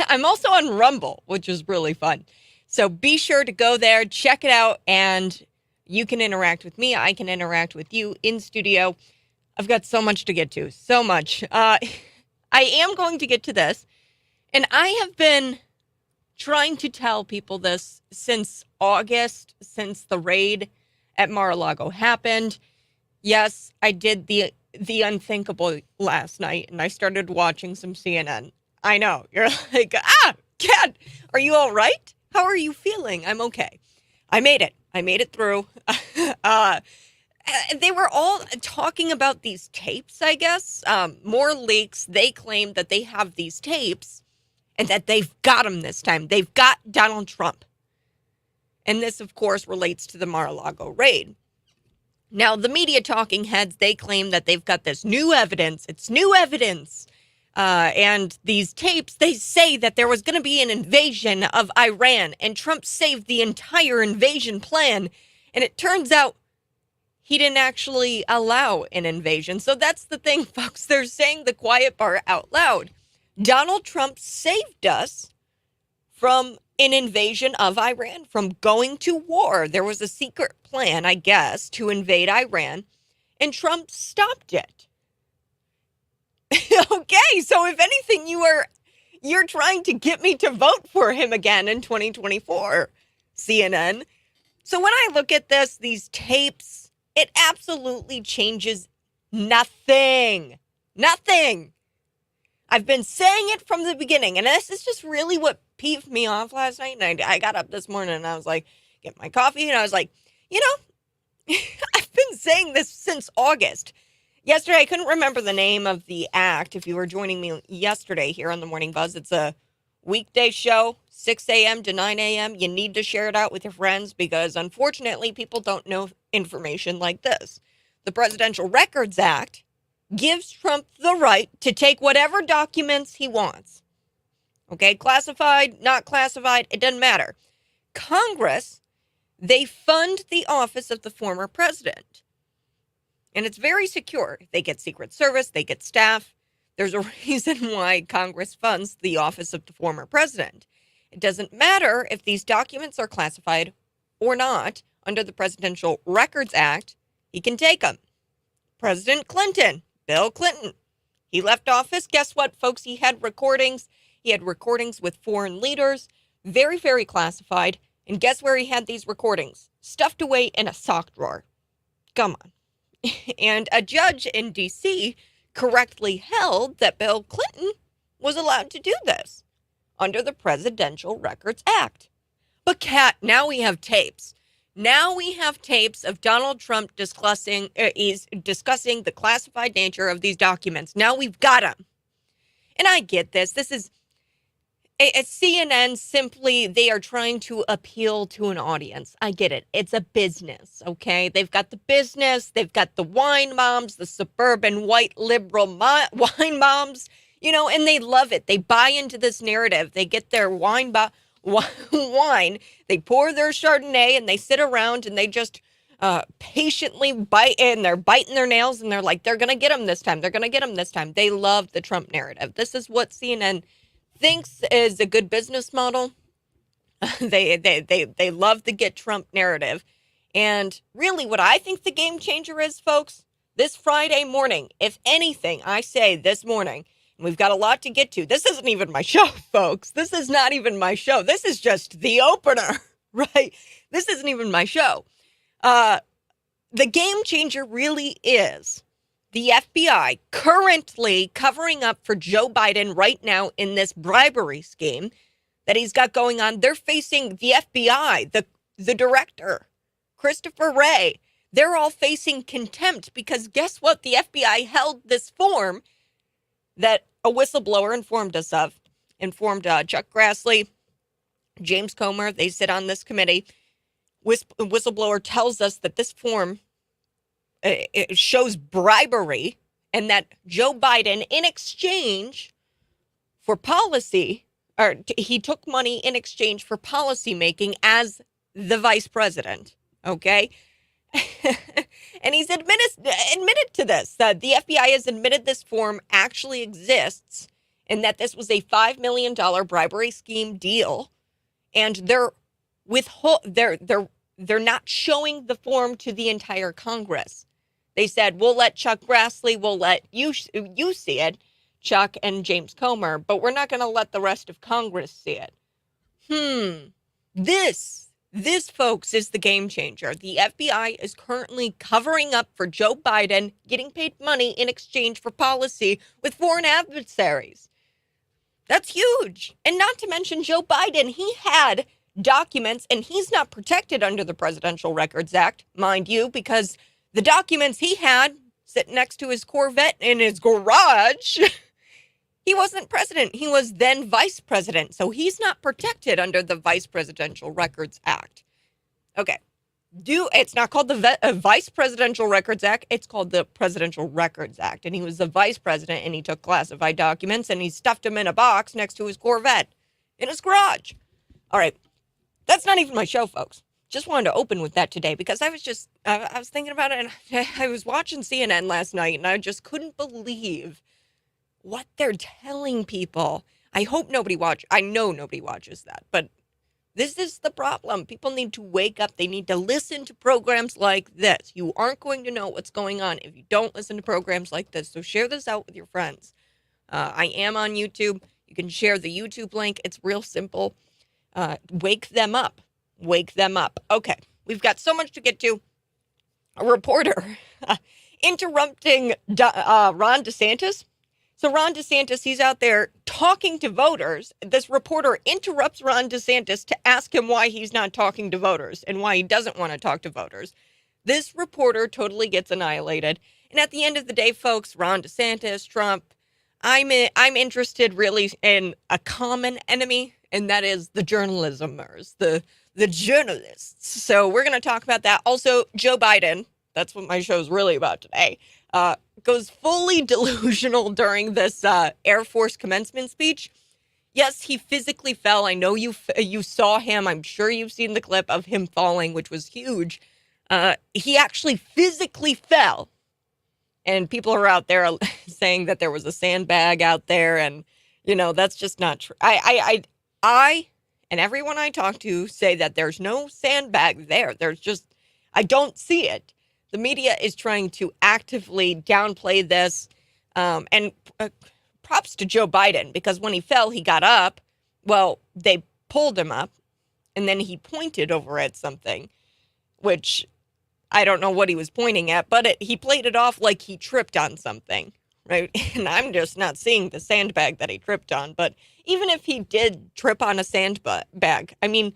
I'm also on Rumble, which is really fun. So be sure to go there, check it out, and you can interact with me. I can interact with you in studio. I've got so much to get to, so much. I am going to get to this, and I have been trying to tell people this since August, since the raid at Mar-a-Lago happened. Yes, I did the unthinkable last night, and I started watching some CNN. I know, you're like, Kat, are you all right? How are you feeling? I'm okay. I made it. I made it through. They were all talking about these tapes, I guess. More leaks. They claim that they have these tapes and that they've got him this time. They've got Donald Trump. And this, of course, relates to the Mar-a-Lago raid. Now, the media talking heads, they claim that they've got this new evidence. It's new evidence. And these tapes, they say that there was going to be an invasion of Iran, and Trump saved the entire invasion plan. And it turns out he didn't actually allow an invasion. So that's the thing, folks. They're saying the quiet part out loud. Donald Trump saved us from an invasion of Iran, from going to war. There was a secret plan, I guess, to invade Iran, and Trump stopped it. Okay, so if anything, you're trying to get me to vote for him again in 2024, CNN. So when I look at this, these tapes, it absolutely changes nothing. Nothing. I've been saying it from the beginning, and this is just really what peeved me off last night. And I got up this morning and I was like, get my coffee, and I was like, I've been saying this since August. Yesterday, I couldn't remember the name of the act. If you were joining me yesterday here on the Morning Buzz, it's a weekday show, 6 a.m. to 9 a.m. You need to share it out with your friends because, unfortunately, people don't know information like this. The Presidential Records Act gives Trump the right to take whatever documents he wants. Okay, classified, not classified, it doesn't matter. Congress, they fund the office of the former president. And it's very secure. They get Secret Service, they get staff. There's a reason why Congress funds the office of the former president. It doesn't matter if these documents are classified or not. Under the Presidential Records Act, he can take them. President Clinton, Bill Clinton, he left office. Guess what, folks? He had recordings. He had recordings with foreign leaders, very, very classified. And guess where he had these recordings? Stuffed away in a sock drawer. Come on. And a judge in D.C. correctly held that Bill Clinton was allowed to do this under the Presidential Records Act. But Kat, now we have tapes. Now we have tapes of Donald Trump discussing the classified nature of these documents. Now we've got them. And I get this. This is at CNN, simply they are trying to appeal to an audience. I get it. It's a business, okay? They've got the business. They've got the wine moms, the suburban white liberal wine moms, and they love it. They buy into this narrative. They get their wine, they pour their Chardonnay, and they sit around and they just patiently bite, and they're biting their nails, and they're like, they're going to get them this time. They're going to get them this time. They love the Trump narrative. This is what CNN thinks is a good business model. They love the get Trump narrative. And really what I think the game changer is, folks, this Friday morning, if anything, I say this morning, and we've got a lot to get to. This isn't even my show, folks. This is not even my show. This is just the opener, right? This isn't even my show. The game changer really is the FBI currently covering up for Joe Biden right now in this bribery scheme that he's got going on. They're facing the FBI, the director, Christopher Wray. They're all facing contempt because guess what? The FBI held this form that a whistleblower informed us of, Chuck Grassley, James Comer. They sit on this committee. Whistleblower tells us that this form it shows bribery and that Joe Biden, in exchange for policy, or he took money in exchange for policy making as the vice president. Okay. And he's admitted to this. The FBI has admitted this form actually exists and that this was a $5 million bribery scheme deal. And they're not showing the form to the entire Congress. They said, we'll let Chuck Grassley, we'll let you see it, Chuck and James Comer, but we're not going to let the rest of Congress see it. This, folks, is the game changer. The FBI is currently covering up for Joe Biden, getting paid money in exchange for policy with foreign adversaries. That's huge. And not to mention Joe Biden, he had documents, and he's not protected under the Presidential Records Act, mind you, because the documents he had sitting next to his Corvette in his garage, he wasn't president. He was then vice president. So he's not protected under the Vice Presidential Records Act. Okay. It's not called the Vice Presidential Records Act. It's called the Presidential Records Act. And he was the vice president, and he took classified documents, and he stuffed them in a box next to his Corvette in his garage. All right. That's not even my show, folks. Just wanted to open with that today because I was thinking about it, and I was watching CNN last night, and I just couldn't believe what they're telling people. I know nobody watches that, but this is the problem. People need to wake up. They need to listen to programs like this. You aren't going to know what's going on if you don't listen to programs like this. So share this out with your friends. I am on YouTube. You can share the YouTube link. It's real simple. Wake them up. Wake them up. Okay, we've got so much to get to. A reporter interrupting Ron DeSantis. So Ron DeSantis, he's out there talking to voters. This reporter interrupts Ron DeSantis to ask him why he's not talking to voters and why he doesn't want to talk to voters. This reporter totally gets annihilated. And at the end of the day, folks, Ron DeSantis, Trump, I'm interested really in a common enemy, and that is the journalismers, the journalists. So we're going to talk about that. Also, Joe Biden, that's what my show's really about today, goes fully delusional during this Air Force commencement speech. Yes, he physically fell. I know you saw him. I'm sure you've seen the clip of him falling, which was huge. He actually physically fell. And people are out there saying that there was a sandbag out there. And, that's just not true. I and everyone I talk to say that there's no sandbag there. I don't see it. The media is trying to actively downplay this. And props to Joe Biden, because when he fell, he got up. Well, they pulled him up, and then he pointed over at something, which I don't know what he was pointing at, but he played it off like he tripped on something, right? And I'm just not seeing the sandbag that he tripped on. But even if he did trip on a sandbag, I mean,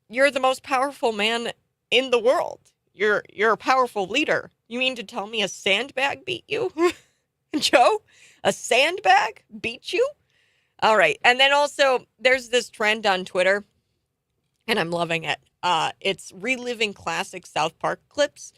you're the most powerful man in the world. You're a powerful leader. You mean to tell me a sandbag beat you? Joe? A sandbag beat you? All right. And then also there's this trend on Twitter, and I'm loving it. It's reliving classic South Park clips.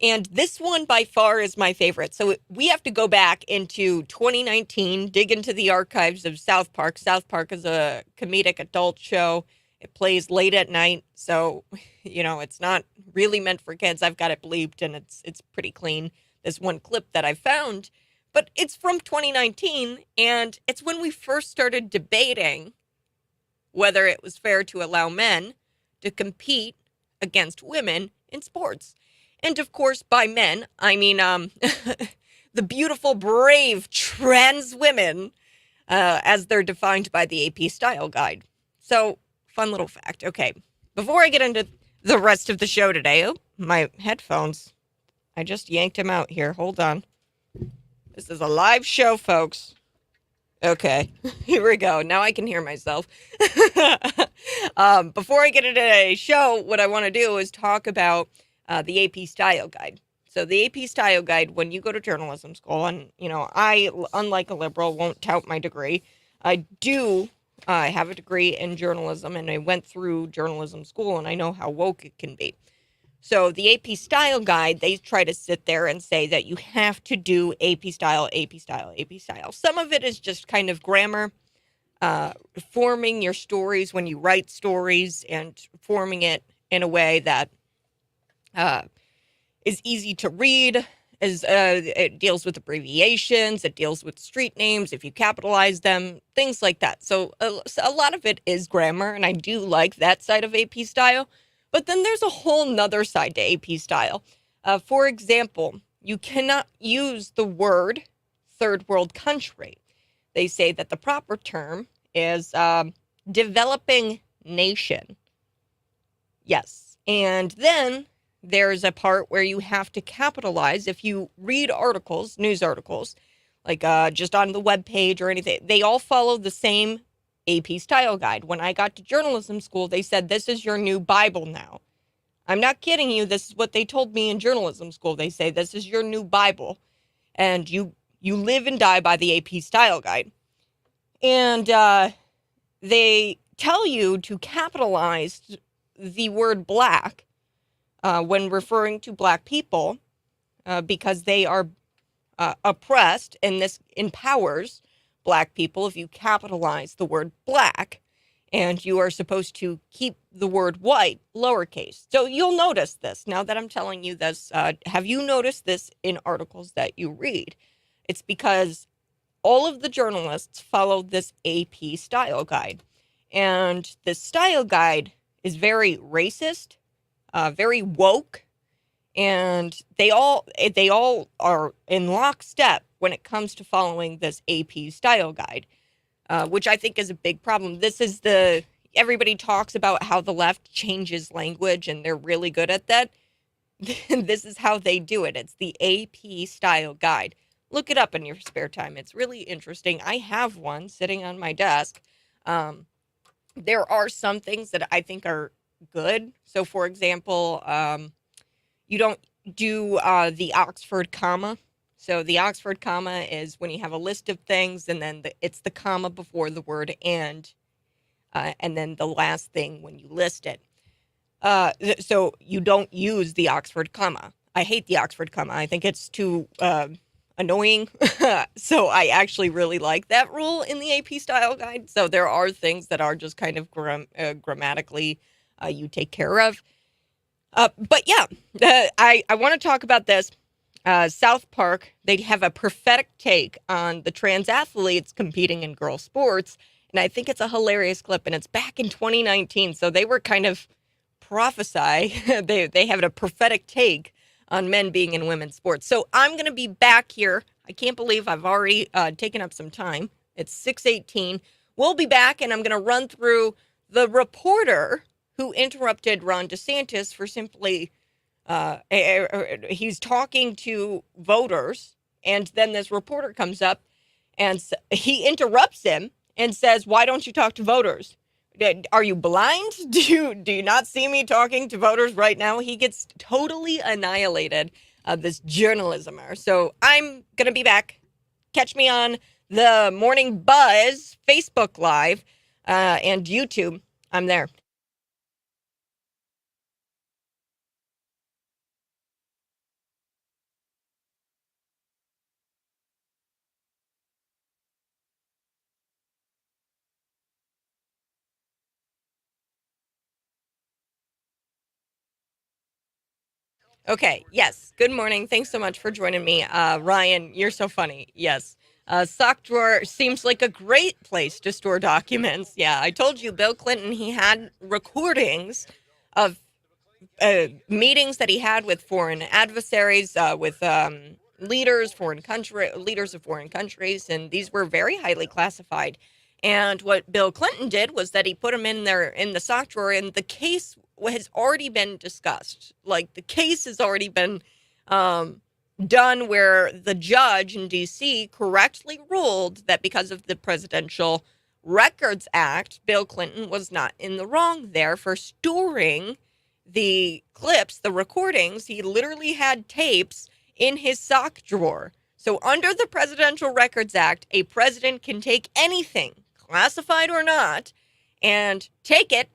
And this one by far is my favorite. So we have to go back into 2019, dig into the archives of South Park. South Park is a comedic adult show. It plays late at night. So, it's not really meant for kids. I've got it bleeped, and it's pretty clean. This one clip that I found, but it's from 2019. And it's when we first started debating whether it was fair to allow men to compete against women in sports. And of course, by men, I mean the beautiful, brave trans women, as they're defined by the AP Style Guide. So, fun little fact. Okay, before I get into the rest of the show today, my headphones, I just yanked them out here. Hold on. This is a live show, folks. Okay, here we go. Now I can hear myself. Before I get into today's show, what I want to do is talk about the AP Style Guide. So the AP Style Guide, when you go to journalism school, and, I, unlike a liberal, won't tout my degree. I do have a degree in journalism, and I went through journalism school, and I know how woke it can be. So the AP Style Guide, they try to sit there and say that you have to do AP Style, AP Style, AP Style. Some of it is just kind of grammar, forming your stories when you write stories, and forming it in a way that is easy to read It deals with abbreviations, it deals with street names, if you capitalize them, things like that. So a lot of it is grammar, and I do like that side of AP style. But then there's a whole nother side to AP style. For example, you cannot use the word third world country. They say that the proper term is developing nation. Yes. And then there's a part where you have to capitalize. If you read articles, news articles, like just on the web page or anything, they all follow the same AP style guide. When I got to journalism school, they said, this is your new Bible now. I'm not kidding you. This is what they told me in journalism school. They say, this is your new Bible, and you live and die by the AP style guide. And they tell you to capitalize the word black when referring to black people because they are oppressed, and this empowers black people if you capitalize the word black, and you are supposed to keep the word white lowercase. So you'll notice this now that I'm telling you this. Have you noticed this in articles that you read? It's because all of the journalists follow this AP style guide, and this style guide is very racist, very woke, and they all are in lockstep when it comes to following this AP style guide, which I think is a big problem. Everybody talks about how the left changes language, and they're really good at that. This is how they do it. It's the AP style guide. Look it up in your spare time. It's really interesting. I have one sitting on my desk. There are some things that I think are good. So, for example, you don't do the Oxford comma. So the Oxford comma is when you have a list of things, and then it's the comma before the word and then the last thing when you list it. So you don't use the Oxford comma. I hate the Oxford comma. I think it's too annoying. So I actually really like that rule in the AP style guide. So there are things that are just kind of grammatically you take care of. But yeah, I want to talk about this. South Park, they have a prophetic take on the trans athletes competing in girl sports. And I think it's a hilarious clip, and it's back in 2019. So they were kind of they have a prophetic take on men being in women's sports. So I'm going to be back here. I can't believe I've already taken up some time. It's 6:18. We'll be back, and I'm going to run through the reporter who interrupted Ron DeSantis for simply, he's talking to voters, and then this reporter comes up, and he interrupts him and says, why don't you talk to voters? Are you blind? Do you not see me talking to voters right now? He gets totally annihilated, this journalismer. So I'm going to be back. Catch me on the Morning Buzz Facebook Live and YouTube. I'm there. Okay, yes. Good morning. Thanks so much for joining me. Ryan, you're so funny. Yes. Sock drawer seems like a great place to store documents. Yeah, I told you, Bill Clinton, he had recordings of meetings that he had with foreign adversaries, with leaders of foreign countries, and these were very highly classified. And what Bill Clinton did was that he put them in the sock drawer, and the case has already been discussed. Like, the case has already been done, where the judge in D.C. correctly ruled that because of the Presidential Records Act, Bill Clinton was not in the wrong there for storing the clips, the recordings. He literally had tapes in his sock drawer. So under the Presidential Records Act, a president can take anything, classified or not, and take it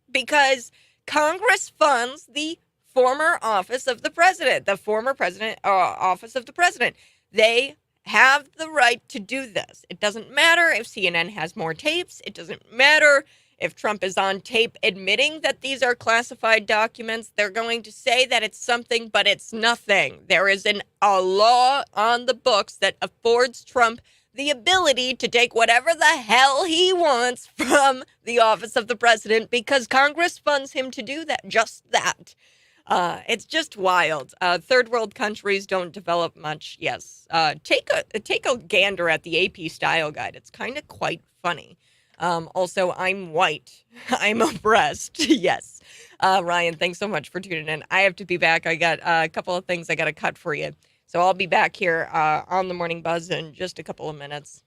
because Congress funds the former office of the president, office of the president. They have the right to do this. It doesn't matter if CNN has more tapes. It doesn't matter If Trump is on tape admitting that these are classified documents, they're going to say that it's something, but it's nothing. There is a law on the books that affords Trump the ability to take whatever the hell he wants from the office of the president because Congress funds him to do that, just that. It's just wild. Third world countries don't develop much. Yes. Take a gander at the AP Style Guide. It's kind of quite funny. Also, I'm white. I'm oppressed. Yes. Ryan, thanks so much for tuning in. I have to be back. I got a couple of things I got to cut for you. So I'll be back here on the Morning Buzz in just a couple of minutes.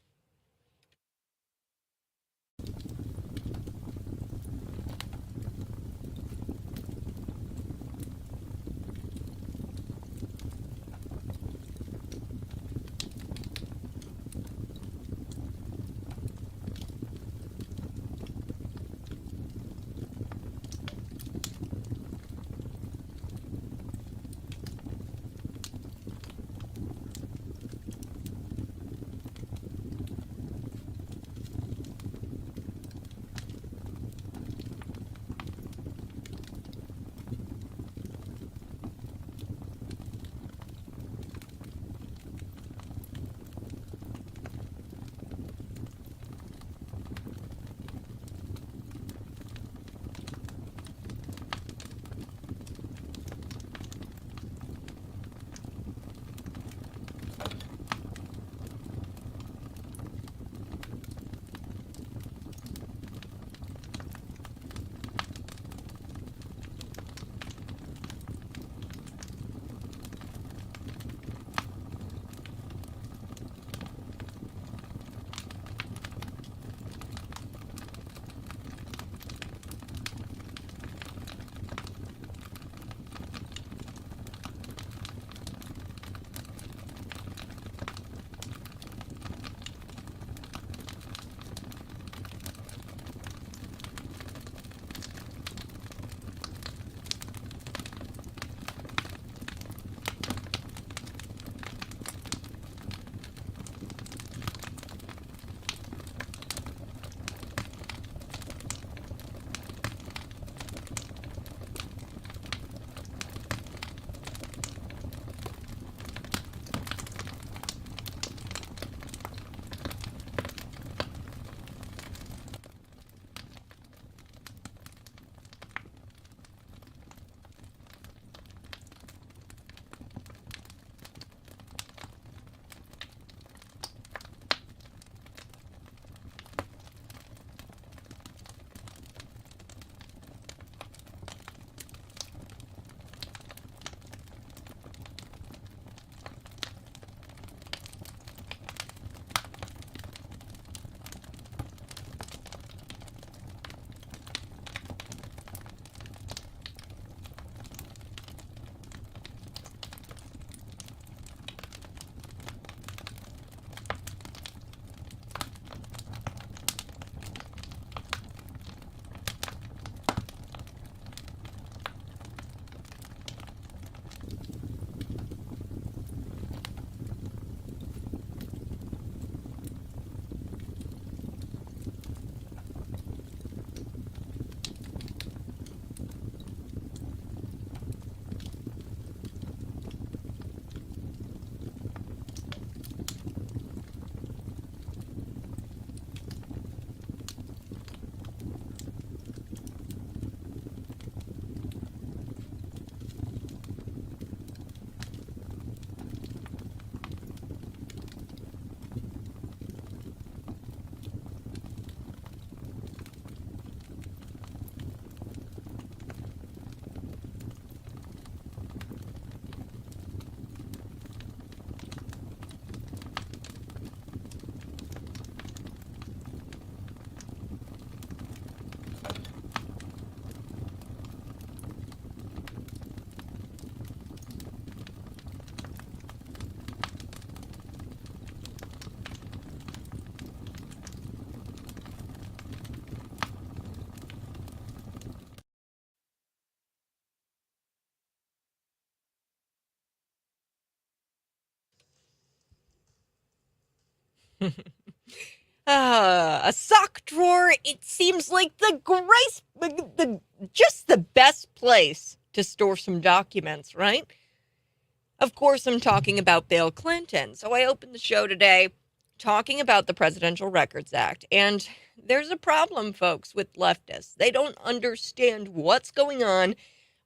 A sock drawer, it seems like just the best place to store some documents, right? Of course, I'm talking about Bill Clinton. So I opened the show today talking about the Presidential Records Act. And there's a problem, folks, with leftists. They don't understand what's going on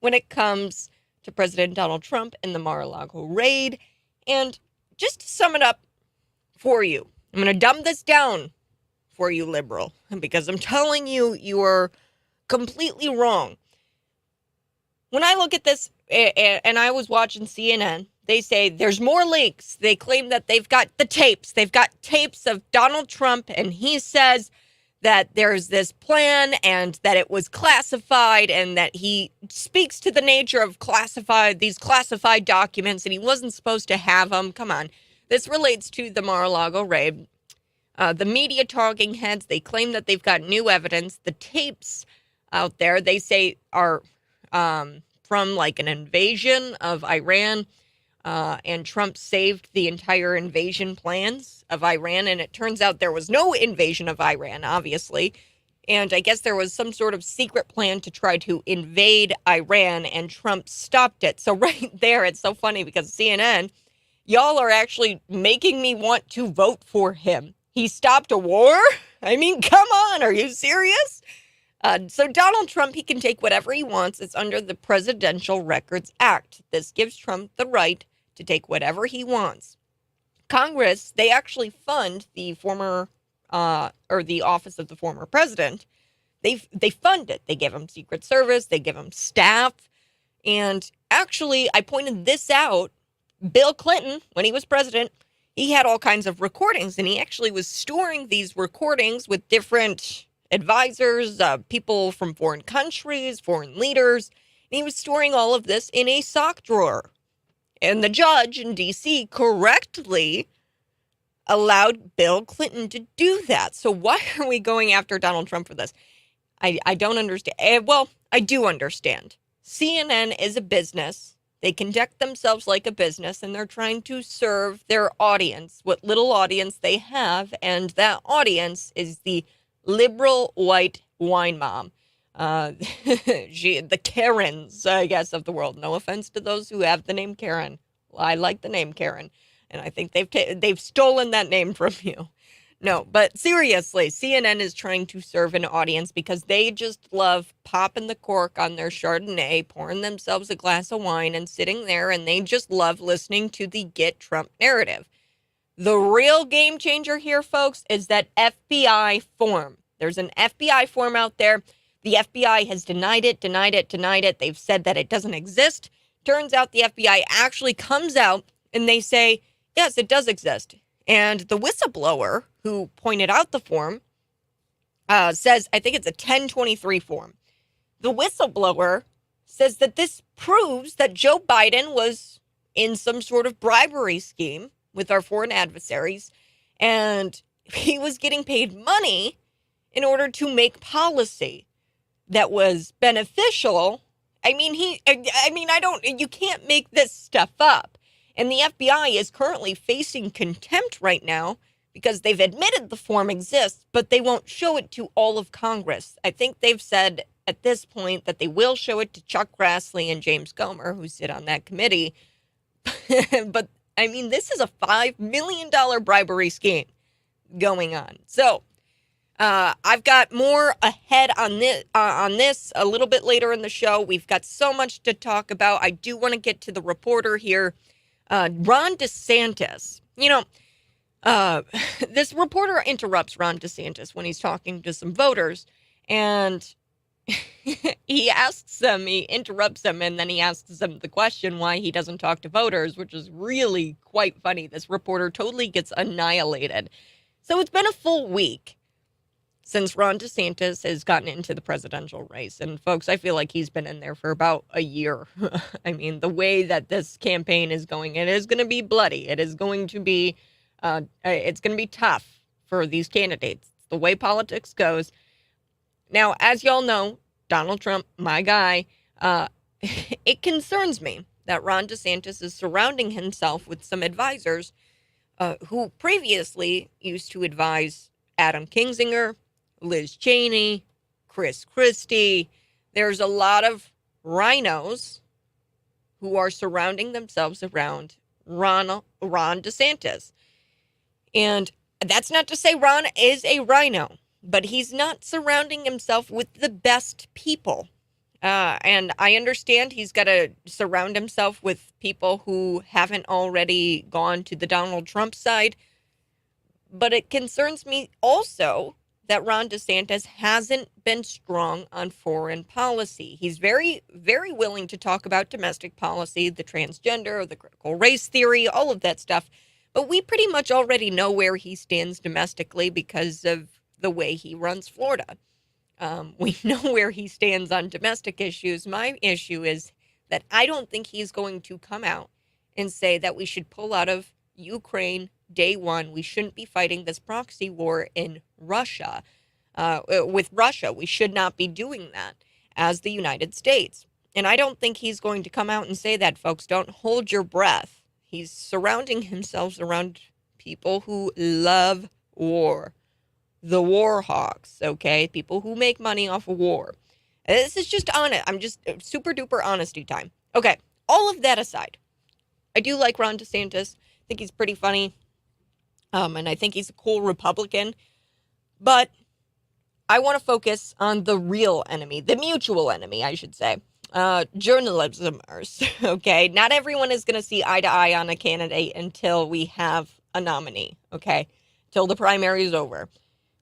when it comes to President Donald Trump and the Mar-a-Lago raid. And just to sum it up for you, I'm going to dumb this down for you, liberal, because I'm telling you, you are completely wrong. When I look at this, and I was watching CNN, they say there's more leaks. They claim that they've got the tapes. They've got tapes of Donald Trump, and he says that there's this plan and that it was classified and that he speaks to the nature of these classified documents, and he wasn't supposed to have them. Come on. This relates to the Mar-a-Lago raid. The media talking heads, they claim that they've got new evidence. The tapes out there, they say, are from like an invasion of Iran, and Trump saved the entire invasion plans of Iran. And it turns out there was no invasion of Iran, obviously. And I guess there was some sort of secret plan to try to invade Iran, and Trump stopped it. So right there, it's so funny because CNN, y'all are actually making me want to vote for him. He stopped a war? I mean, come on, are you serious? So Donald Trump, he can take whatever he wants. It's under the Presidential Records Act. This gives Trump the right to take whatever he wants. Congress, they actually fund the former, or the office of the former president. They fund it. They give him Secret Service. They give him staff. And actually, I pointed this out. Bill Clinton, when he was president, he had all kinds of recordings, and he actually was storing these recordings with different advisors, people from foreign countries, foreign leaders, and he was storing all of this in a sock drawer. And the judge in D.C. correctly allowed Bill Clinton to do that. So why are we going after Donald Trump for this? I don't understand. Well, I do understand. CNN is a business. They conduct themselves like a business, and they're trying to serve their audience, what little audience they have, and that audience is the liberal white wine mom. The Karens, I guess, of the world. No offense to those who have the name Karen. I like the name Karen, and I think they've stolen that name from you. No, but seriously, CNN is trying to serve an audience because they just love popping the cork on their Chardonnay, pouring themselves a glass of wine and sitting there, and they just love listening to the Get Trump narrative. The real game changer here, folks, is that FBI form. There's an FBI form out there. The FBI has denied it. They've said that it doesn't exist. Turns out the FBI actually comes out and they say, yes, it does exist. And the whistleblower who pointed out the form says, I think it's a 1023 form. The whistleblower says that this proves that Joe Biden was in some sort of bribery scheme with our foreign adversaries, and he was getting paid money in order to make policy that was beneficial. You can't make this stuff up. And the FBI is currently facing contempt right now because they've admitted the form exists, but they won't show it to all of Congress. I think they've said at this point that they will show it to Chuck Grassley and James Comer, who sit on that committee. But, I mean, this is a $5 million bribery scheme going on. So, I've got more ahead on this a little bit later in the show. We've got so much to talk about. I do want to get to the reporter here. Ron DeSantis, this reporter interrupts Ron DeSantis when he's talking to some voters, and he interrupts them, and then he asks them the question why he doesn't talk to voters, which is really quite funny. This reporter totally gets annihilated. So it's been a full week since Ron DeSantis has gotten into the presidential race. And folks, I feel like he's been in there for about a year. I mean, the way that this campaign is going, it is going to be bloody. It is going to be, it's going to be tough for these candidates. It's the way politics goes. Now, as y'all know, Donald Trump, my guy, it concerns me that Ron DeSantis is surrounding himself with some advisors who previously used to advise Adam Kinzinger, Liz Cheney, Chris Christie. There's a lot of rhinos who are surrounding themselves around Ron DeSantis. And that's not to say Ron is a rhino, but he's not surrounding himself with the best people. And I understand he's got to surround himself with people who haven't already gone to the Donald Trump side. But it concerns me also that Ron DeSantis hasn't been strong on foreign policy. He's very, very willing to talk about domestic policy, the transgender, the critical race theory, all of that stuff. But we pretty much already know where he stands domestically because of the way he runs Florida. We know where he stands on domestic issues. My issue is that I don't think he's going to come out and say that we should pull out of Ukraine day one. We shouldn't be fighting this proxy war in Russia, with Russia. We should not be doing that as the United States. And I don't think he's going to come out and say that, folks. Don't hold your breath. He's surrounding himself around people who love war. The war hawks, okay? People who make money off of war. This is just honest. I'm just super duper honesty time. Okay, all of that aside, I do like Ron DeSantis. I think he's pretty funny. And I think he's a cool Republican. But I want to focus on the real enemy, the mutual enemy, I should say. Journalismers, okay? Not everyone is going to see eye to eye on a candidate until we have a nominee, okay? Till the primary is over.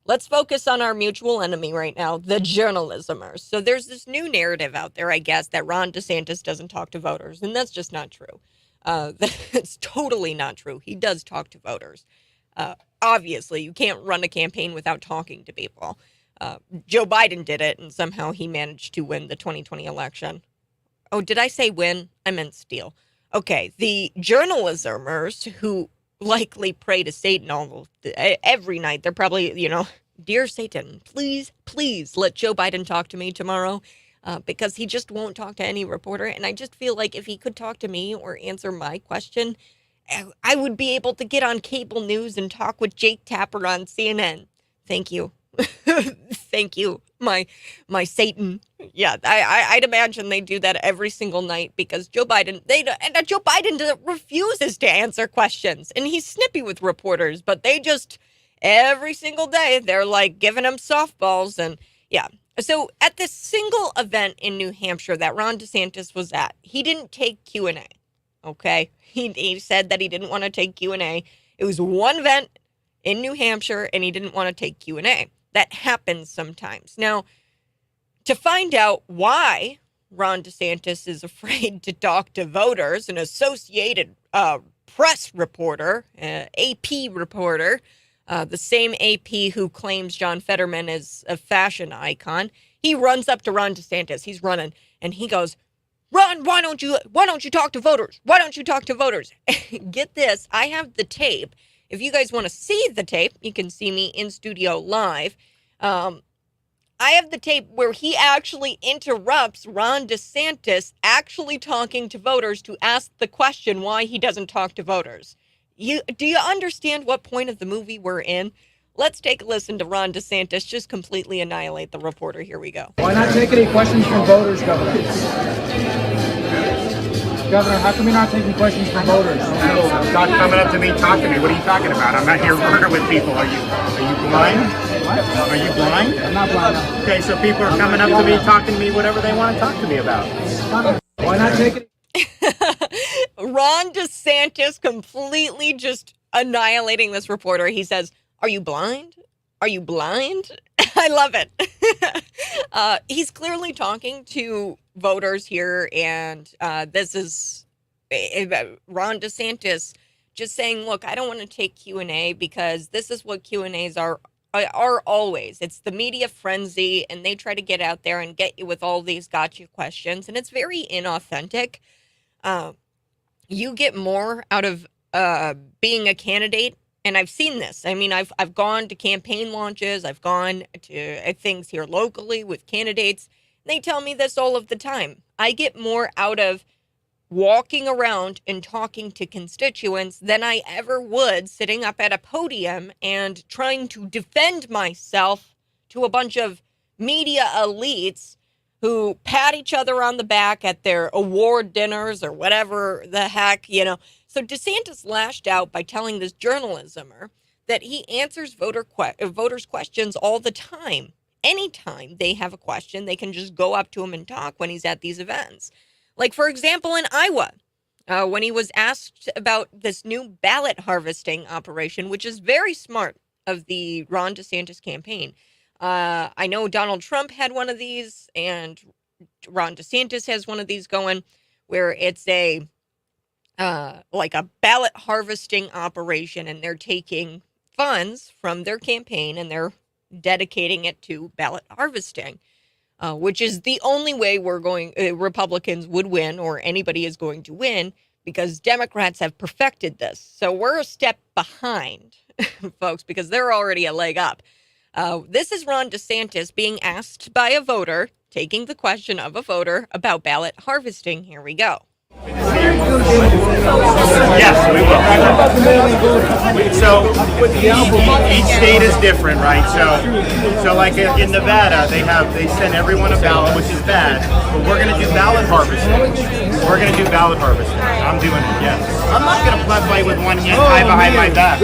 Let's focus on our mutual enemy right now, the journalismers. So there's this new narrative out there, I guess, that Ron DeSantis doesn't talk to voters, and that's just not true. That's totally not true. He does talk to voters. Obviously, you can't run a campaign without talking to people. Joe Biden did it, and somehow he managed to win the 2020 election. Oh, did I say win? I meant steal. Okay, the journalismers who likely pray to Satan every night. They're probably, dear Satan, please let Joe Biden talk to me tomorrow, because he just won't talk to any reporter. And I just feel like if he could talk to me or answer my question, I would be able to get on cable news and talk with Jake Tapper on CNN. Thank you. Thank you, my Satan. Yeah, I'd imagine they do that every single night because Joe Biden refuses to answer questions, and he's snippy with reporters, but they just every single day they're like giving him softballs. And yeah, so at this single event in New Hampshire that Ron DeSantis was at, he didn't take Q&A. Okay, he said that he didn't want to take Q&A. It was one event in New Hampshire, and he didn't want to take Q&A. That happens sometimes. Now, to find out why Ron DeSantis is afraid to talk to voters, an Associated Press reporter, AP reporter, the same AP who claims John Fetterman is a fashion icon, he runs up to Ron DeSantis. He's running, and he goes, "Ron, why don't you talk to voters? Why don't you talk to voters?" Get this, I have the tape. If you guys want to see the tape, you can see me in studio live. I have the tape where he actually interrupts Ron DeSantis actually talking to voters to ask the question why he doesn't talk to voters. Do you understand what point of the movie we're in? Let's take a listen to Ron DeSantis just completely annihilate the reporter. Here we go. Why not take any questions from voters, Governor? Governor, how come you're not taking questions from voters? Not coming up to me, talk to me. What are you talking about? I'm not here working with people. Are you blind? What? Are you blind? I'm not blind. No. Okay, so people are coming up to me, talking to me, whatever they want to talk to me about. Why not take it? Ron DeSantis completely just annihilating this reporter. He says, "Are you blind? Are you blind?" I love it. He's clearly talking to voters here, and this is Ron DeSantis just saying, "Look, I don't want to take Q&A because this is what Q&As are always. It's the media frenzy, and they try to get out there and get you with all these gotcha questions, and it's very inauthentic. You get more out of being a candidate." And I've seen this. I mean, I've gone to campaign launches. I've gone to things here locally with candidates. They tell me this all of the time. I get more out of walking around and talking to constituents than I ever would sitting up at a podium and trying to defend myself to a bunch of media elites who pat each other on the back at their award dinners or whatever the heck, you know. So DeSantis lashed out by telling this journalismer that he answers voters' questions all the time. Anytime they have a question, they can just go up to him and talk when he's at these events. Like, for example, in Iowa, when he was asked about this new ballot harvesting operation, which is very smart of the Ron DeSantis campaign. I know Donald Trump had one of these, and Ron DeSantis has one of these going, where it's a like a ballot harvesting operation, and they're taking funds from their campaign and they're dedicating it to ballot harvesting, which is the only way Republicans would win, or anybody is going to win, because Democrats have perfected this. So we're a step behind, folks, because they're already a leg up. This is Ron DeSantis being asked by a voter, taking the question of a voter about ballot harvesting. Here we go. Yes, we will. So each state is different, right? So like in Nevada, they send everyone a ballot, which is bad. But we're going to do ballot harvesting. We're going to do ballot harvesting. I'm doing it. Yes. I'm not going to fight with one hand tied behind my back.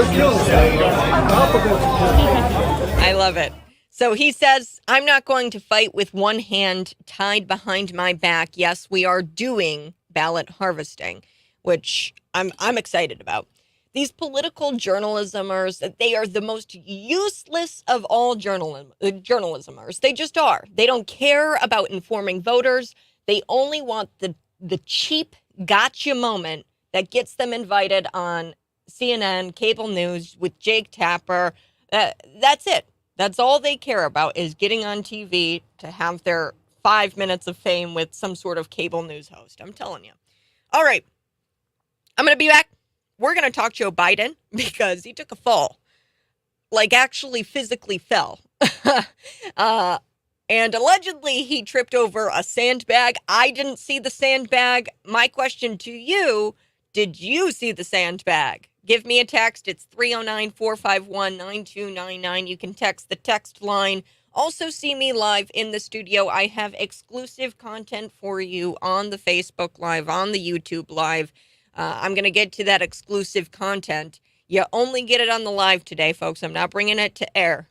I love it. So he says, I'm not going to fight with one hand tied behind my back. Yes, we are doing ballot harvesting, which I'm excited about. These political journalismers, they are the most useless of all journalismers. They just are. They don't care about informing voters. They only want the cheap gotcha moment that gets them invited on CNN, cable news with Jake Tapper. That's it. That's all they care about, is getting on TV to have their 5 minutes of fame with some sort of cable news host. I'm telling you. All right. I'm going to be back. We're going to talk Joe Biden because he took a fall. Like, actually physically fell. And allegedly he tripped over a sandbag. I didn't see the sandbag. My question to you, did you see the sandbag? Give me a text. It's 309-451-9299. You can text the text line. Also see me live in the studio. I have exclusive content for you on the Facebook Live, on the YouTube Live. I'm going to get to that exclusive content. You only get it on the live today, folks. I'm not bringing it to air.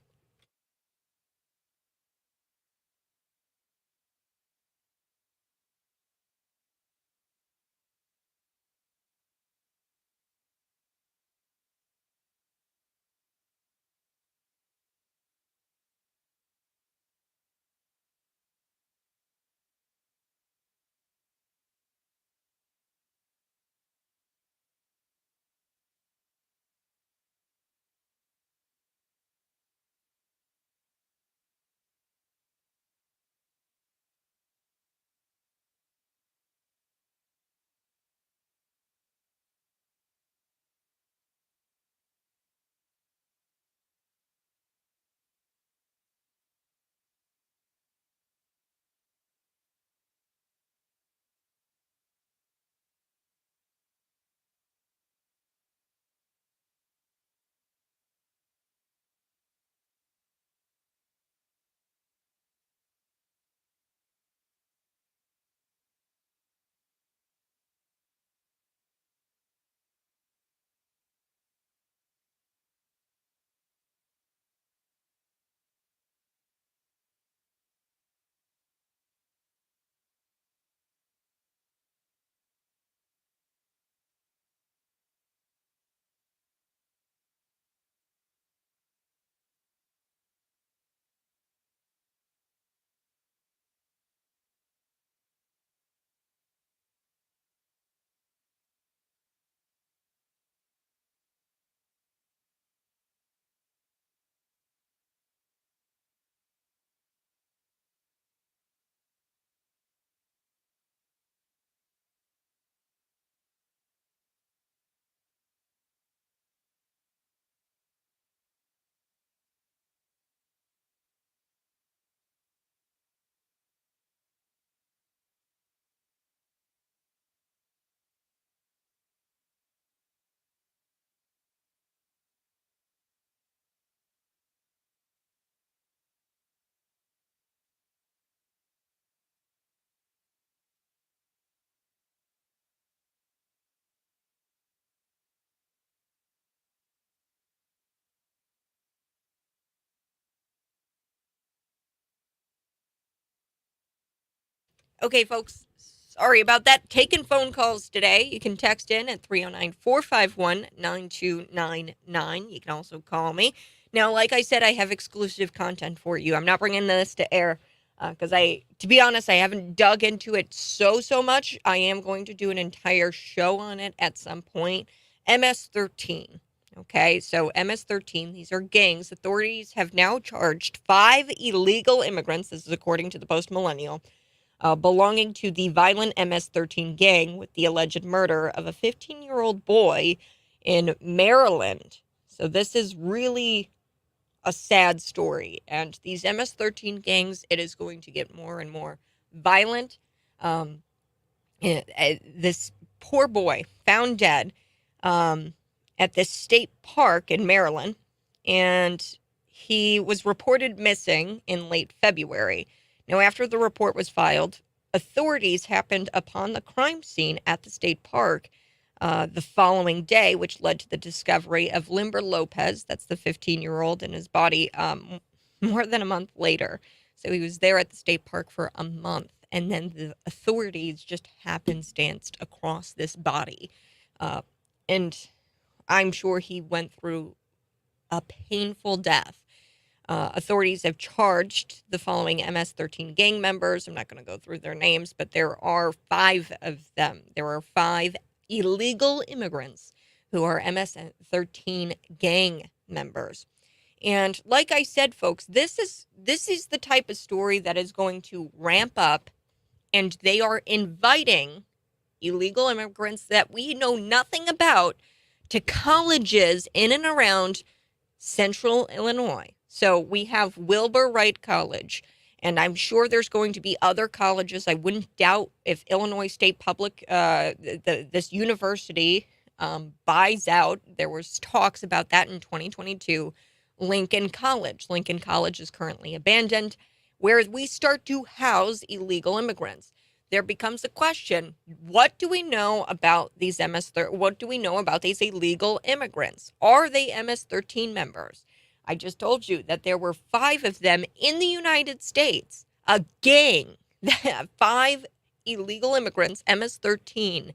Okay, folks, sorry about that. Taking phone calls today. You can text in at 309-451-9299. You can also call me. Now, like I said, I have exclusive content for you. I'm not bringing this to air because to be honest, I haven't dug into it so much. I am going to do an entire show on it at some point. MS-13. Okay, so MS-13, these are gangs. Authorities have now charged 5 illegal immigrants, this is according to the Post-Millennial, belonging to the violent MS-13 gang with the alleged murder of a 15-year-old boy in Maryland. So this is really a sad story. And these MS-13 gangs, it is going to get more and more violent. This poor boy found dead at this state park in Maryland, and he was reported missing in late February. Now, after the report was filed, authorities happened upon the crime scene at the state park the following day, which led to the discovery of Limber Lopez, that's the 15-year-old, in his body more than a month later. So he was there at the state park for a month, and then the authorities just happenstanced across this body. And I'm sure he went through a painful death. Authorities have charged the following MS-13 gang members. I'm not going to go through their names, but there are 5 of them. There are 5 illegal immigrants who are MS-13 gang members. And like I said, folks, this is the type of story that is going to ramp up, and they are inviting illegal immigrants that we know nothing about to colleges in and around central Illinois. So we have Wilbur Wright College, and I'm sure there's going to be other colleges. I wouldn't doubt if Illinois State Public, this university buys out. There was talks about that in 2022. Lincoln College. Lincoln College is currently abandoned, where we start to house illegal immigrants. There becomes a question, what do we know about these what do we know about these illegal immigrants? Are they MS-13 members? I just told you that there were 5 of them in the United States, a gang, 5 illegal immigrants, MS-13,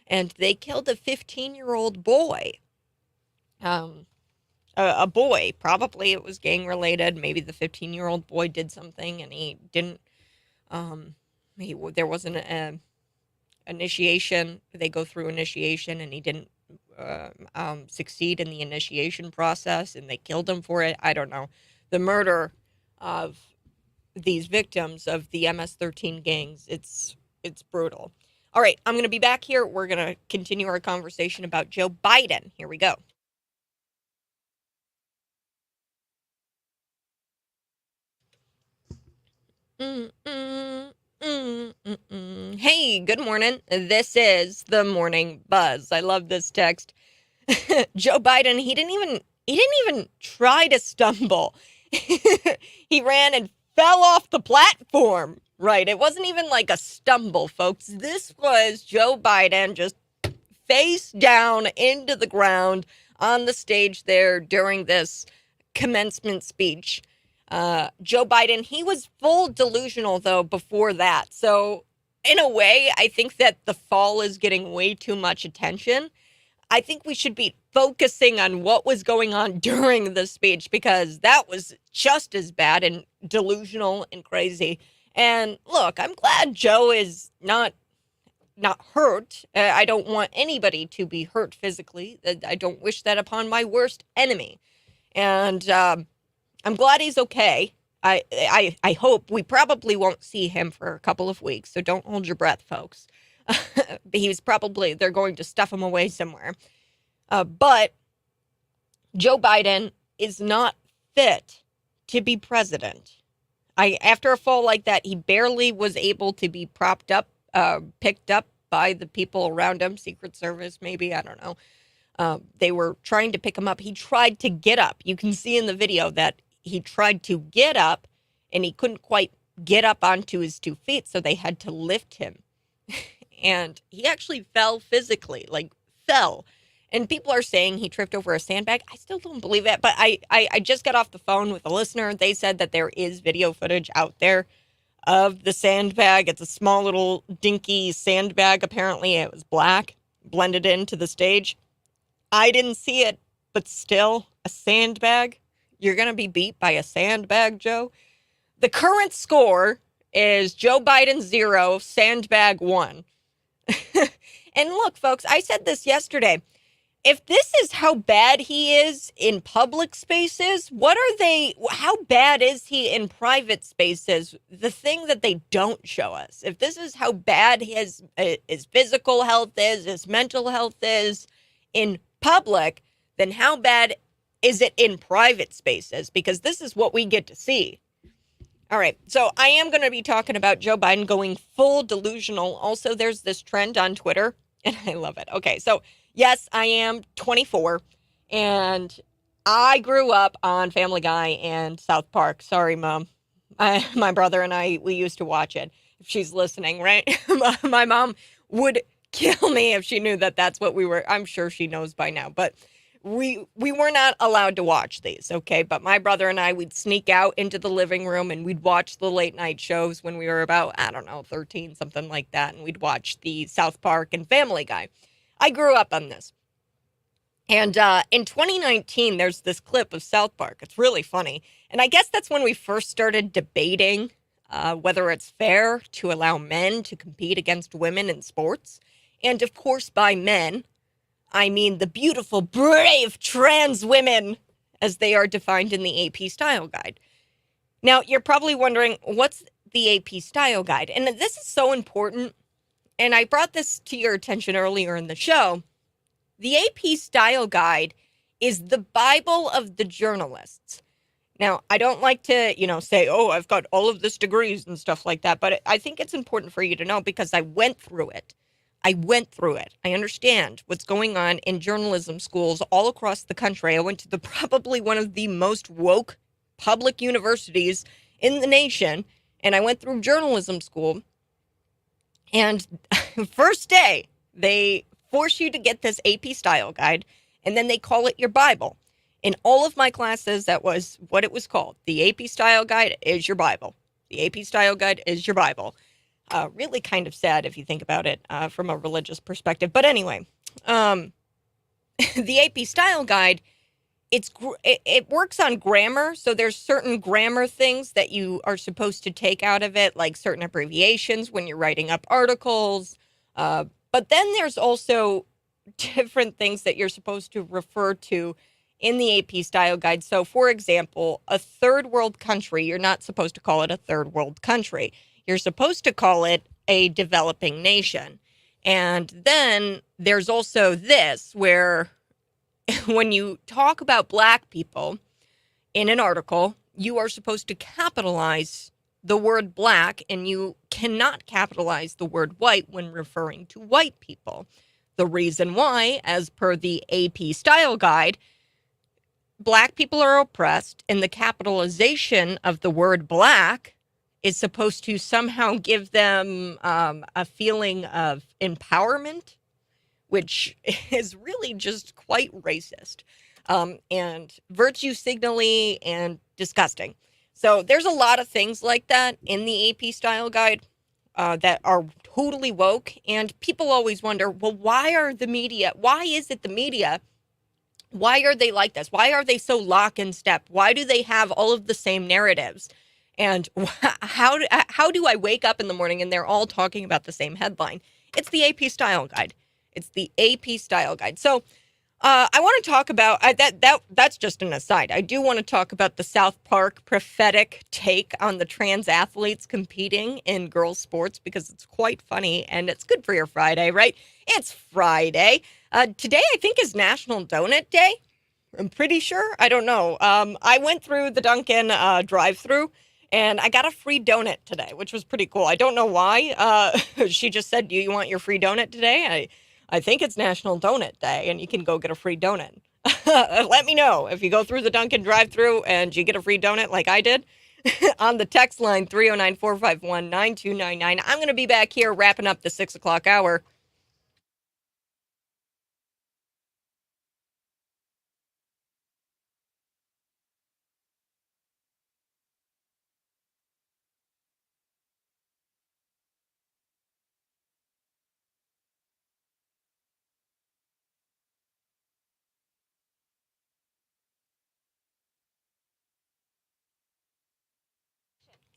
and they killed a 15-year-old boy. A boy, probably it was gang related. Maybe the 15-year-old boy did something and he didn't, there wasn't an initiation. They go through initiation and he didn't succeed in the initiation process and they killed him for it. I don't know. The murder of these victims of the MS-13 gangs, it's brutal. All right, I'm going to be back here. We're going to continue our conversation about Joe Biden. Here we go. Hey, good morning. This is the Morning Buzz. I love this text. Joe Biden, he didn't even try to stumble. He ran and fell off the platform. Right. It wasn't even like a stumble, folks. This was Joe Biden just face down into the ground on the stage there during this commencement speech. Joe Biden, he was full delusional, though, before that. So, in a way, I think that the fall is getting way too much attention. I think we should be focusing on what was going on during the speech, because that was just as bad and delusional and crazy. And look, I'm glad Joe is not hurt. I don't want anybody to be hurt physically. I don't wish that upon my worst enemy. And I'm glad he's okay. I hope we probably won't see him for a couple of weeks, so don't hold your breath, folks. They're going to stuff him away somewhere. But Joe Biden is not fit to be president. After a fall like that, he barely was able to be propped up, picked up by the people around him, Secret Service, maybe, I don't know. They were trying to pick him up. He tried to get up. You can see in the video that he tried to get up and he couldn't quite get up onto his 2 feet, so they had to lift him. And he actually fell physically, fell. And people are saying he tripped over a sandbag. I still don't believe it, but I just got off the phone with a listener. They said that there is video footage out there of the sandbag. It's a small little dinky sandbag. Apparently it was black, blended into the stage. I didn't see it, but still, a sandbag. You're going to be beat by a sandbag, Joe. The current score is Joe Biden 0, sandbag 1. And look, folks, I said this yesterday. If this is how bad he is in public spaces, how bad is he in private spaces? The thing that they don't show us. If this is how bad his physical health is, his mental health is in public, then how bad is it in private spaces? Because this is what we get to see. All right, so I am going to be talking about Joe Biden going full delusional. Also, there's this trend on Twitter, and I love it. Okay, so yes, I am 24, and I grew up on Family Guy and South Park. Sorry, Mom. My brother and we used to watch it. If she's listening, right? My mom would kill me if she knew that that's what we were. I'm sure she knows by now, but we were not allowed to watch these, okay? But my brother and I, we'd sneak out into the living room and we'd watch the late night shows when we were about, 13, something like that. And we'd watch the South Park and Family Guy. I grew up on this. And in 2019, there's this clip of South Park. It's really funny. And I guess that's when we first started debating whether it's fair to allow men to compete against women in sports. And of course, by men, I mean the beautiful, brave trans women as they are defined in the AP Style Guide. Now, you're probably wondering, what's the AP Style Guide? And this is so important. And I brought this to your attention earlier in the show. The AP Style Guide is the Bible of the journalists. Now, I don't like to, say, oh, I've got all of this degrees and stuff like that. But I think it's important for you to know because I went through it. I understand what's going on in journalism schools all across the country. I went to probably one of the most woke public universities in the nation, and I went through journalism school. And first day, they force you to get this AP Style Guide, and then they call it your Bible. In all of my classes, that was what it was called. The AP Style Guide is your Bible. The AP Style Guide is your Bible. Really kind of sad if you think about it from a religious perspective. But anyway, the AP Style Guide, it works on grammar. So there's certain grammar things that you are supposed to take out of it, like certain abbreviations when you're writing up articles. But then there's also different things that you're supposed to refer to in the AP Style Guide. So, for example, a third world country, you're not supposed to call it a third world country. You're supposed to call it a developing nation. And then there's also this, where when you talk about Black people in an article, you are supposed to capitalize the word Black, and you cannot capitalize the word white when referring to white people. The reason why, as per the AP Style Guide, Black people are oppressed, and the capitalization of the word Black is supposed to somehow give them a feeling of empowerment, which is really just quite racist and virtue signaling and disgusting. So there's a lot of things like that in the AP Style Guide that are totally woke. And people always wonder, well, why is it the media? Why are they like this? Why are they so lock in step? Why do they have all of the same narratives? And how do I wake up in the morning and they're all talking about the same headline? It's the AP Style Guide. It's the AP Style Guide. So I want to talk about that's just an aside. I do want to talk about the South Park prophetic take on the trans athletes competing in girls' sports because it's quite funny and it's good for your Friday, right? It's Friday. Today, I think, is National Donut Day. I'm pretty sure. I don't know. I went through the Dunkin' drive-thru. And I got a free donut today, which was pretty cool. I don't know why. She just said, do you want your free donut today? I think it's National Donut Day, and you can go get a free donut. Let me know if you go through the Dunkin' drive-thru and you get a free donut like I did. On the text line, 309-451-9299. I'm going to be back here wrapping up the 6 o'clock hour.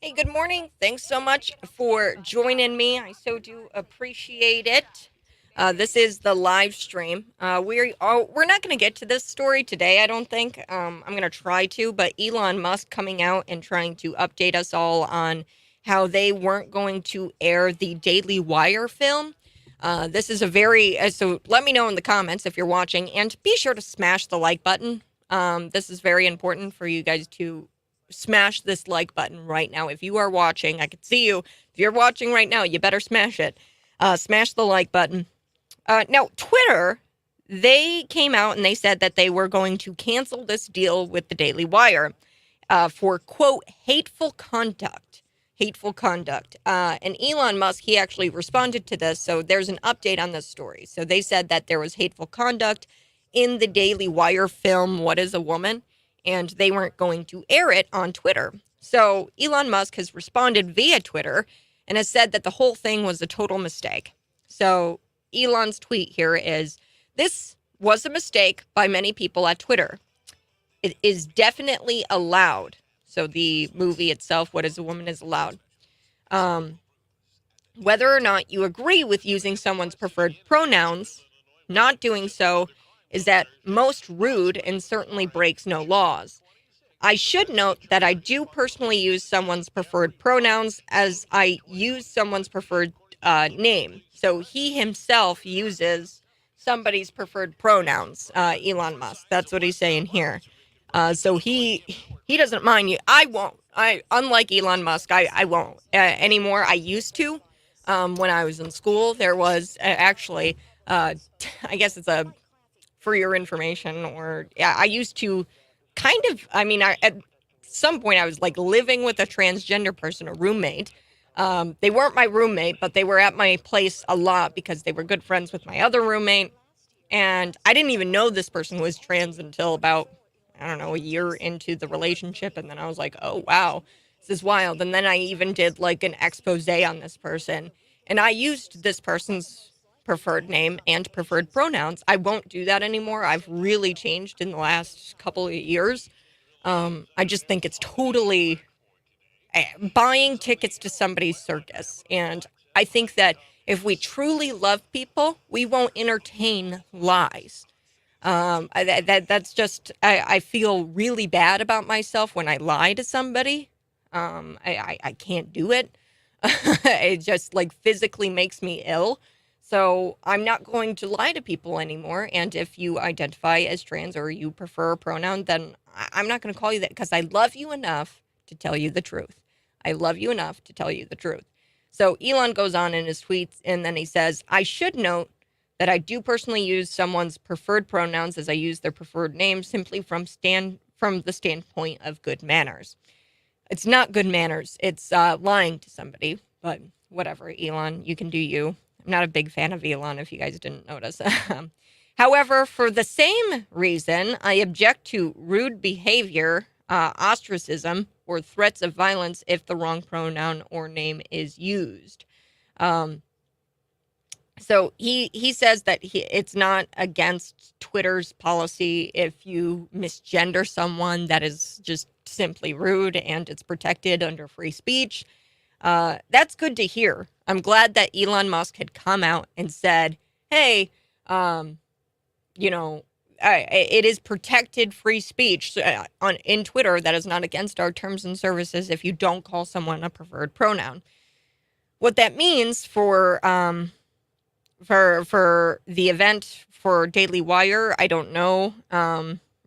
Hey, good morning. Thanks so much for joining me. I so do appreciate it. This is the live stream. We're not going to get to this story today. I don't think. I'm going to try to, but Elon Musk coming out and trying to update us all on how they weren't going to air the Daily Wire film. This is a very so. Let me know in the comments if you're watching, and be sure to smash the like button. This is very important for you guys to smash this like button right now. If you are watching, I can see you. If you're watching right now, you better smash it. Smash the like button. Now, Twitter, they came out and they said that they were going to cancel this deal with the Daily Wire for, quote, hateful conduct. Hateful conduct. And Elon Musk, he actually responded to this. So there's an update on this story. So they said that there was hateful conduct in the Daily Wire film, What is a Woman? And they weren't going to air it on Twitter. So Elon Musk has responded via Twitter and has said that the whole thing was a total mistake. So Elon's tweet here is, this was a mistake by many people at Twitter. It is definitely allowed. So the movie itself, What is a Woman, is allowed. Whether or not you agree with using someone's preferred pronouns, not doing so is at most rude and certainly breaks no laws. I should note that I do personally use someone's preferred pronouns as I use someone's preferred name. So he himself uses somebody's preferred pronouns, Elon Musk. That's what he's saying here. So he doesn't mind you. I won't. Unlike Elon Musk, I won't anymore. I used to. When I was in school, there was actually, I guess it's a for your information, or yeah, I used to kind of, at some point I was like living with a transgender person, a roommate. They weren't my roommate, but they were at my place a lot because they were good friends with my other roommate. And I didn't even know this person was trans until about, I don't know, a year into the relationship. And then I was like, oh, wow, this is wild. And then I even did like an expose on this person. And I used this person's preferred name and preferred pronouns. I won't do that anymore. I've really changed in the last couple of years. I just think it's totally buying tickets to somebody's circus. And I think that if we truly love people, we won't entertain lies. That's just, I feel really bad about myself when I lie to somebody. I can't do it. It just like physically makes me ill. So I'm not going to lie to people anymore. And if you identify as trans or you prefer a pronoun, then I'm not going to call you that because I love you enough to tell you the truth. I love you enough to tell you the truth. So Elon goes on in his tweets and then he says, I should note that I do personally use someone's preferred pronouns as I use their preferred name simply from the standpoint of good manners. It's not good manners. It's lying to somebody, but whatever, Elon, you can do you. I'm not a big fan of Elon, if you guys didn't notice. However, for the same reason, I object to rude behavior, ostracism, or threats of violence if the wrong pronoun or name is used. So he says that it's not against Twitter's policy if you misgender someone. That is just simply rude, and it's protected under free speech. That's good to hear. I'm glad that Elon Musk had come out and said, hey, it is protected free speech in Twitter that is not against our terms and services if you don't call someone a preferred pronoun. What that means for the event for Daily Wire, I don't know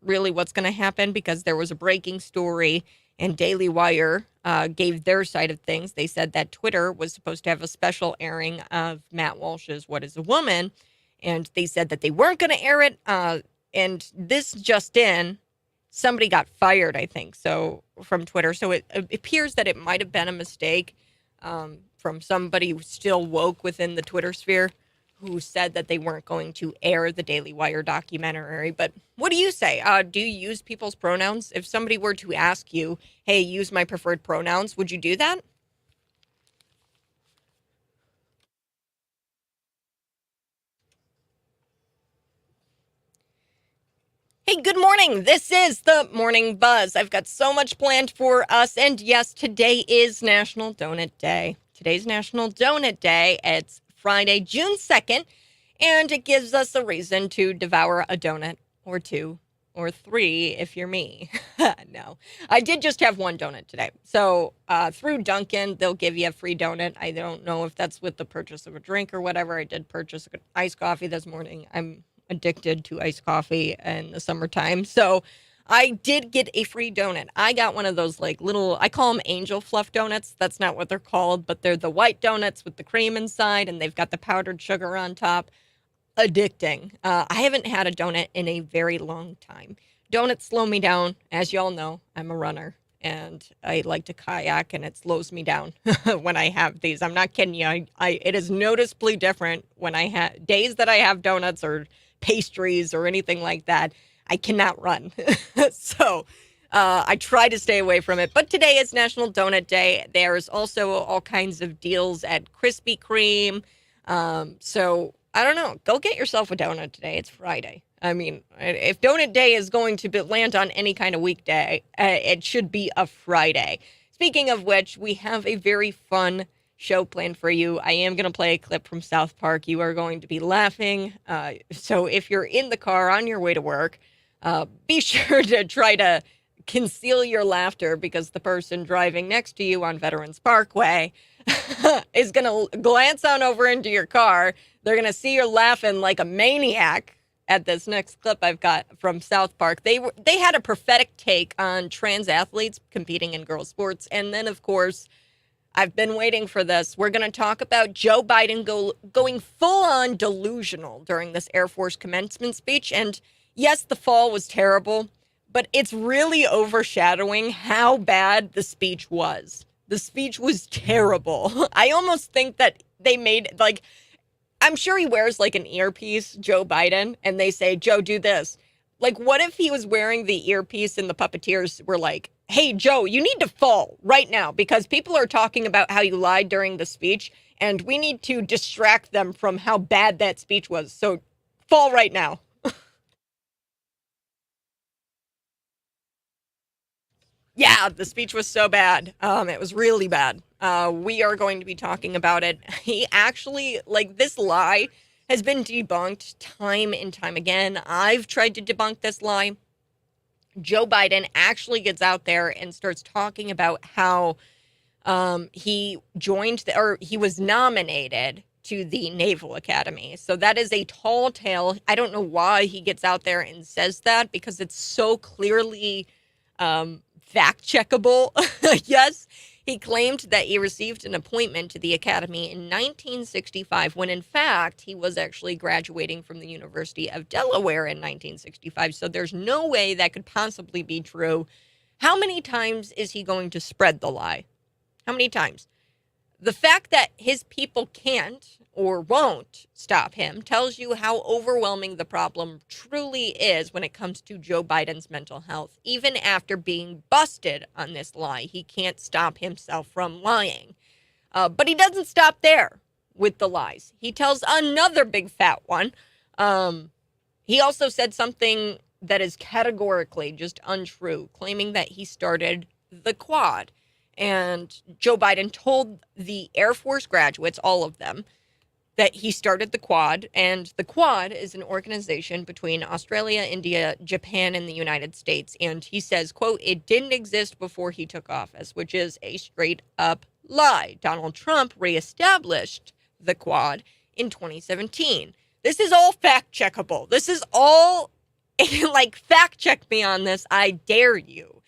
really what's going to happen because there was a breaking story and Daily Wire gave their side of things. They said that Twitter was supposed to have a special airing of Matt Walsh's What is a Woman? And they said that they weren't going to air it. And this just in, somebody got fired, I think, so from Twitter. So it appears that it might have been a mistake from somebody who's still woke within the Twitter sphere who said that they weren't going to air the Daily Wire documentary. But what do you say? Do you use people's pronouns? If somebody were to ask you, hey, use my preferred pronouns, would you do that? Hey, good morning. This is the Morning Buzz. I've got so much planned for us. And yes, today is National Donut Day. Today's National Donut Day. It's Friday, June 2nd, and it gives us a reason to devour a donut or two or three if you're me. No, I did just have one donut today. So through Dunkin', they'll give you a free donut. I don't know if that's with the purchase of a drink or whatever. I did purchase iced coffee this morning. I'm addicted to iced coffee in the summertime. So I did get a free donut. I got one of those like little, I call them angel fluff donuts. That's not what they're called, but they're the white donuts with the cream inside and they've got the powdered sugar on top. Addicting. I haven't had a donut in a very long time. Donuts slow me down. As y'all know, I'm a runner and I like to kayak and it slows me down when I have these. I'm not kidding you. It is noticeably different when I have days that I have donuts or pastries or anything like that. I cannot run. So I try to stay away from it. But today is National Donut Day. There's also all kinds of deals at Krispy Kreme. So I don't know. Go get yourself a donut today. It's Friday. I mean, if Donut Day is going to land on any kind of weekday, it should be a Friday. Speaking of which, we have a very fun show planned for you. I am going to play a clip from South Park. You are going to be laughing. So if you're in the car on your way to work, be sure to try to conceal your laughter because the person driving next to you on Veterans Parkway is going to glance on over into your car. They're going to see you're laughing like a maniac at this next clip I've got from South Park. They had a prophetic take on trans athletes competing in girls' sports. And then, of course, I've been waiting for this. We're going to talk about Joe Biden going full-on delusional during this Air Force commencement speech. And yes, the fall was terrible, but it's really overshadowing how bad the speech was. The speech was terrible. I almost think that they made, like, I'm sure he wears, like, an earpiece, Joe Biden, and they say, Joe, do this. Like, what if he was wearing the earpiece and the puppeteers were like, hey, Joe, you need to fall right now because people are talking about how you lied during the speech, and we need to distract them from how bad that speech was. So fall right now. Yeah, the speech was so bad. It was really bad. We are going to be talking about it. He actually, like, this lie has been debunked time and time again. I've tried to debunk this lie. Joe Biden actually gets out there and starts talking about how he he was nominated to the Naval Academy. So that is a tall tale. I don't know why he gets out there and says that because it's so clearly fact checkable. Yes, he claimed that he received an appointment to the academy in 1965 when in fact he was actually graduating from the University of Delaware in 1965. So there's no way that could possibly be true. How many times is he going to spread the lie? How many times? The fact that his people can't or won't stop him tells you how overwhelming the problem truly is when it comes to Joe Biden's mental health. Even after being busted on this lie, he can't stop himself from lying. But he doesn't stop there with the lies. He tells another big fat one. He also said something that is categorically just untrue, claiming that he started the Quad. And Joe Biden told the Air Force graduates, all of them, that he started the Quad. And the Quad is an organization between Australia, India, Japan, and the United States. And he says, quote, it didn't exist before he took office, which is a straight up lie. Donald Trump reestablished the Quad in 2017. This is all fact checkable. This is all like fact check me on this. I dare you.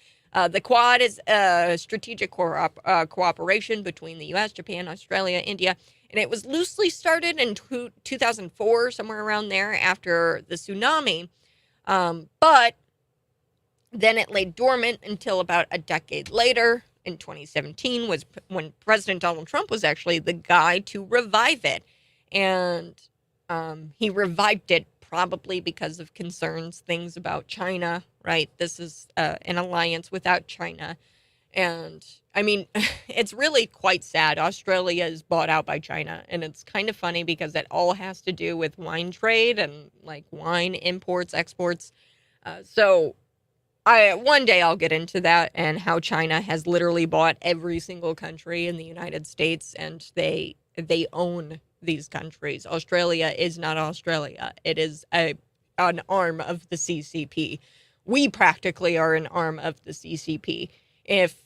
The Quad is a strategic cooperation between the U.S., Japan, Australia, India, and it was loosely started in 2004, somewhere around there after the tsunami, but then it lay dormant until about a decade later. In 2017 was when President Donald Trump was actually the guy to revive it, and he revived it probably because of things about China, right? This is an alliance without China. And I mean, it's really quite sad. Australia is bought out by China. And it's kind of funny because it all has to do with wine trade and like wine imports, exports. So one day I'll get into that and how China has literally bought every single country in the United States, and they own these countries. Australia is not Australia. It is an arm of the CCP. We practically are an arm of the CCP. If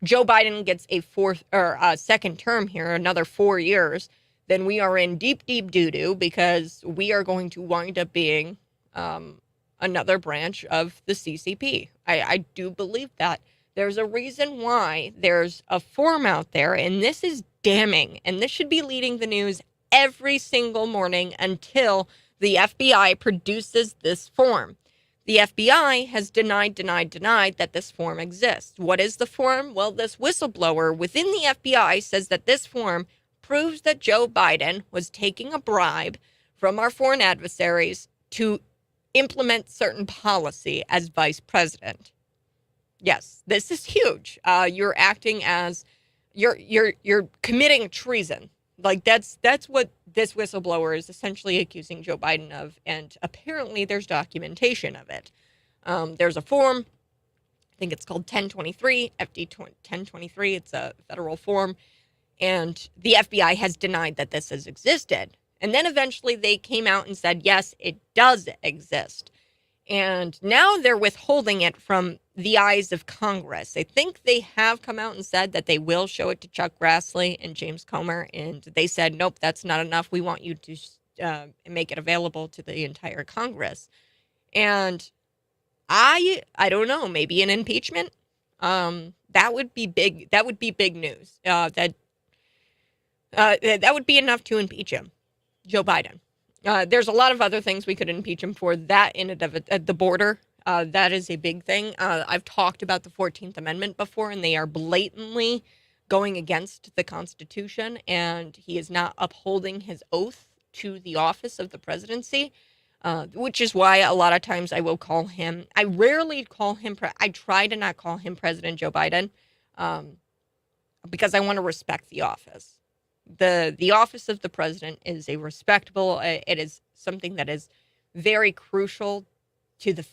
Joe Biden gets a fourth or second term here, another 4 years, then we are in deep, deep doo-doo, because we are going to wind up being another branch of the CCP. I do believe that. There's a reason why there's a form out there, and this is damning, and this should be leading the news every single morning until the FBI produces this form. The FBI has denied that this form exists. What is the form? Well, this whistleblower within the FBI says that this form proves that Joe Biden was taking a bribe from our foreign adversaries to implement certain policy as vice president. Yes, this is huge. You're acting as you're committing treason. Like that's what this whistleblower is essentially accusing Joe Biden of, and apparently there's documentation of it. There's a form, I think it's called 1023, FD 1023. It's a federal form, and the FBI has denied that this has existed. And then eventually they came out and said, yes, it does exist. And now they're withholding it from the eyes of Congress. I think they have come out and said that they will show it to Chuck Grassley and James Comer. And they said, nope, that's not enough. We want you to make it available to the entire Congress. And I don't know, maybe an impeachment. That would be big. That would be big news. That would be enough to impeach him, Joe Biden. There's a lot of other things we could impeach him for. That in and of it, at the border, that is a big thing. I've talked about the 14th Amendment before, and they are blatantly going against the Constitution, and he is not upholding his oath to the office of the presidency, which is why a lot of times I will call him, I rarely call him, I try to not call him President Joe Biden, because I want to respect the office. The office of the president is a respectable, it is something that is very crucial to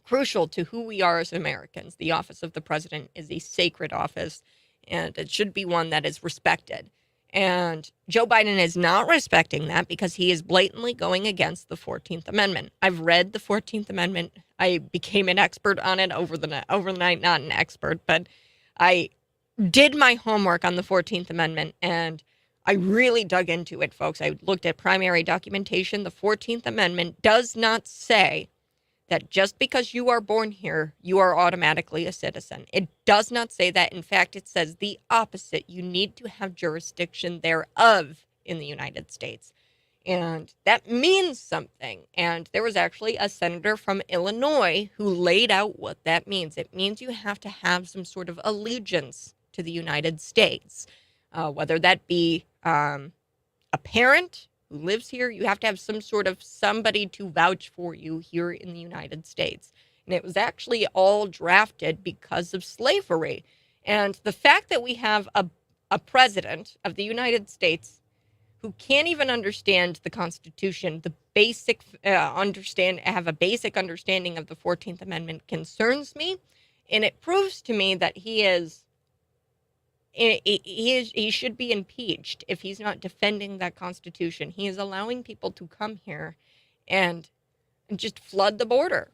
crucial to who we are as Americans. The office of the president is a sacred office, and it should be one that is respected. And Joe Biden is not respecting that because he is blatantly going against the 14th Amendment. I've read the 14th Amendment. I became an expert on it overnight, not an expert, but I did my homework on the 14th Amendment, and I really dug into it, folks. I looked at primary documentation. The 14th Amendment does not say that just because you are born here, you are automatically a citizen. It does not say that. In fact, it says the opposite. You need to have jurisdiction thereof in the United States. And that means something. And there was actually a senator from Illinois who laid out what that means. It means you have to have some sort of allegiance to the United States, whether that be a parent who lives here. You have to have some sort of somebody to vouch for you here in the United States. And it was actually all drafted because of slavery. And the fact that we have a president of the United States who can't even understand the Constitution, the basic have a basic understanding of the 14th Amendment, concerns me. And it proves to me that he should be impeached if he's not defending that Constitution. He is allowing people to come here and just flood the border.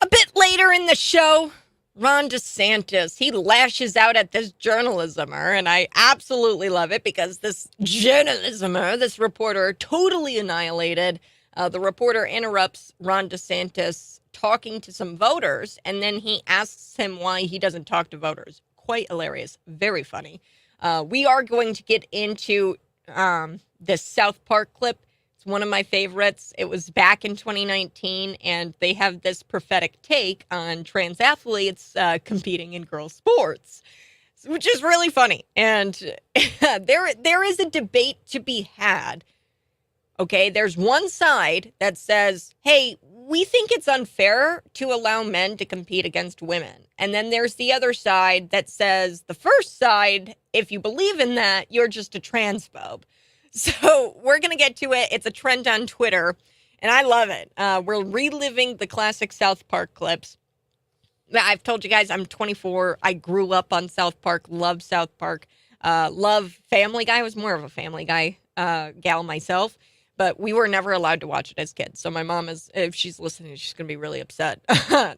A bit later in the show, Ron DeSantis, he lashes out at this journalismer, and I absolutely love it because this journalismer, this reporter, totally annihilated. The reporter interrupts Ron DeSantis talking to some voters, and then he asks him why he doesn't talk to voters. Quite hilarious. Very funny. We are going to get into this South Park clip. It's one of my favorites. It was back in 2019, and they have this prophetic take on trans athletes competing in girls' sports. which is really funny. And there is a debate to be had. Okay, there's one side that says, hey, we think it's unfair to allow men to compete against women. And then there's the other side that says, the first side, if you believe in that, you're just a transphobe. So we're going to get to it. It's a trend on Twitter, and I love it. We're reliving the classic South Park clips. I've told you guys I'm 24. I grew up on South Park, love South Park, love Family Guy. I was more of a Family Guy gal myself. But we were never allowed to watch it as kids. So my mom is, if she's listening, she's going to be really upset.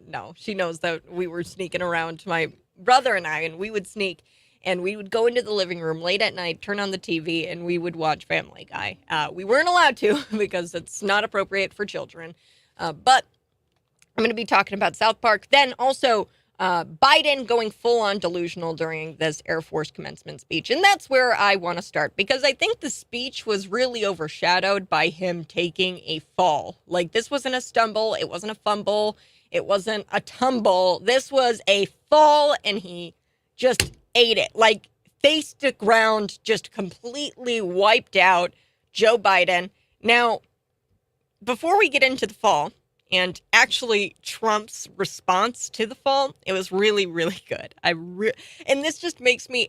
No, she knows that we were sneaking around, my brother and I, and we would sneak. And we would go into the living room late at night, turn on the TV, and we would watch Family Guy. We weren't allowed to because it's not appropriate for children. But I'm going to be talking about South Park. Then also Biden going full on delusional during this Air Force commencement speech. And that's where I want to start, because I think the speech was really overshadowed by him taking a fall. Like, this wasn't a stumble. It wasn't a fumble. It wasn't a tumble. This was a fall, and he just ate it. Like, face to ground, just completely wiped out Joe Biden. Now, before we get into the fall, and actually Trump's response to the fall, it was really, really good. And this just makes me,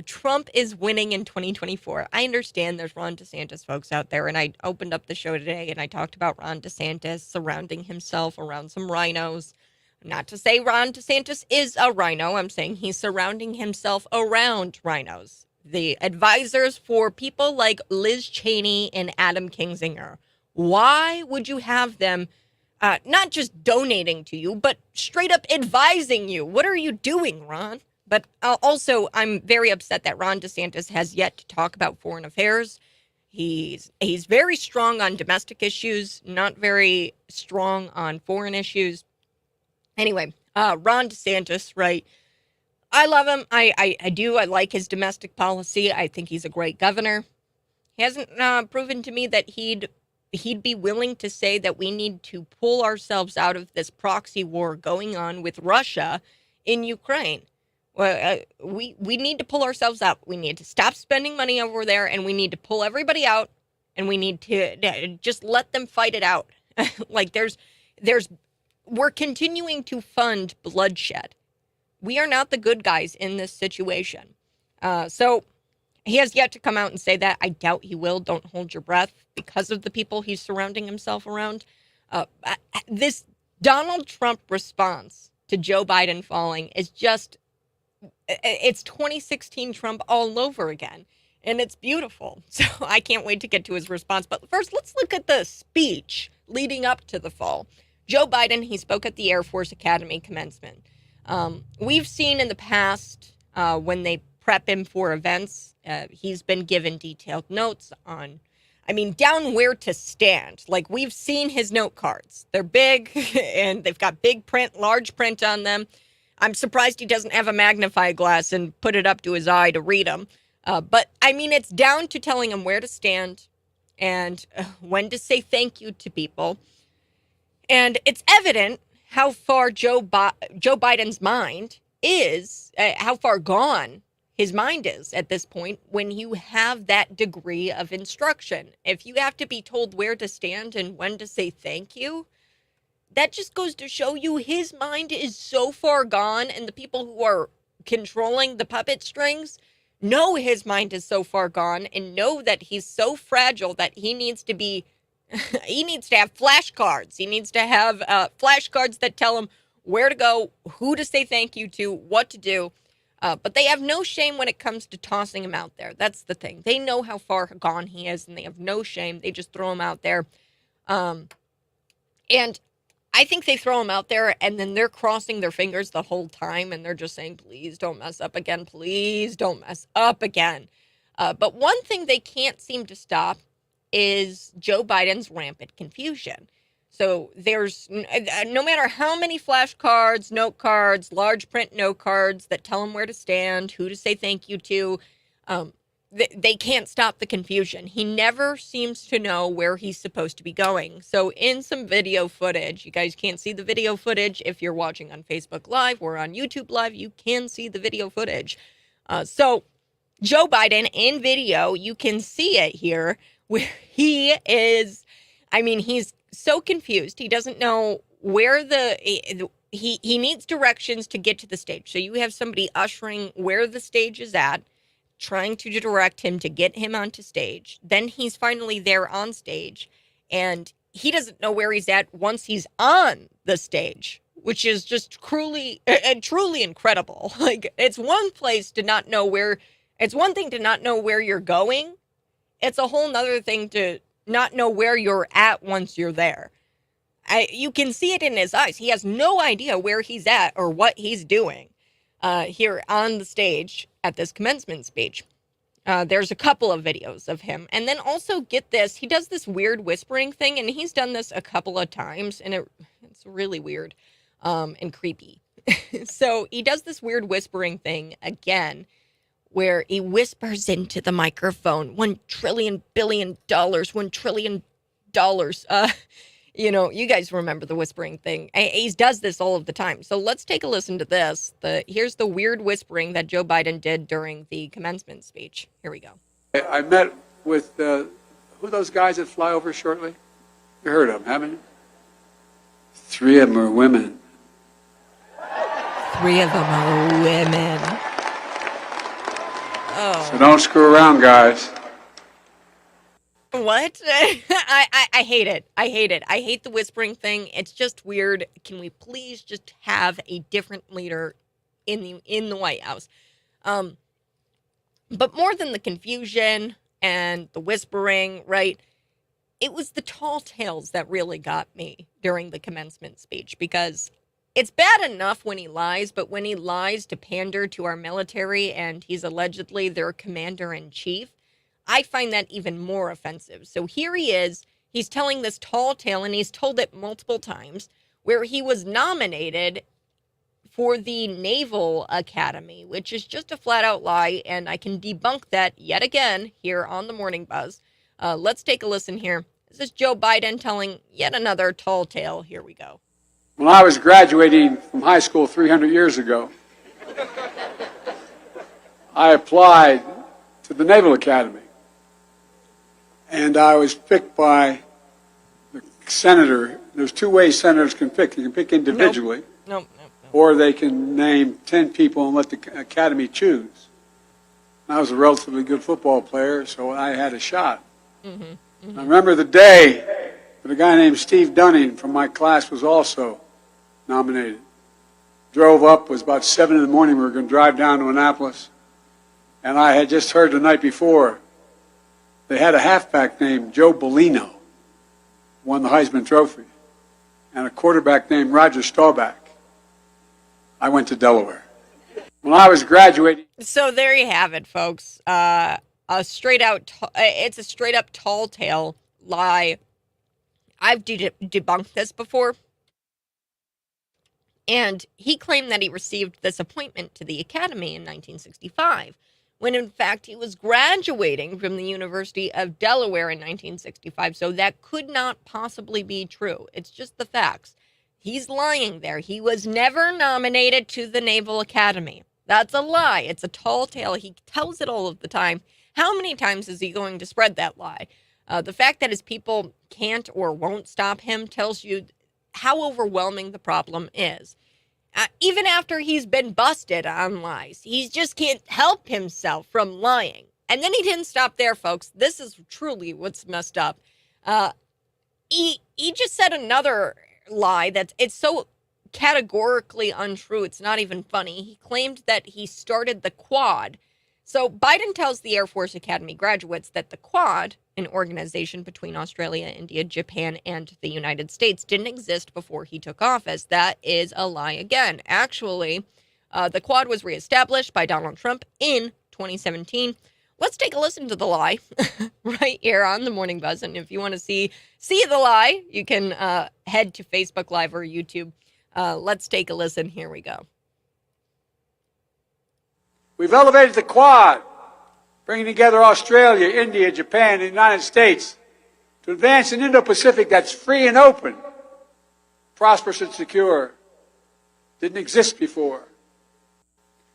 Trump is winning in 2024. I understand there's Ron DeSantis folks out there, and I opened up the show today and I talked about Ron DeSantis surrounding himself around some rhinos. Not to say Ron DeSantis is a rhino. I'm saying he's surrounding himself around rhinos. The advisors for people like Liz Cheney and Adam Kinzinger. Why would you have them not just donating to you, but straight up advising you? What are you doing, Ron? But also, I'm very upset that Ron DeSantis has yet to talk about foreign affairs. He's very strong on domestic issues, not very strong on foreign issues. Anyway, Ron DeSantis, right? I love him. I do. I like his domestic policy. I think he's a great governor. He hasn't proven to me that he'd be willing to say that we need to pull ourselves out of this proxy war going on with Russia in Ukraine. Well, we need to pull ourselves out. We need to stop spending money over there, and we need to pull everybody out, and we need to just let them fight it out. Like, we're continuing to fund bloodshed. We are not the good guys in this situation. So he has yet to come out and say that. I doubt he will. Don't hold your breath, because of the people he's surrounding himself around. This Donald Trump response to Joe Biden falling is just, it's 2016 Trump all over again. And it's beautiful. So I can't wait to get to his response. But first, let's look at the speech leading up to the fall. Joe Biden, he spoke at the Air Force Academy commencement. We've seen in the past when they prep him for events, he's been given detailed notes on, down where to stand. Like, we've seen his note cards. They're big, and they've got big print, large print on them. I'm surprised he doesn't have a magnifying glass and put it up to his eye to read them. But it's down to telling him where to stand and when to say thank you to people. And it's evident how far Joe Biden's mind is, how far gone his mind is at this point when you have that degree of instruction. If you have to be told where to stand and when to say thank you, that just goes to show you his mind is so far gone, and the people who are controlling the puppet strings know his mind is so far gone and know that he's so fragile that he needs to have flashcards. He needs to have flashcards that tell him where to go, who to say thank you to, what to do. But they have no shame when it comes to tossing him out there. That's the thing. They know how far gone he is, and they have no shame. They just throw him out there. And I think they throw him out there, and then they're crossing their fingers the whole time, and they're just saying, please don't mess up again. Please don't mess up again. But one thing they can't seem to stop is Joe Biden's rampant confusion. So there's, no matter how many flashcards, note cards, large print note cards that tell him where to stand, who to say thank you to, they can't stop the confusion. He never seems to know where he's supposed to be going. So in some video footage, you guys can't see the video footage if you're watching on Facebook Live or on YouTube Live, you can see the video footage. So Joe Biden in video, you can see it here where he is, I mean, he's so confused. He doesn't know where he needs directions to get to the stage. So you have somebody ushering where the stage is at, trying to direct him to get him onto stage. Then he's finally there on stage, and he doesn't know where he's at once he's on the stage, which is just truly incredible. Like, it's one place to not know where, it's one thing to not know where you're going. It's a whole nother thing to not know where you're at once you're there. You can see it in his eyes. He has no idea where he's at or what he's doing here on the stage at this commencement speech. There's a couple of videos of him. And then also, get this, he does this weird whispering thing, and he's done this a couple of times, and it's really weird and creepy. So he does this weird whispering thing again, where he whispers into the microphone, $1 trillion billion, $1 trillion. You know, you guys remember the whispering thing. He does this all of the time. So let's take a listen to this. Here's the weird whispering that Joe Biden did during the commencement speech. Here we go. I met with, who are those guys that fly over shortly? You heard of them, haven't you? 3 of them are women. 3 of them are women. Oh. So don't screw around, guys. What? I hate it. I hate it. I hate the whispering thing. It's just weird. Can we please just have a different leader in the White House? But more than the confusion and the whispering, right? It was the tall tales that really got me during the commencement speech, because it's bad enough when he lies, but when he lies to pander to our military and he's allegedly their commander-in-chief, I find that even more offensive. So here he is, he's telling this tall tale, and he's told it multiple times, where he was nominated for the Naval Academy, which is just a flat-out lie, and I can debunk that yet again here on the Morning Buzz. Let's take a listen here. This is Joe Biden telling yet another tall tale. Here we go. When I was graduating from high school 300 years ago, I applied to the Naval Academy. And I was picked by the senator. There's 2 ways senators can pick. You can pick individually, Nope. or they can name 10 people and let the Academy choose. I was a relatively good football player, so I had a shot. I remember the day that a guy named Steve Dunning from my class was also nominated. Drove up, it was about 7 in the morning, we were going to drive down to Annapolis, and I had just heard the night before they had a halfback named Joe Bellino, won the Heisman Trophy, and a quarterback named Roger Staubach. I went to Delaware. When I was graduating... So there you have it, folks. It's a straight up tall tale lie. I've debunked this before. And he claimed that he received this appointment to the Academy in 1965. When in fact he was graduating from the University of Delaware in 1965. So that could not possibly be true. It's just the facts. He's lying there. He was never nominated to the Naval Academy. That's a lie. It's a tall tale. He tells it all of the time. How many times is he going to spread that lie? The fact that his people can't or won't stop him tells you how overwhelming the problem is. Even after he's been busted on lies, he just can't help himself from lying. And then he didn't stop there, folks. This is truly what's messed up. He just said another lie it's so categorically untrue, it's not even funny. He claimed that he started the Quad. So Biden tells the Air Force Academy graduates that the Quad, an organization between Australia, India, Japan, and the United States, didn't exist before he took office. That is a lie again. Actually, the Quad was reestablished by Donald Trump in 2017. Let's take a listen to the lie right here on the Morning Buzz. And if you want to see the lie, you can head to Facebook Live or YouTube. Let's take a listen. Here we go. We've elevated the Quad, bringing together Australia, India, Japan, and the United States to advance an Indo-Pacific that's free and open, prosperous and secure. Didn't exist before.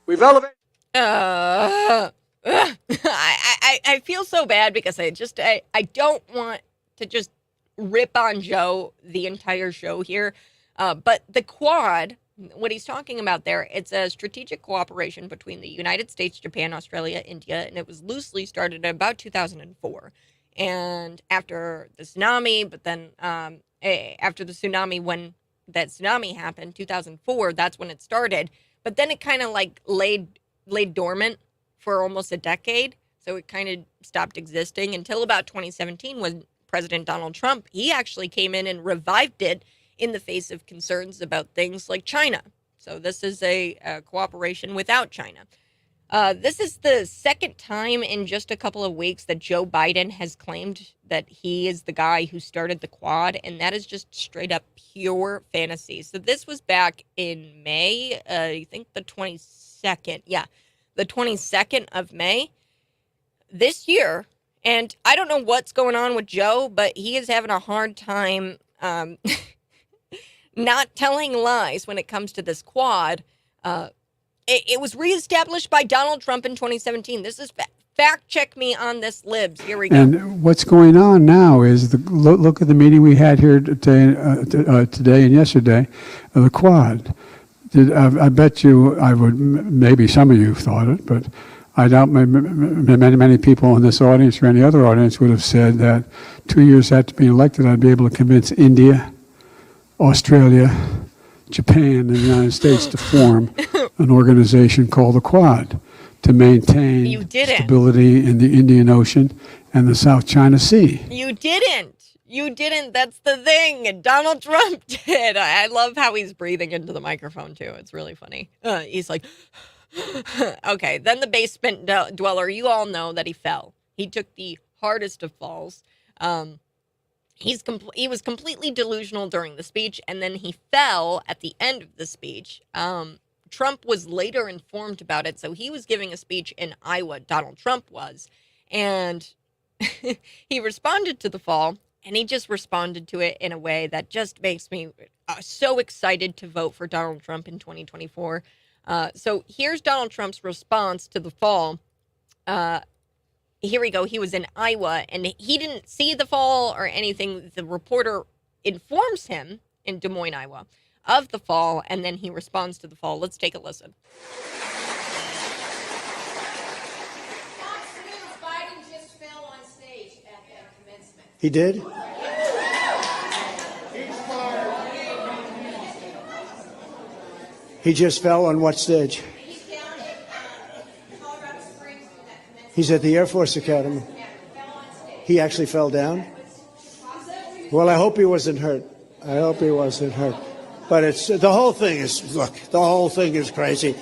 We've elevated... I feel so bad because I don't want to just rip on Joe the entire show here. But the Quad, what he's talking about there, it's a strategic cooperation between the United States, Japan, Australia, India, and it was loosely started in about 2004. And after the tsunami, but then after the tsunami, when that tsunami happened, 2004, that's when it started. But then it kind of like laid dormant for almost a decade. So it kind of stopped existing until about 2017 when President Donald Trump, he actually came in and revived it in the face of concerns about things like China. So this is a cooperation without China. This is the second time in just a couple of weeks that Joe Biden has claimed that he is the guy who started the Quad, and that is just straight up pure fantasy. So this was back in May, I think the 22nd. Yeah, the 22nd of May this year. And I don't know what's going on with Joe, but he is having a hard time not telling lies when it comes to this Quad. It was reestablished by Donald Trump in 2017. This is fact check me on this, libs. Here we go. And what's going on now is look at the meeting we had here today and yesterday, the Quad. I bet you maybe some of you thought it, but I doubt many people in this audience or any other audience would have said that 2 years after being elected, I'd be able to convince India, Australia, Japan, and the United States to form an organization called the Quad to maintain stability in the Indian Ocean and the South China Sea. You didn't. That's the thing. Donald Trump did. I love how he's breathing into the microphone, too. It's really funny. He's like, okay. Then the basement dweller, you all know that he fell. He took the hardest of falls. He was completely delusional during the speech, and then he fell at the end of the speech. Trump was later informed about it, so he was giving a speech in Iowa, Donald Trump was, and he responded to the fall, and he just responded to it in a way that just makes me so excited to vote for Donald Trump in 2024. So here's Donald Trump's response to the fall. Here we go. He was in Iowa, and he didn't see the fall or anything. The reporter informs him in Des Moines, Iowa, of the fall, and then he responds to the fall. Let's take a listen. Fox News, Biden just fell on stage at the commencement. He did? He just fell on what stage? He's down at Colorado Springs for that commencement. He's at the Air Force Academy. Yeah, fell on stage. He actually fell down? Well, I hope he wasn't hurt. I hope he wasn't hurt. But the whole thing is crazy.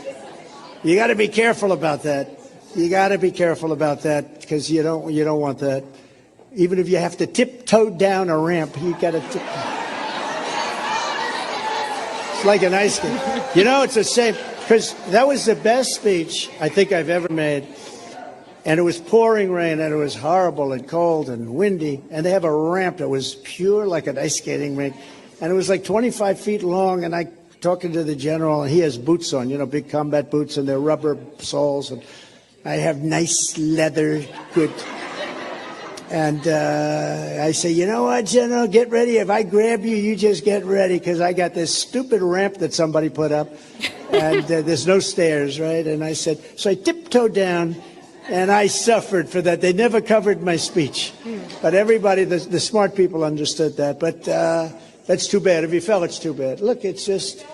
You got to be careful about that. You got to be careful about that because you don't want that. Even if you have to tiptoe down a ramp, you got to It's like an ice skate. You know, it's the same because that was the best speech I think I've ever made. And it was pouring rain, and it was horrible and cold and windy. And they have a ramp that was pure like an ice skating rink. And it was like 25 feet long, and I talking to the general, and he has boots on, big combat boots, and they're rubber soles, and I have nice leather, good. And I say, you know what, General, get ready. If I grab you, you just get ready, because I got this stupid ramp that somebody put up, and there's no stairs, right? And I said, so I tiptoed down, and I suffered for that. They never covered my speech. But everybody, the smart people understood that. But that's too bad. If you fell, it's too bad. Look, it's just...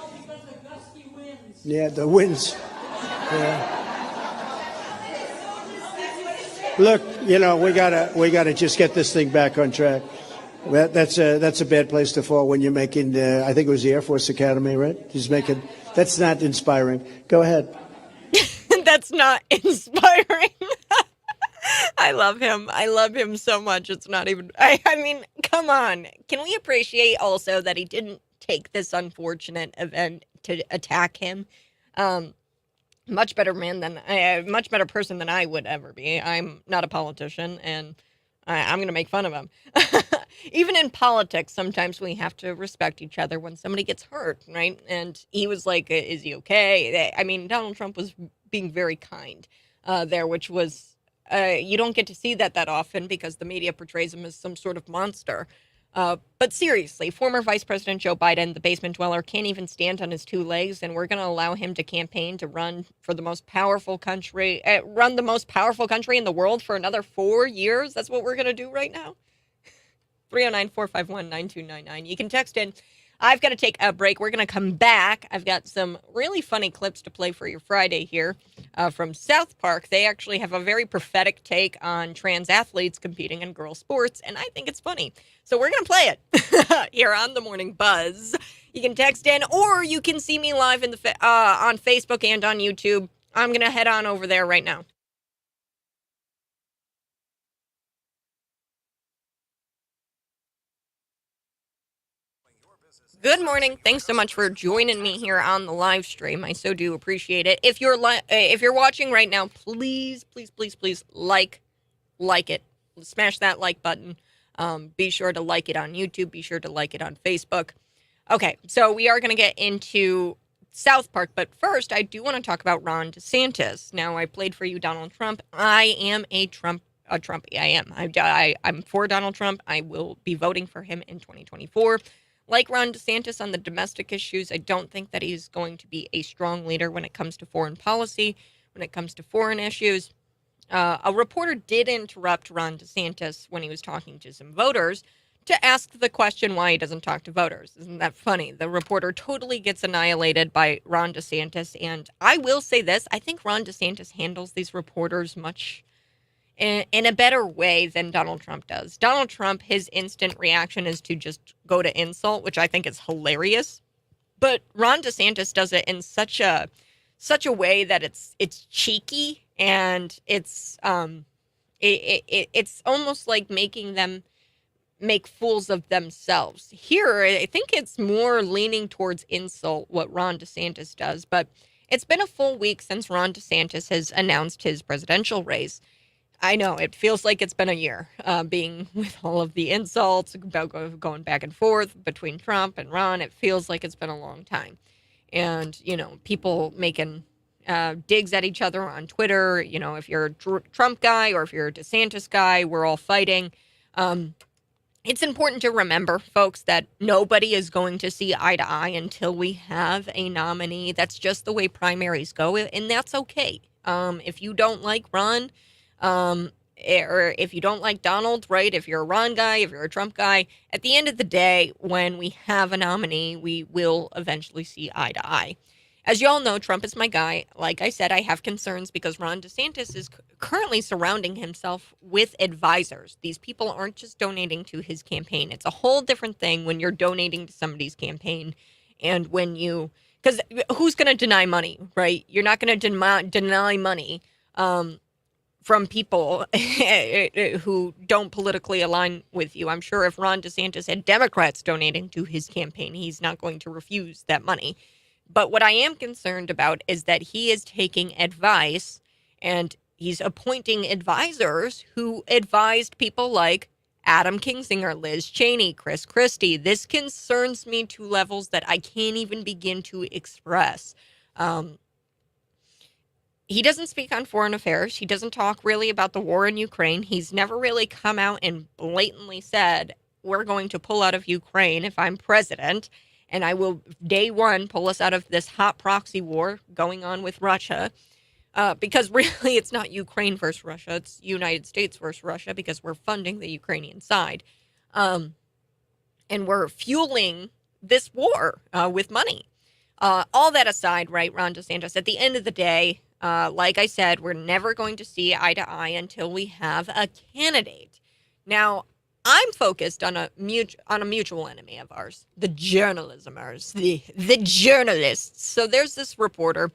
Yeah, the winds. Yeah. Look, we gotta just get this thing back on track. That's a bad place to fall when you're making. I think it was the Air Force Academy, right? That's not inspiring. Go ahead. That's not inspiring. I love him. I love him so much. It's not even. I mean, come on. Can we appreciate also that he didn't take this unfortunate event to attack him? Much better much better person than I would ever be. I'm not a politician, and I'm going to make fun of him. Even in politics, sometimes we have to respect each other when somebody gets hurt, right? And he was like, is he okay? I mean, Donald Trump was being very kind there, which was, you don't get to see that often because the media portrays him as some sort of monster. But seriously, former Vice President Joe Biden, the basement dweller, can't even stand on his two legs, and we're going to allow him to campaign to run for the most powerful country, run the most powerful country in the world for another 4 years. That's what we're going to do right now. 309-451-9299. You can text in. I've got to take a break. We're going to come back. I've got some really funny clips to play for your Friday here from South Park. They actually have a very prophetic take on trans athletes competing in girl sports, and I think it's funny. So we're going to play it here on The Morning Buzz. You can text in, or you can see me live in the on Facebook and on YouTube. I'm going to head on over there right now. Good morning. Thanks so much for joining me here on the live stream. I so do appreciate it. If you're watching right now, please like it. Smash that like button. Be sure to like it on YouTube. Be sure to like it on Facebook. Okay, so we are going to get into South Park, but first I do want to talk about Ron DeSantis. Now, I played for you Donald Trump. I am a Trumpy. I am. I'm for Donald Trump. I will be voting for him in 2024. Like Ron DeSantis on the domestic issues, I don't think that he's going to be a strong leader when it comes to foreign policy, when it comes to foreign issues. A reporter did interrupt Ron DeSantis when he was talking to some voters to ask the question why he doesn't talk to voters. Isn't that funny? The reporter totally gets annihilated by Ron DeSantis. And I will say this, I think Ron DeSantis handles these reporters much in a better way than Donald Trump does. Donald Trump, his instant reaction is to just go to insult, which I think is hilarious. But Ron DeSantis does it in such a way that it's cheeky, and it's almost like making them make fools of themselves. Here, I think it's more leaning towards insult, what Ron DeSantis does. But it's been a full week since Ron DeSantis has announced his presidential race. I know, it feels like it's been a year, being with all of the insults, about going back and forth between Trump and Ron. It feels like it's been a long time. And, people making digs at each other on Twitter. If you're a Trump guy or if you're a DeSantis guy, we're all fighting. It's important to remember, folks, that nobody is going to see eye to eye until we have a nominee. That's just the way primaries go, and that's okay. If you don't like Ron, or if you don't like Donald, right? If you're a Ron guy, if you're a Trump guy, at the end of the day, when we have a nominee, we will eventually see eye to eye. As you all know, Trump is my guy. Like I said, I have concerns because Ron DeSantis is currently surrounding himself with advisors. These people aren't just donating to his campaign. It's a whole different thing when you're donating to somebody's campaign, and because who's going to deny money, right? You're not going to deny money from people who don't politically align with you. I'm sure if Ron DeSantis had Democrats donating to his campaign, he's not going to refuse that money. But what I am concerned about is that he is taking advice and he's appointing advisors who advised people like Adam Kinzinger, Liz Cheney, Chris Christie. This concerns me to levels that I can't even begin to express. He doesn't speak on foreign affairs. He doesn't talk really about the war in Ukraine. He's never really come out and blatantly said, we're going to pull out of Ukraine if I'm president, and I will, day one, pull us out of this hot proxy war going on with Russia. Because really, it's not Ukraine versus Russia. It's United States versus Russia because we're funding the Ukrainian side. And we're fueling this war with money. All that aside, right, Ron DeSantis, at the end of the day, like I said, we're never going to see eye to eye until we have a candidate. Now, I'm focused on a mutual enemy of ours, the journalismers, the journalists. So there's this reporter,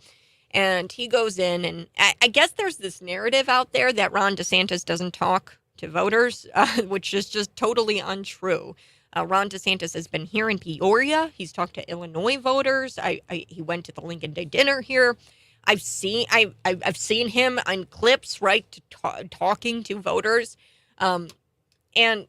and he goes in, and I guess there's this narrative out there that Ron DeSantis doesn't talk to voters, which is just totally untrue. Ron DeSantis has been here in Peoria. He's talked to Illinois voters. He went to the Lincoln Day dinner here. I've seen him on clips, right, talking to voters, and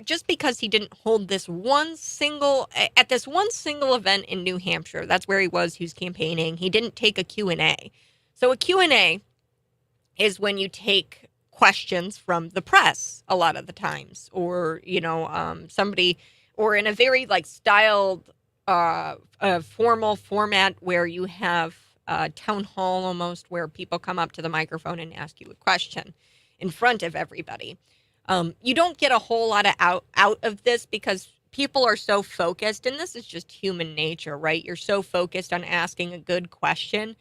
just because he didn't hold this one single event in New Hampshire, that's where he was campaigning. He didn't take a Q&A. So a Q&A is when you take questions from the press a lot of the times, or, somebody, or in a very like styled, formal format where you have a town hall almost, where people come up to the microphone and ask you a question in front of everybody. You don't get a whole lot of out of this because people are so focused, and this is just human nature, right? You're so focused on asking a good question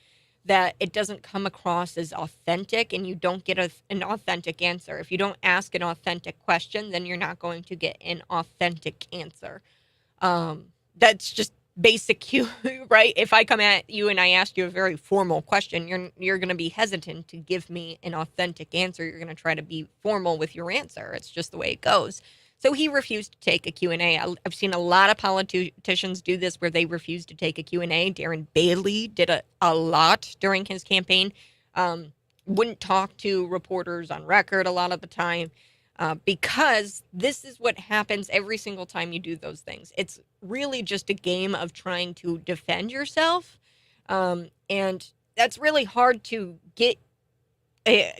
that it doesn't come across as authentic, and you don't get an authentic answer. If you don't ask an authentic question, then you're not going to get an authentic answer. That's just basic right? If I come at you and I ask you a very formal question, you're going to be hesitant to give me an authentic answer. You're going to try to be formal with your answer. It's just the way it goes. So he refused to take a Q&A. I've seen a lot of politicians do this where they refuse to take a Q&A. Darren Bailey did a lot during his campaign. Wouldn't talk to reporters on record a lot of the time because this is what happens every single time you do those things. It's really just a game of trying to defend yourself. And that's really hard to get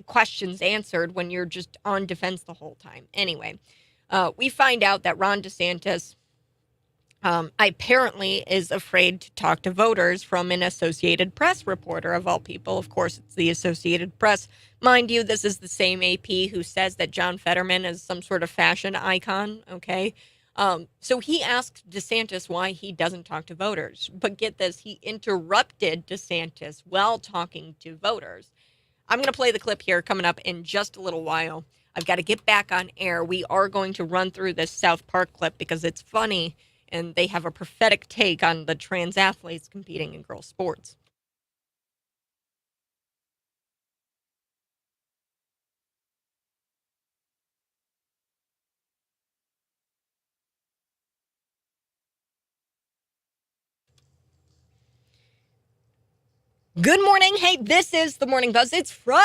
questions answered when you're just on defense the whole time. Anyway. We find out that Ron DeSantis apparently is afraid to talk to voters from an Associated Press reporter, of all people. Of course, it's the Associated Press. Mind you, this is the same AP who says that John Fetterman is some sort of fashion icon, okay? So he asked DeSantis why he doesn't talk to voters. But get this, he interrupted DeSantis while talking to voters. I'm going to play the clip here coming up in just a little while. I've got to get back on air. We are going to run through this South Park clip because it's funny and they have a prophetic take on the trans athletes competing in girls' sports. Good morning. Hey, this is the Morning Buzz. It's Friday.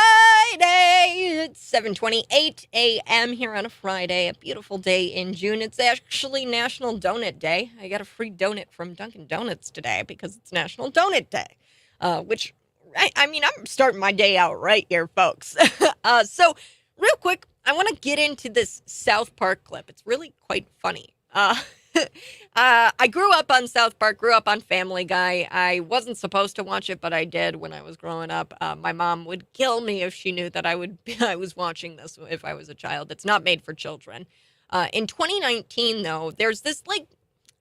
It's 7:28 a.m. here on a Friday, a beautiful day in June. It's actually National Donut Day. I got a free donut from Dunkin' Donuts today because it's National Donut Day, which, I mean, I'm starting my day out right here, folks. So real quick, I want to get into this South Park clip. It's really quite funny. I grew up on South Park, grew up on Family Guy. I wasn't supposed to watch it, but I did when I was growing up. My mom would kill me if she knew that I was watching this if I was a child. It's not made for children. In 2019, though, there's this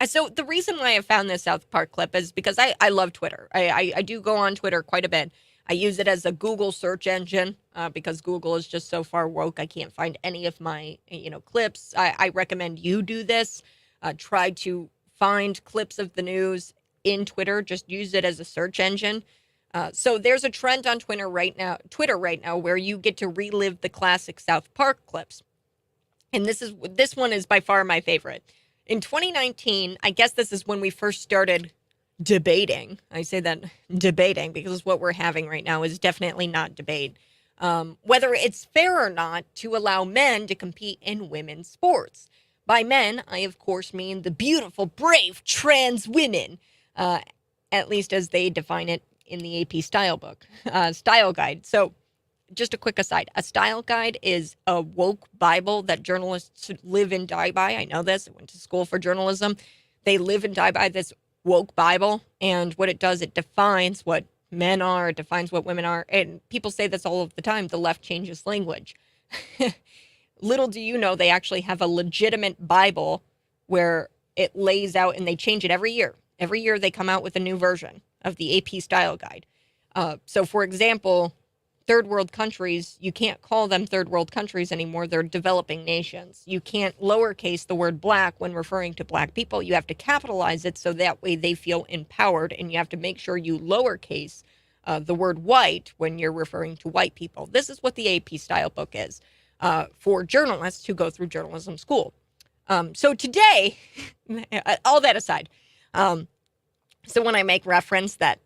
so the reason why I found this South Park clip is because I love Twitter. I do go on Twitter quite a bit. I use it as a Google search engine because Google is just so far woke. I can't find any of my clips. I recommend you do this. Try to find clips of the news in Twitter. Just use it as a search engine. So there's a trend on Twitter right now where you get to relive the classic South Park clips. And this one is by far my favorite. In 2019, I guess this is when we first started debating. I say that debating because what we're having right now is definitely not debate. Whether it's fair or not to allow men to compete in women's sports. By men, I, of course, mean the beautiful, brave trans women, at least as they define it in the AP style guide. So just a quick aside, a style guide is a woke Bible that journalists live and die by. I know this. I went to school for journalism. They live and die by this woke Bible. And what it does, it defines what men are, it defines what women are. And people say this all of the time. The left changes language. Little do you know, they actually have a legitimate Bible where it lays out, and they change it every year. Every year they come out with a new version of the AP style guide. So, for example, third world countries, you can't call them third world countries anymore. They're developing nations. You can't lowercase the word black when referring to black people. You have to capitalize it so that way they feel empowered, and you have to make sure you lowercase the word white when you're referring to white people. This is what the AP style book is. For journalists who go through journalism school. So today, all that aside, so when I make reference that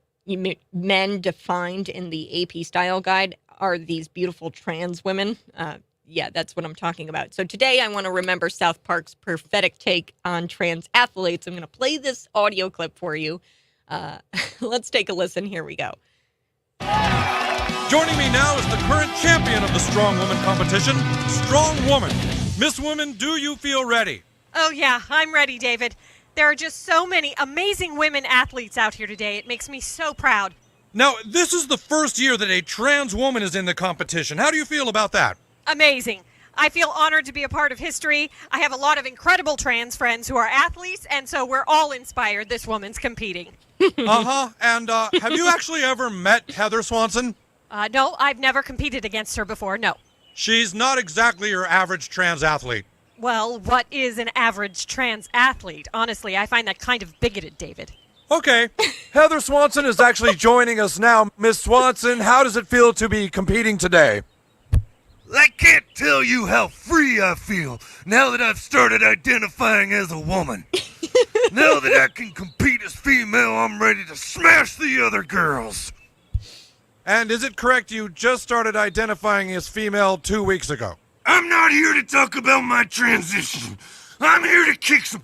men defined in the AP style guide are these beautiful trans women, yeah, that's what I'm talking about. So today I want to remember South Park's prophetic take on trans athletes. I'm going to play this audio clip for you. Let's take a listen. Here we go. Joining me now is the current champion of the Strong Woman competition, Strong Woman. Miss Woman, do you feel ready? Oh, yeah, I'm ready, David. There are just so many amazing women athletes out here today. It makes me so proud. Now, this is the first year that a trans woman is in the competition. How do you feel about that? Amazing. I feel honored to be a part of history. I have a lot of incredible trans friends who are athletes, and so we're all inspired this woman's competing. Uh-huh. And have you actually ever met Heather Swanson? No, I've never competed against her before, no. She's not exactly your average trans athlete. Well, what is an average trans athlete? Honestly, I find that kind of bigoted, David. Okay. Heather Swanson is actually joining us now. Miss Swanson, how does it feel to be competing today? I can't tell you how free I feel now that I've started identifying as a woman. Now that I can compete as female, I'm ready to smash the other girls. And is it correct you just started identifying as female 2 weeks ago? I'm not here to talk about my transition. I'm here to kick some.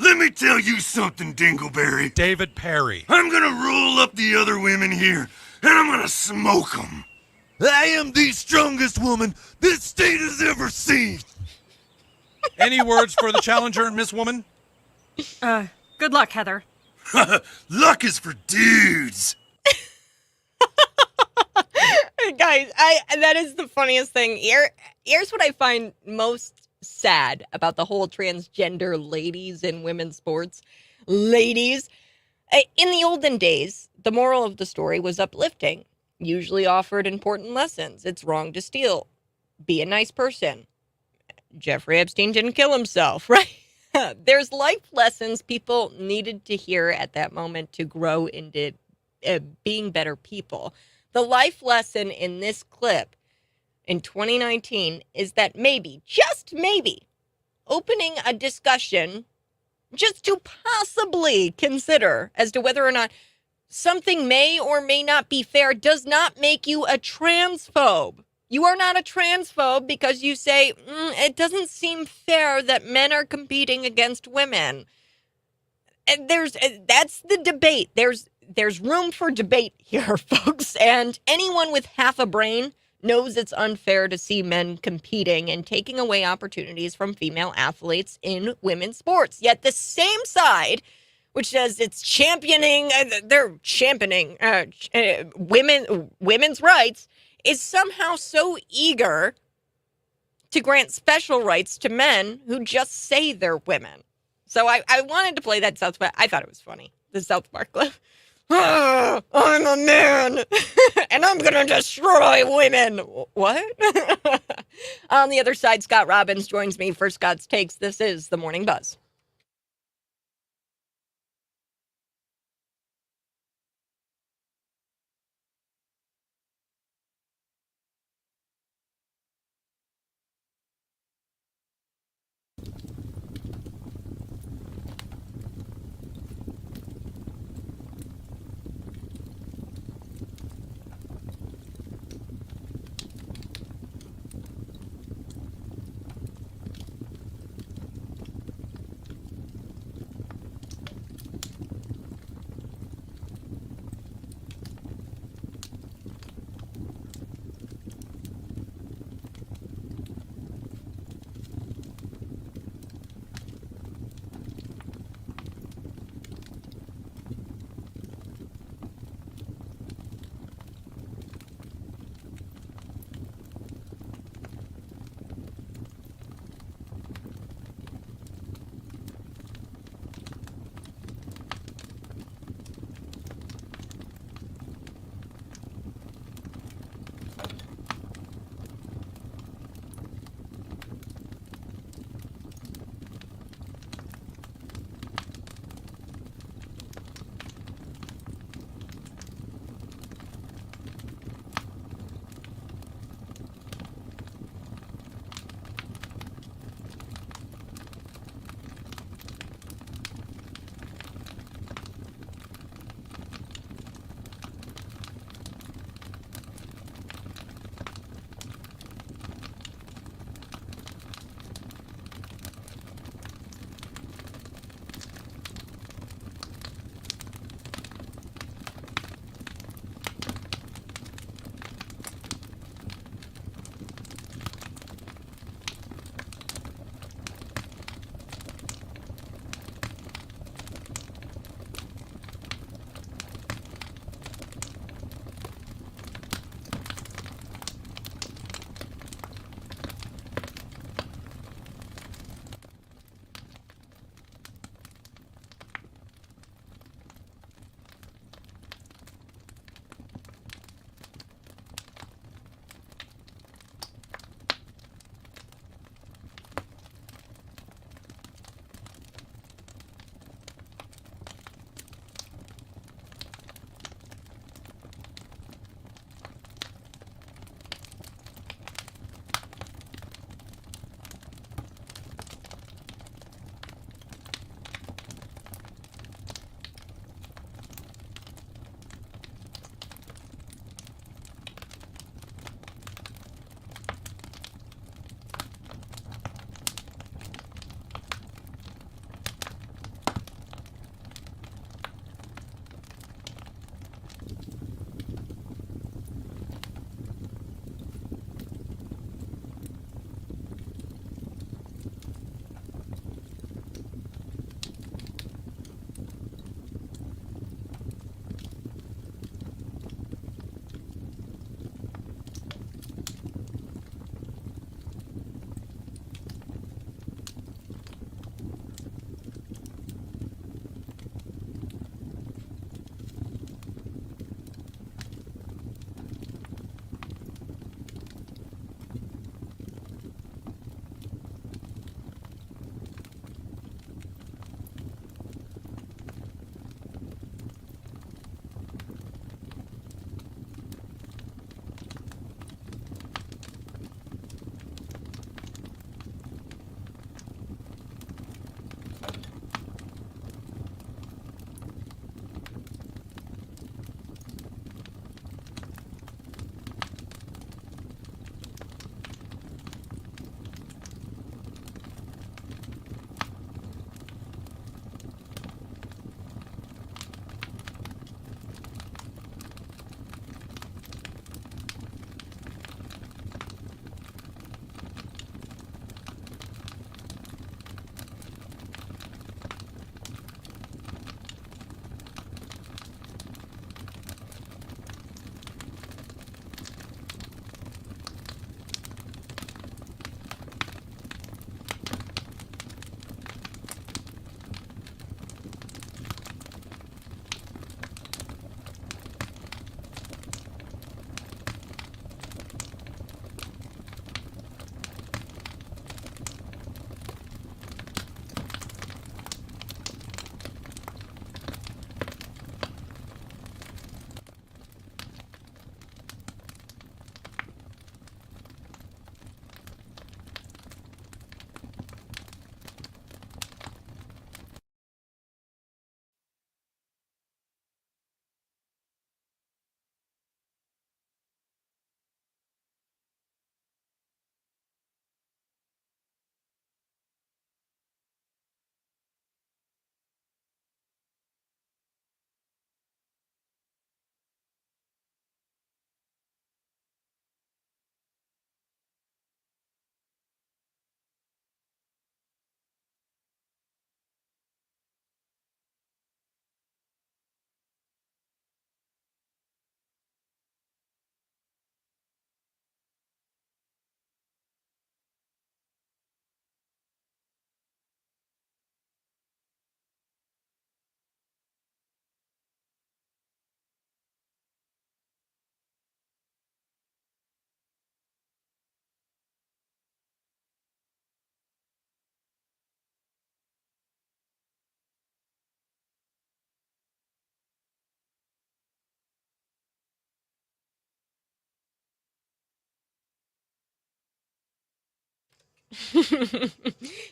Let me tell you something, Dingleberry. David Perry. I'm gonna roll up the other women here, and I'm gonna smoke them. I am the strongest woman this state has ever seen. Any words for the challenger, Miss Woman? Good luck, Heather. Luck is for dudes. Guys, that is the funniest thing. Here's what I find most sad about the whole transgender ladies in women's sports. Ladies, in the olden days, the moral of the story was uplifting, usually offered important lessons. It's wrong to steal. Be a nice person. Jeffrey Epstein didn't kill himself, right? There's life lessons people needed to hear at that moment to grow into being better people. The life lesson in this clip in 2019 is that maybe, just maybe, opening a discussion just to possibly consider as to whether or not something may or may not be fair does not make you a transphobe. You are not a transphobe because you say, it doesn't seem fair that men are competing against women. And that's the debate. There's room for debate here, folks. And anyone with half a brain knows it's unfair to see men competing and taking away opportunities from female athletes in women's sports. Yet the same side, which says it's they're championing women's rights, is somehow so eager to grant special rights to men who just say they're women. So I wanted to play that South Park. I thought it was funny. The South Park clip. I'm a man, and I'm going to destroy women. What? On the other side, Scott Robbins joins me for Scott's Takes. This is The Morning Buzz.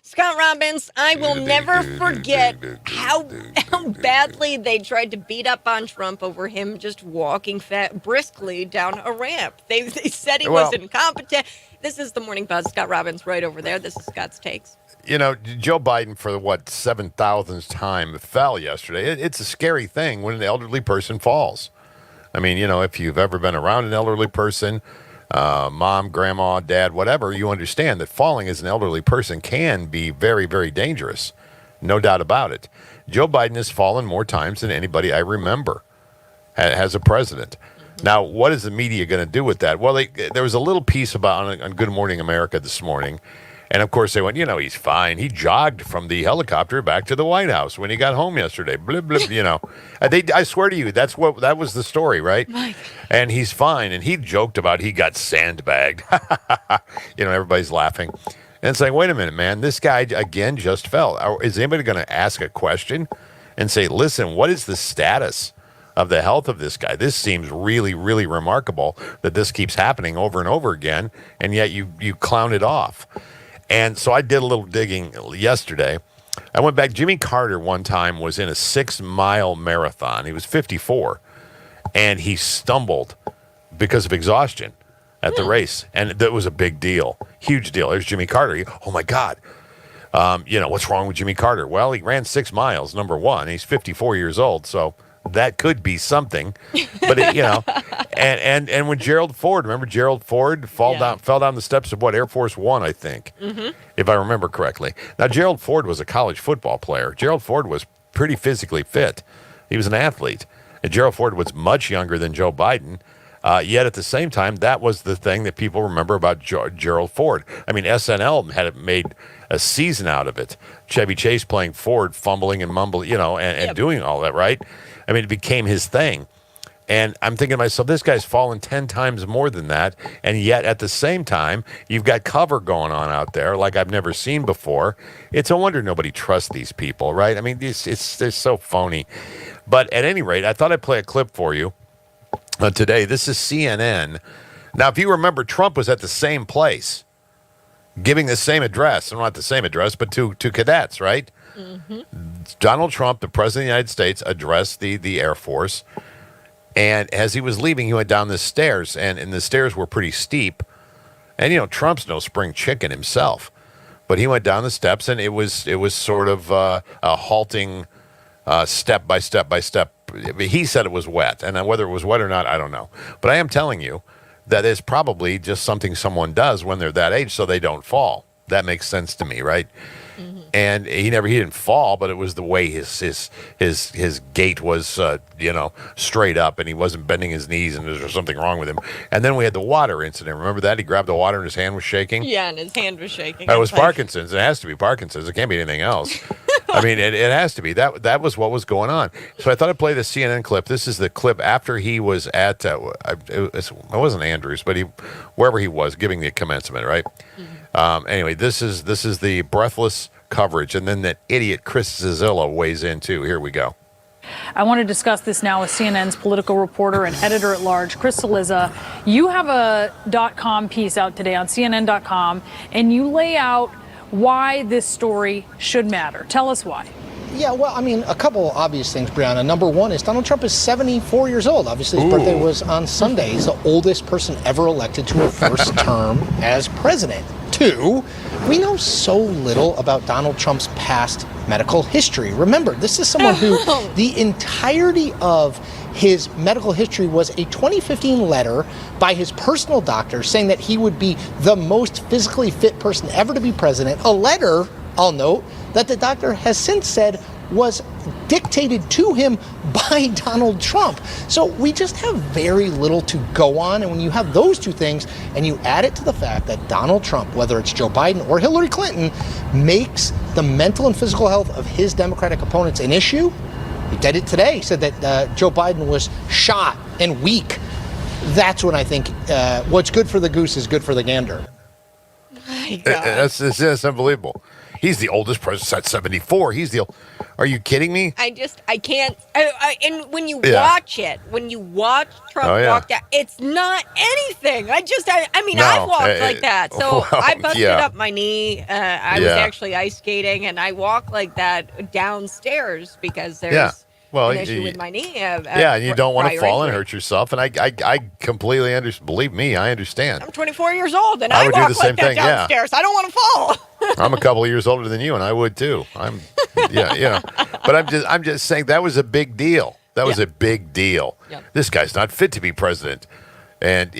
Scott Robbins, I will never forget how badly they tried to beat up on Trump over him just walking briskly down a ramp. They said he was incompetent. This is the Morning Buzz. Scott Robbins right over there. This is Scott's takes. You know, Joe Biden, for what, 7,000th time, fell yesterday. It's a scary thing when an elderly person falls. I mean, you know, if you've ever been around an elderly person, mom, grandma, dad, whatever, you understand that falling as an elderly person can be very, very dangerous. No doubt about it. Joe Biden has fallen more times than anybody I remember as a president. Now, what is the media going to do with that? Well, there was a little piece about on Good Morning America this morning. And, of course, they went, you know, he's fine. He jogged from the helicopter back to the White House when he got home yesterday. Blip, blip, you know. I swear to you, that was the story, right? Mike. And he's fine. And he joked about he got sandbagged. You know, everybody's laughing. And it's like, wait a minute, man. This guy, again, just fell. Is anybody going to ask a question and say, listen, what is the status of the health of this guy? This seems really, really remarkable that this keeps happening over and over again, and yet you clown it off. And so I did a little digging yesterday. I went back. Jimmy Carter one time was in a 6-mile marathon. He was 54, and he stumbled because of exhaustion at the race. And that was a big deal, huge deal. There's Jimmy Carter. Oh, my God. You know, what's wrong with Jimmy Carter? Well, he ran 6 miles, number one. He's 54 years old, so that could be something. But, you know, and when Gerald Ford, remember Gerald Ford fell down the steps of Air Force One, I think, if I remember correctly. Now, Gerald Ford was a college football player. Gerald Ford was pretty physically fit. He was an athlete. And Gerald Ford was much younger than Joe Biden. Yet at the same time, that was the thing that people remember about Gerald Ford. I mean, SNL had made a season out of it. Chevy Chase playing Ford, fumbling and mumbling, you know, and doing all that, right? I mean, it became his thing. And I'm thinking to myself, this guy's fallen 10 times more than that. And yet at the same time, you've got cover going on out there like I've never seen before. It's a wonder nobody trusts these people, right? I mean, they're so phony. But at any rate, I thought I'd play a clip for you today. This is CNN. Now, if you remember, Trump was at the same place, giving the same address. Not the same address, but to cadets, right? Donald Trump, the president of the United States, addressed the Air Force. And as he was leaving, he went down the stairs, and the stairs were pretty steep. And, you know, Trump's no spring chicken himself. But he went down the steps, and it was sort of a halting step by step by step. He said it was wet, and whether it was wet or not, I don't know. But I am telling you that is probably just something someone does when they're that age so they don't fall. That makes sense to me, right? And he didn't fall, but it was the way his gait was, you know, straight up, and he wasn't bending his knees, and there was something wrong with him. And then we had the water incident. Remember that? He grabbed the water and his hand was shaking? Yeah, and his hand was shaking. It was Parkinson's. It has to be Parkinson's. It can't be anything else. I mean, it has to be. That was what was going on. So I thought I'd play the CNN clip. This is the clip after he was at, it wasn't Andrews, but wherever he was, giving the commencement, right? Anyway, this is the breathless coverage, and then that idiot Chris Cizillo weighs in too. Here we go. I want to discuss this now with CNN's political reporter and editor-at-large, Chris Cillizza. You have a .com piece out today on CNN.com, and you lay out why this story should matter. Tell us why. Yeah, well, I mean, a couple obvious things, Brianna. Number one is Donald Trump is 74 years old. Obviously, his birthday was on Sunday. He's the oldest person ever elected to a first term as president. Two, we know so little about Donald Trump's past medical history. Remember, this is someone who the entirety of his medical history was a 2015 letter by his personal doctor saying that he would be the most physically fit person ever to be president. A letter, I'll note, that the doctor has since said was dictated to him by Donald Trump. So we just have very little to go on. And when you have those two things and you add it to the fact that Donald Trump, whether it's Joe Biden or Hillary Clinton, makes the mental and physical health of his Democratic opponents an issue, he did it today. He said that Joe Biden was shot and weak. That's when I think what's good for the goose is good for the gander. My God. That's unbelievable. He's the oldest president at 74. Are you kidding me? I can't. And when you Yeah. watch Trump Oh, yeah. walk out, it's not anything. I mean, No, I've walked like that. So well, I busted yeah. up my knee. I was Yeah. actually ice skating, and I walk like that downstairs because there's Yeah. Well, an issue with my knee. Yeah, and you don't want to prior fall and injury. hurt yourself. And I completely understand. Believe me, I understand. I'm 24 years old, and I I would do walk the same like that thing, yeah. downstairs. I don't want to fall. I'm a couple of years older than you, and I would too. But I'm just saying that was a big deal. That was a big deal. Yep. This guy's not fit to be president, and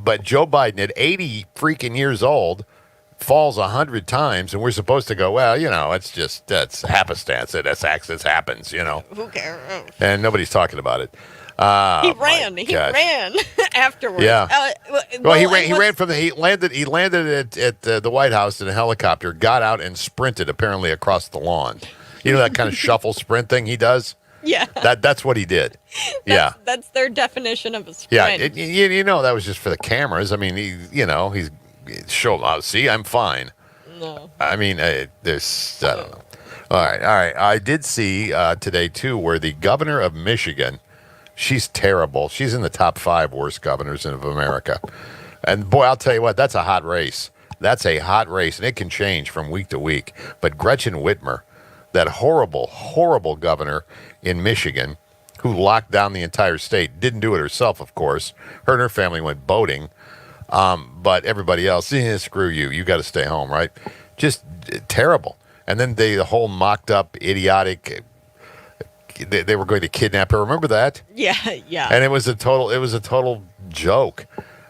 but Joe Biden at 80 freaking years old falls 100 times, and we're supposed to go, well, that's happenstance. That's accidents happens, Who cares? and nobody's talking about it. He ran. He ran afterwards. Yeah. Well, he and ran from he landed at the White House in a helicopter, got out and sprinted apparently across the lawn. You know that kind of shuffle sprint thing he does? Yeah. That's what he did. Yeah. That's their definition of a Yeah. sprint. That was just for the cameras. I mean, he's show out. See, I'm fine. No. I mean, I don't know. All right. I did see today too where the governor of Michigan, she's terrible. She's in the top 5 worst governors of America. And boy, I'll tell you what, that's a hot race. That's a hot race, and it can change from week to week. But Gretchen Whitmer, that horrible, horrible governor in Michigan who locked down the entire state, didn't do it herself, of course. Her and her family went boating. But everybody else, screw you. You got to stay home, right? Just terrible. And then the whole mocked up, idiotic, they were going to kidnap her. Remember that? Yeah. And it was a total joke.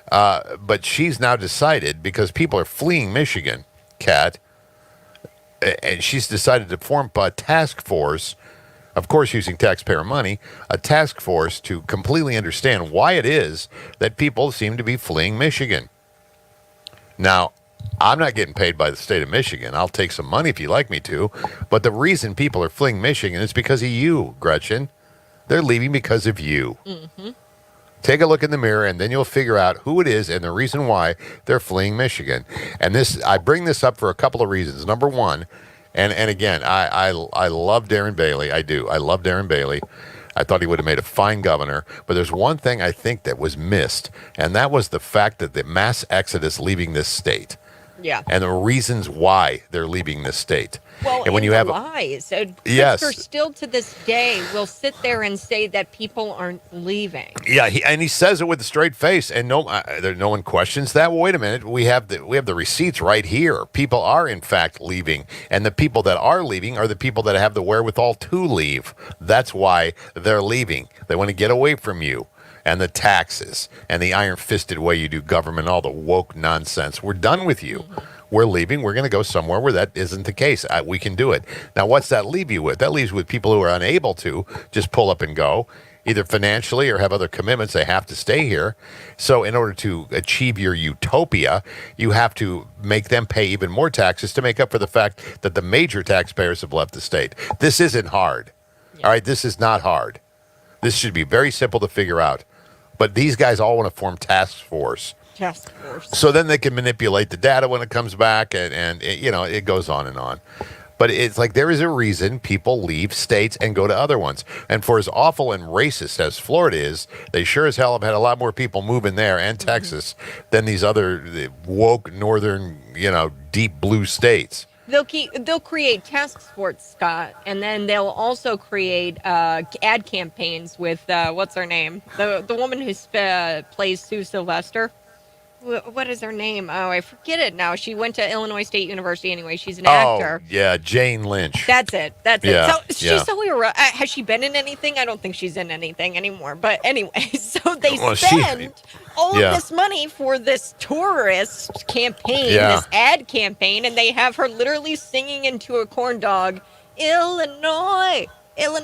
But she's now decided, because people are fleeing Michigan, Kat, and she's decided to form a task force, of course using taxpayer money, a task force to completely understand why it is that people seem to be fleeing Michigan. Now, I'm not getting paid by the state of Michigan. I'll take some money if you'd like me to. But the reason people are fleeing Michigan is because of you, Gretchen. They're leaving because of you. Mm-hmm. Take a look in the mirror, and then you'll figure out who it is and the reason why they're fleeing Michigan. And I bring this up for a couple of reasons. Number one, and again, I love Darren Bailey. I do. I love Darren Bailey. I thought he would have made a fine governor. But there's one thing I think that was missed, and that was the fact that the mass exodus leaving this state. Yeah. And the reasons why they're leaving this state. Well, and when you the have lies. Yes. Pritzker still to this day will sit there and say that people aren't leaving. Yeah, he says it with a straight face, and no one questions that. Well, wait a minute, we have the receipts right here. People are in fact leaving, and the people that are leaving are the people that have the wherewithal to leave. That's why they're leaving. They want to get away from you and the taxes and the iron-fisted way you do government, all the woke nonsense. We're done with you. Mm-hmm. We're leaving. We're going to go somewhere where that isn't the case. We can do it. Now, what's that leave you with? That leaves you with people who are unable to just pull up and go, either financially or have other commitments. They have to stay here. So in order to achieve your utopia, you have to make them pay even more taxes to make up for the fact that the major taxpayers have left the state. This isn't hard. Yeah. All right, this is not hard. This should be very simple to figure out. But these guys all want to form task force. Task force. So then they can manipulate the data when it comes back, and it goes on and on. But it's like there is a reason people leave states and go to other ones. And for as awful and racist as Florida is, they sure as hell have had a lot more people move in there and Texas than these other woke northern, deep blue states. They'll create task force, Scott, and then they'll also create ad campaigns with what's her name, the woman who plays Sue Sylvester. What is her name? Oh, I forget it now. She went to Illinois State University anyway. She's an actor. Yeah, Jane Lynch. That's it. Yeah, So she's so irrelevant. Has she been in anything? I don't think she's in anything anymore. But anyway, so they spend all of this money for this tourist campaign, this ad campaign, and they have her literally singing into a corn dog, Illinois. And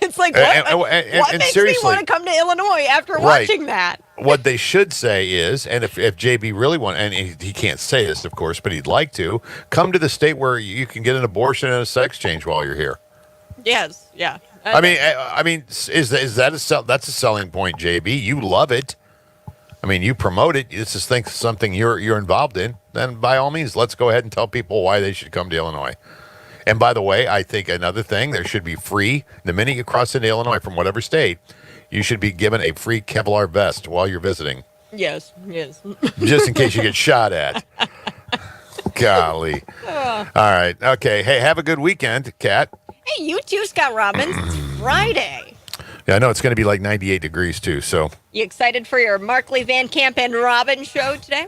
it's like, what makes me want to come to Illinois after watching that? What they should say is, and if JB really wants, and he can't say this, of course, but he'd like to, come to the state where you can get an abortion and a sex change while you're here. Yes, yeah. I mean, is that that's a selling point, JB? You love it. I mean, you promote it. This is something you're involved in. then by all means, let's go ahead and tell people why they should come to Illinois. And by the way, I think another thing, there should be free, the minute you cross into Illinois from whatever state, you should be given a free Kevlar vest while you're visiting. Yes. Just in case you get shot at. Golly. All right. Okay. Hey, have a good weekend, Kat. Hey, you too, Scott Robbins. It's Friday. Yeah, I know it's going to be like 98 degrees too, so. You excited for your Markley, Van Camp, and Robin show today?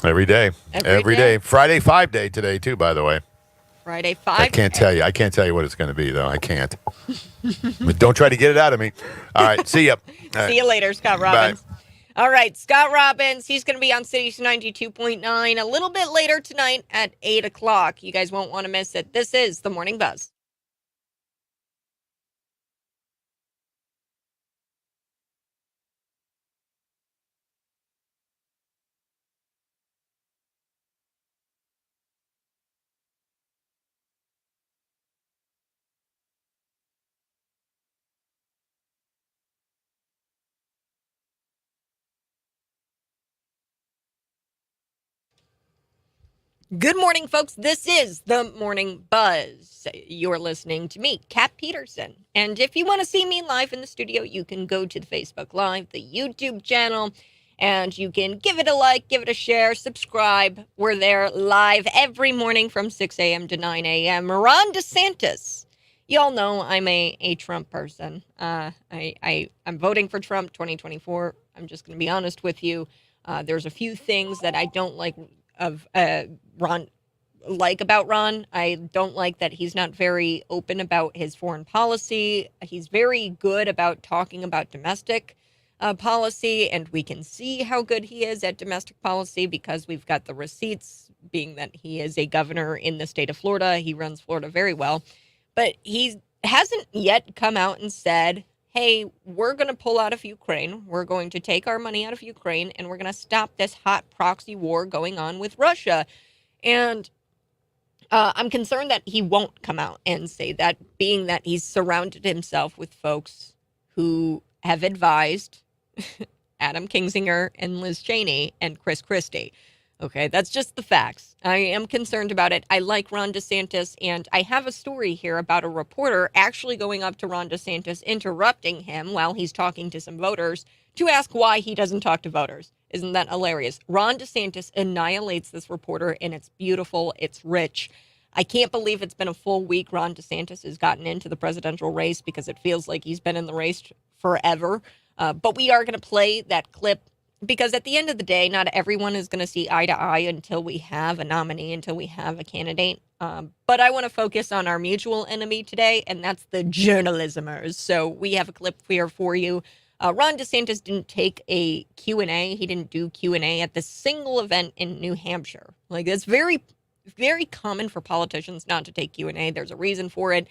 Every day. Every day. Friday 5 day today too, by the way. Friday 5. I can't tell you. I can't tell you what it's going to be, though. I can't. But don't try to get it out of me. All right. See ya. See you later, Scott Robbins. Bye. All right. Scott Robbins, he's going to be on Cities 92.9 a little bit later tonight at 8 o'clock. You guys won't want to miss it. This is The Morning Buzz. Good morning, folks. This is The Morning Buzz. You're listening to me, Kat Peterson. And if you want to see me live in the studio, you can go to the Facebook Live, the YouTube channel, and you can give it a like, give it a share, subscribe. We're there live every morning from 6 a.m. to 9 a.m. Ron DeSantis. Y'all know I'm a Trump person. I'm voting for Trump 2024. I'm just going to be honest with you. There's a few things that I don't like about Ron. I don't like that he's not very open about his foreign policy. He's very good about talking about domestic policy, and we can see how good he is at domestic policy because we've got the receipts, being that he is a governor in the state of Florida. He runs Florida very well, but he hasn't yet come out and said, hey, we're going to pull out of Ukraine. We're going to take our money out of Ukraine, and we're going to stop this hot proxy war going on with Russia. And I'm concerned that he won't come out and say that, being that he's surrounded himself with folks who have advised Adam Kinzinger and Liz Cheney and Chris Christie. Okay, that's just the facts. I am concerned about it. I like Ron DeSantis, and I have a story here about a reporter actually going up to Ron DeSantis, interrupting him while he's talking to some voters to ask why he doesn't talk to voters. Isn't that hilarious? Ron DeSantis annihilates this reporter, and it's beautiful. It's rich. I can't believe it's been a full week Ron DeSantis has gotten into the presidential race because it feels like he's been in the race forever. But we are going to play that clip because at the end of the day, not everyone is going to see eye to eye until we have a nominee, until we have a candidate. But I want to focus on our mutual enemy today, and that's the journalismers. So we have a clip here for you. Ron DeSantis didn't take a Q&A. He didn't do Q&A at the single event in New Hampshire. Like, it's very, very common for politicians not to take Q&A. There's a reason for it.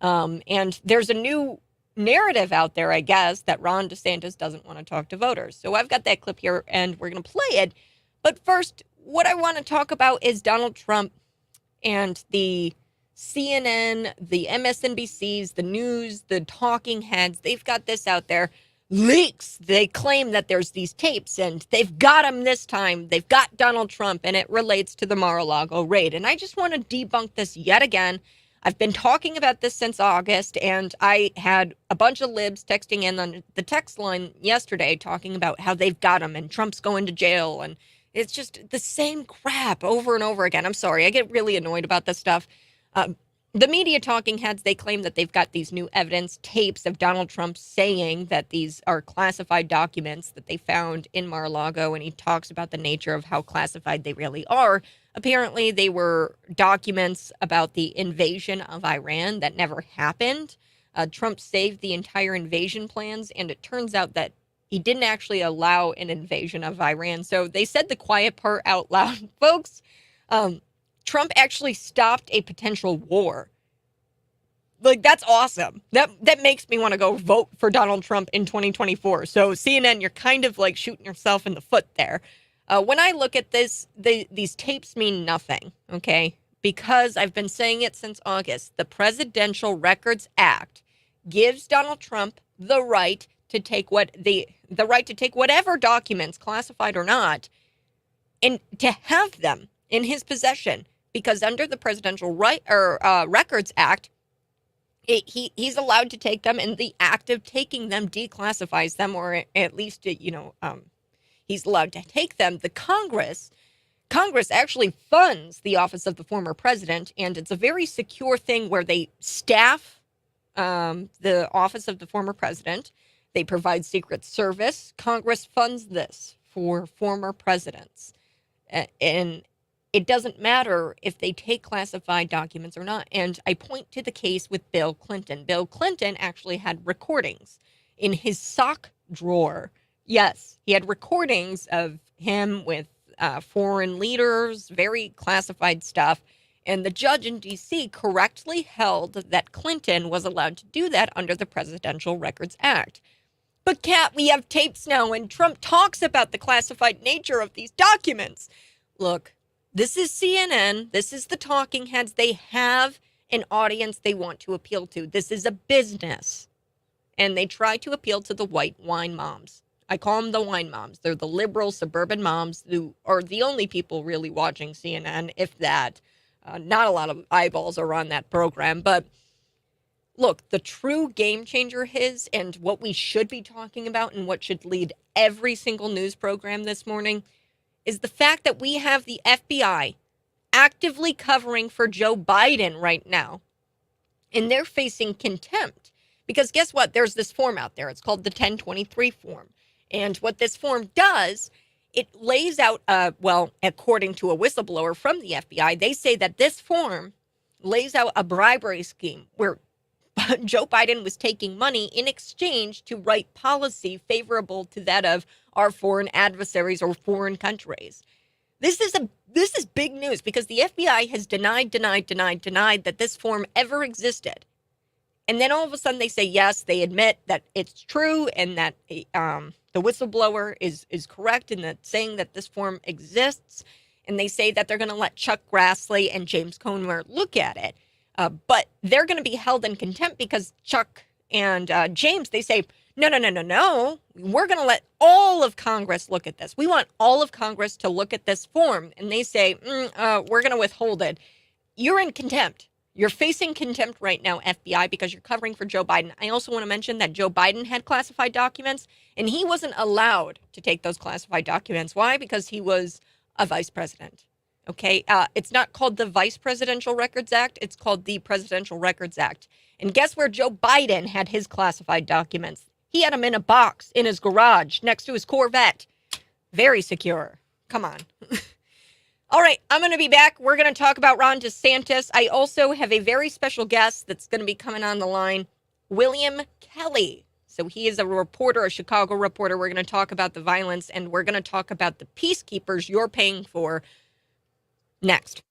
And there's a new narrative out there, I guess, that Ron DeSantis doesn't want to talk to voters. So I've got that clip here, and we're going to play it. But first, what I want to talk about is Donald Trump and the CNN, the MSNBCs, the news, the talking heads. They've got this out there. Leaks. They claim that there's these tapes, and they've got him this time. They've got Donald Trump, and it relates to the Mar-a-Lago raid. And I just want to debunk this yet again. I've been talking about this since August, and I had a bunch of libs texting in on the text line yesterday talking about how they've got him and Trump's going to jail, and it's just the same crap over and over again. I'm sorry, I get really annoyed about this stuff. The media talking heads, they claim that they've got these new evidence tapes of Donald Trump saying that these are classified documents that they found in Mar-a-Lago, and he talks about the nature of how classified they really are. Apparently, they were documents about the invasion of Iran that never happened. Trump saved the entire invasion plans, and it turns out that he didn't actually allow an invasion of Iran. So they said the quiet part out loud. Folks, Trump actually stopped a potential war. Like, that's awesome. That makes me want to go vote for Donald Trump in 2024. So CNN, you're kind of like shooting yourself in the foot there. When I look at this, these tapes mean nothing, okay? Because I've been saying it since August. The Presidential Records Act gives Donald Trump the right to take the right to take whatever documents, classified or not, and to have them in his possession because under the Presidential Records Act, he's allowed to take them, and the act of taking them declassifies them, or at least, he's allowed to take them. The Congress actually funds the office of the former president, and it's a very secure thing where they staff the office of the former president. They provide Secret Service. Congress funds this for former presidents. And it doesn't matter if they take classified documents or not. And I point to the case with Bill Clinton. Bill Clinton actually had recordings in his sock drawer. Yes, he had recordings of him with foreign leaders, very classified stuff. And the judge in D.C. correctly held that Clinton was allowed to do that under the Presidential Records Act. But, Kat, we have tapes now, and Trump talks about the classified nature of these documents. Look, this is CNN. This is the talking heads. They have an audience they want to appeal to. This is a business. And they try to appeal to the white wine moms. I call them the wine moms. They're the liberal suburban moms who are the only people really watching CNN, if that. Not a lot of eyeballs are on that program. But look, the true game changer is, and what we should be talking about and what should lead every single news program this morning, is the fact that we have the FBI actively covering for Joe Biden right now. And they're facing contempt. Because guess what? There's this form out there. It's called the 1023 form. And what this form does, it lays out, according to a whistleblower from the FBI, they say that this form lays out a bribery scheme where Joe Biden was taking money in exchange to write policy favorable to that of our foreign adversaries or foreign countries. This is big news because the FBI has denied that this form ever existed. And then all of a sudden they say, yes, they admit that it's true and that the whistleblower is correct in that saying that this form exists. And they say that they're going to let Chuck Grassley and James Comer look at it. But they're going to be held in contempt because Chuck and James, they say, no. We're going to let all of Congress look at this. We want all of Congress to look at this form. And they say, we're going to withhold it. You're in contempt. You're facing contempt right now, FBI, because you're covering for Joe Biden. I also want to mention that Joe Biden had classified documents, and he wasn't allowed to take those classified documents. Why? Because he was a vice president. Okay? It's not called the Vice Presidential Records Act. It's called the Presidential Records Act. And guess where Joe Biden had his classified documents? He had them in a box in his garage next to his Corvette. Very secure. Come on. All right, I'm going to be back. We're going to talk about Ron DeSantis. I also have a very special guest that's going to be coming on the line, William Kelly. So he is a reporter, a Chicago reporter. We're going to talk about the violence, and we're going to talk about the peacekeepers you're paying for next.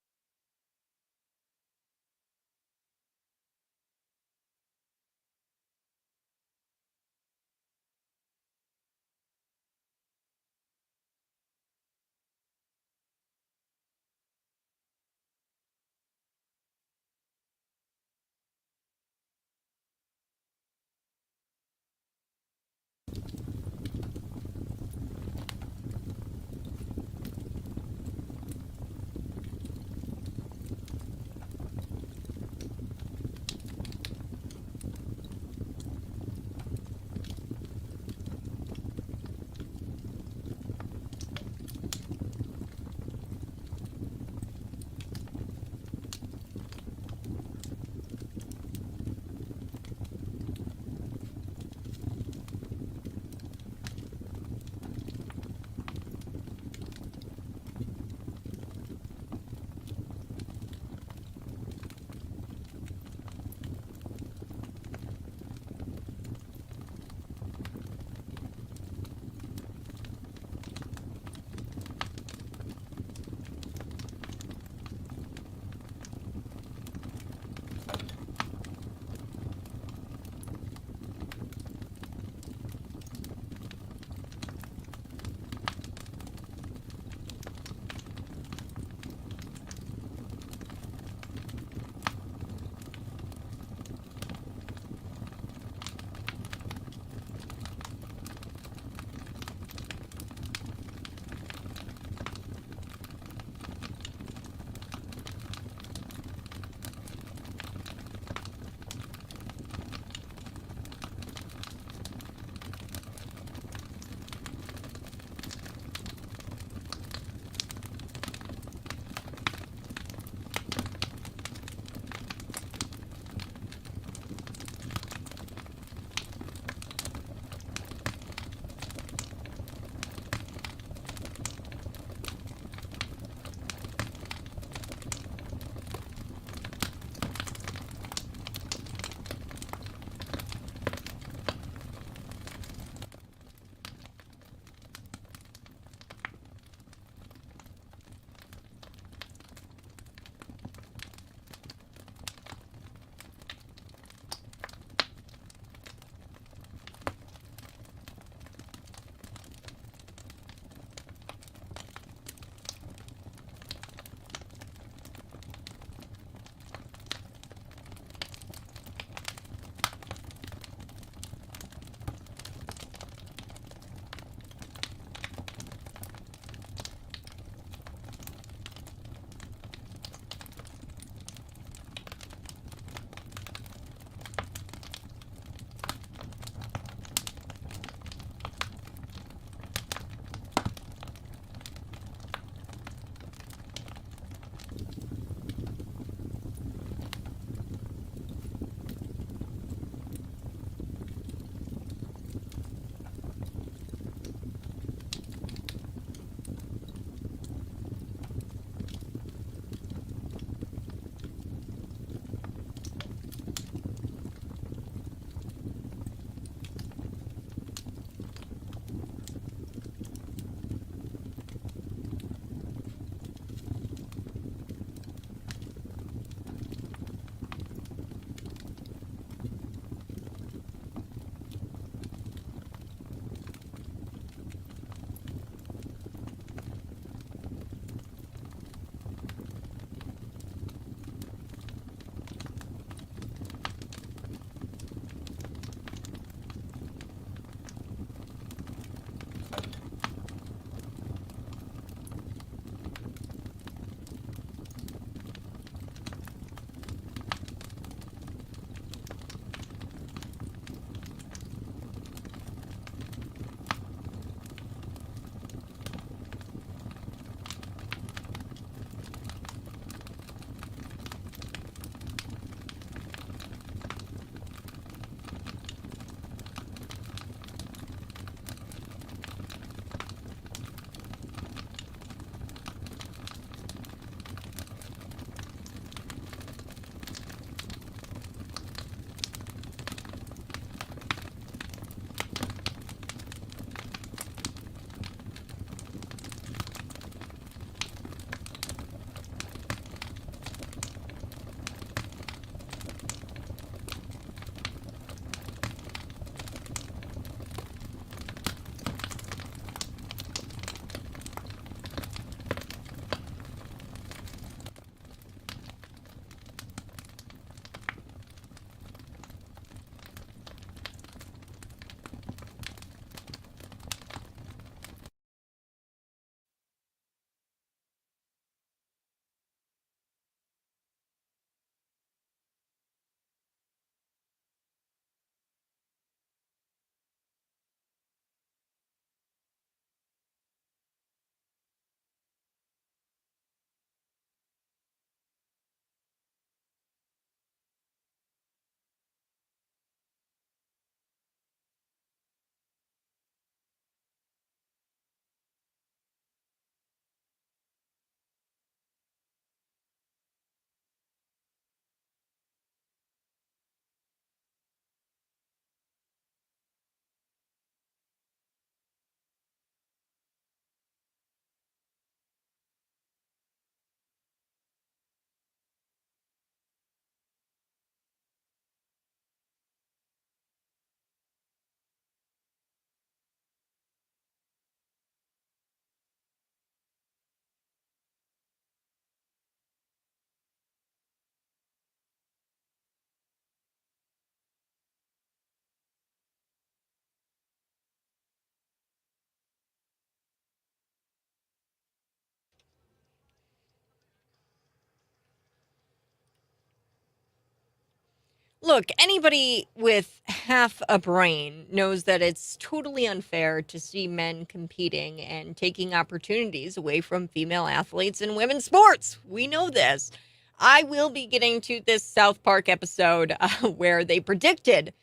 Look, anybody with half a brain knows that it's totally unfair to see men competing and taking opportunities away from female athletes in women's sports. We know this. I will be getting to this South Park episode where they predicted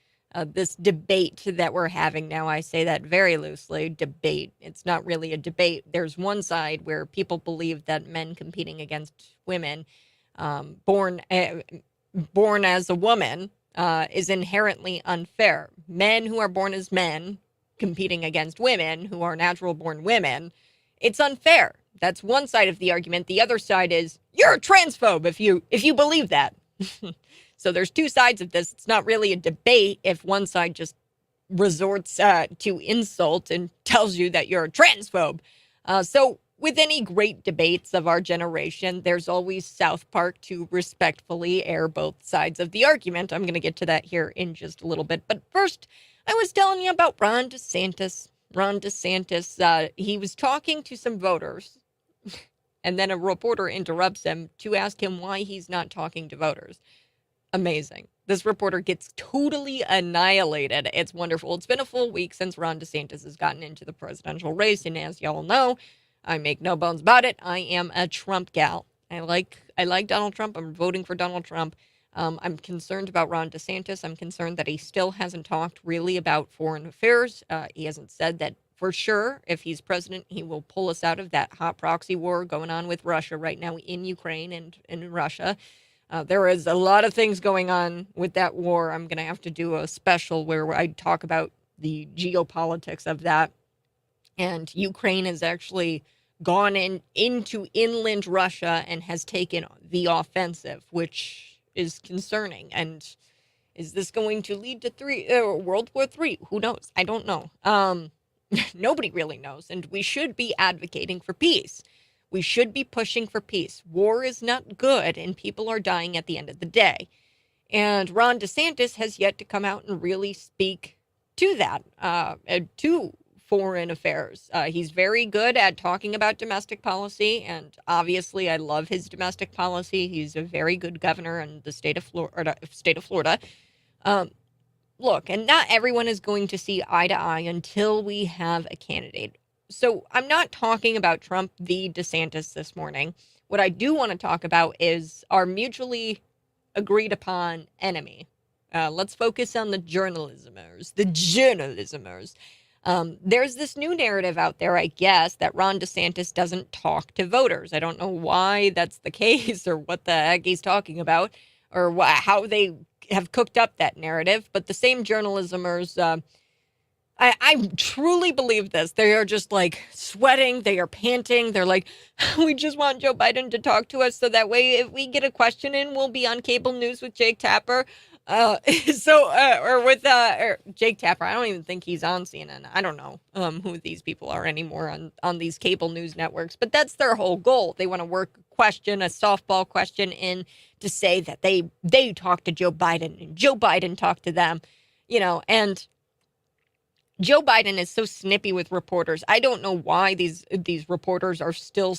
this debate that we're having now. I say that very loosely, debate. It's not really a debate. There's one side where people believe that men competing against women born as a woman is inherently unfair. Men who are born as men competing against women who are natural born women, it's unfair. That's one side of the argument. The other side is you're a transphobe if you believe that. So there's two sides of this. It's not really a debate if one side just resorts to insult and tells you that you're a transphobe. So with any great debates of our generation, there's always South Park to respectfully air both sides of the argument. I'm going to get to that here in just a little bit. But first, I was telling you about Ron DeSantis. Ron DeSantis, he was talking to some voters, and then a reporter interrupts him to ask him why he's not talking to voters. Amazing. This reporter gets totally annihilated. It's wonderful. It's been a full week since Ron DeSantis has gotten into the presidential race, and as y'all know, I make no bones about it, I am a Trump gal. I like Donald Trump. I'm voting for Donald Trump. I'm concerned about Ron DeSantis. I'm concerned that he still hasn't talked really about foreign affairs. He hasn't said that for sure, if he's president, he will pull us out of that hot proxy war going on with Russia right now in Ukraine and in Russia. There is a lot of things going on with that war. I'm going to have to do a special where I talk about the geopolitics of that. And Ukraine has actually gone into inland Russia and has taken the offensive, which is concerning. And is this going to lead to World War III? Who knows? I don't know. Nobody really knows. And we should be advocating for peace. We should be pushing for peace. War is not good, and people are dying at the end of the day. And Ron DeSantis has yet to come out and really speak to that, to foreign affairs. He's very good at talking about domestic policy, and obviously I love his domestic policy. He's a very good governor in the state of Florida. Look, and not everyone is going to see eye to eye until we have a candidate. So I'm not talking about Trump v. DeSantis this morning. What I do want to talk about is our mutually agreed upon enemy. Let's focus on the journalismers. There's this new narrative out there, I guess, that Ron DeSantis doesn't talk to voters. I don't know why that's the case or what the heck he's talking about or how they have cooked up that narrative. But the same journalismers, I truly believe this. They are just like sweating. They are panting. They're like, we just want Joe Biden to talk to us so that way if we get a question in, we'll be on cable news with Jake Tapper. Or with Jake Tapper. I don't even think he's on CNN. I don't know who these people are anymore on these cable news networks. But that's their whole goal. They want to work a softball question in to say that they talked to Joe Biden and Joe Biden talked to them, and Joe Biden is so snippy with reporters. I don't know why these reporters are still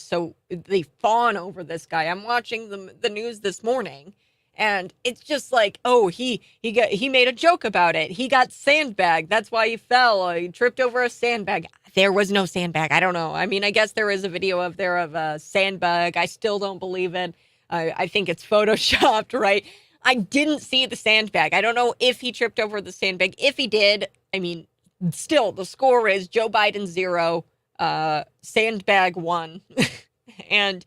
they fawn over this guy. I'm watching the news this morning, and it's just like, oh, he made a joke about it. He got sandbagged. That's why he fell. He tripped over a sandbag. There was no sandbag. I don't know. I mean, I guess there is a video of a sandbag. I still don't believe it. I think it's photoshopped, right? I didn't see the sandbag. I don't know if he tripped over the sandbag. If he did, I mean, still, the score is Joe Biden 0, sandbag 1. And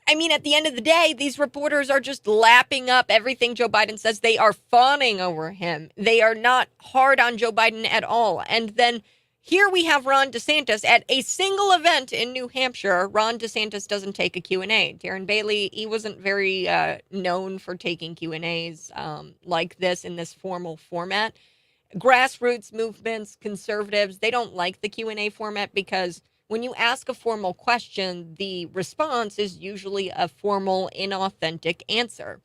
I mean, at the end of the day, these reporters are just lapping up everything Joe Biden says. They are fawning over him. They are not hard on Joe Biden at all. And then here we have Ron DeSantis at a single event in New Hampshire. Ron DeSantis doesn't take a Q&A. Darren Bailey, he wasn't very known for taking Q&As like this in this formal format. Grassroots movements, conservatives, they don't like the Q&A format because when you ask a formal question, the response is usually a formal, inauthentic answer.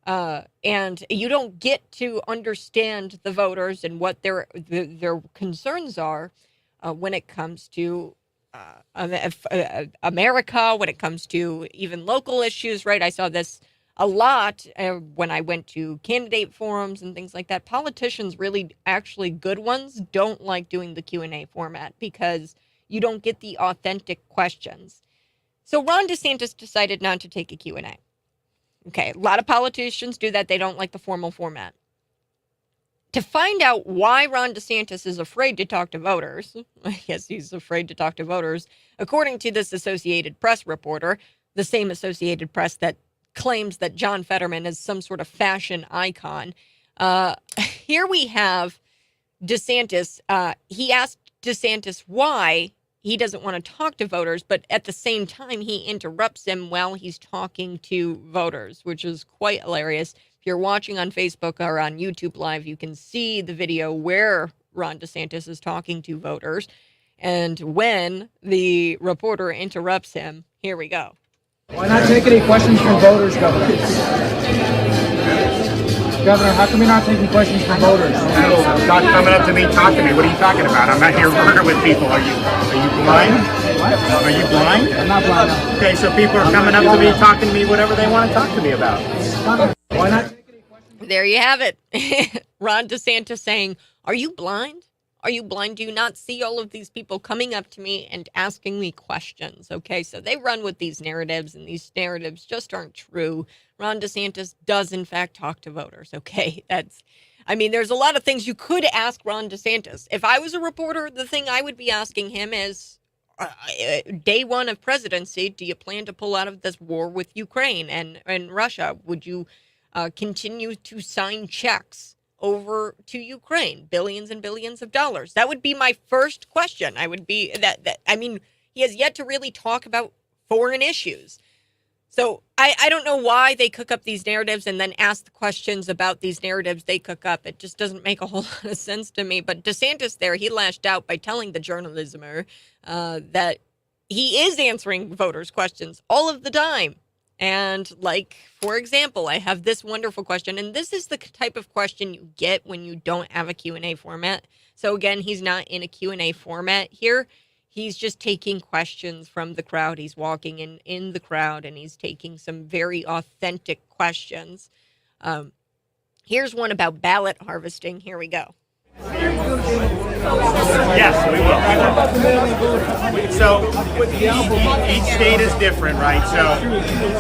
And you don't get to understand the voters and what their concerns are when it comes to America, when it comes to even local issues, right? I saw this a lot when I went to candidate forums and things like that, politicians, really actually good ones, don't like doing the Q&A format because you don't get the authentic questions. So Ron DeSantis decided not to take a Q&A. Okay, a lot of politicians do that. They don't like the formal format. To find out why Ron DeSantis is afraid to talk to voters, yes, he's afraid to talk to voters, according to this Associated Press reporter, the same Associated Press that claims that John Fetterman is some sort of fashion icon. Here we have DeSantis. He asked DeSantis why he doesn't want to talk to voters, but at the same time, he interrupts him while he's talking to voters, which is quite hilarious. If you're watching on Facebook or on YouTube Live, you can see the video where Ron DeSantis is talking to voters. And when the reporter interrupts him, here we go. Why not take any questions from voters, Governor? Governor, how come you're not taking questions from voters? Not coming up to me, talking to me. What are you talking about? I'm not here murdering with people. Are you blind? Are you blind? I'm not blind. No. Okay, so people are coming up to me, talking to me, whatever they want to talk to me about. Why not take any questions? There you have it. Ron DeSantis saying, are you blind? Are you blind? Do you not see all of these people coming up to me and asking me questions? Okay, so they run with these narratives, and these narratives just aren't true. Ron DeSantis does, in fact, talk to voters. Okay, there's a lot of things you could ask Ron DeSantis. If I was a reporter, the thing I would be asking him is, day one of presidency, do you plan to pull out of this war with Ukraine and Russia? Would you continue to sign checks over to Ukraine, billions and billions of dollars? That would be my first question. I would be he has yet to really talk about foreign issues. So I don't know why they cook up these narratives and then ask the questions about these narratives they cook up. It just doesn't make a whole lot of sense to me. But DeSantis there, he lashed out by telling the journalismer that he is answering voters' questions all of the time. And for example, I have this wonderful question, and this is the type of question you get when you don't have a Q&A format. So again, he's not in a Q&A format here. He's just taking questions from the crowd. He's walking in the crowd, and he's taking some very authentic questions. Here's one about ballot harvesting. Here we go. Yes, we will. So each state is different, right?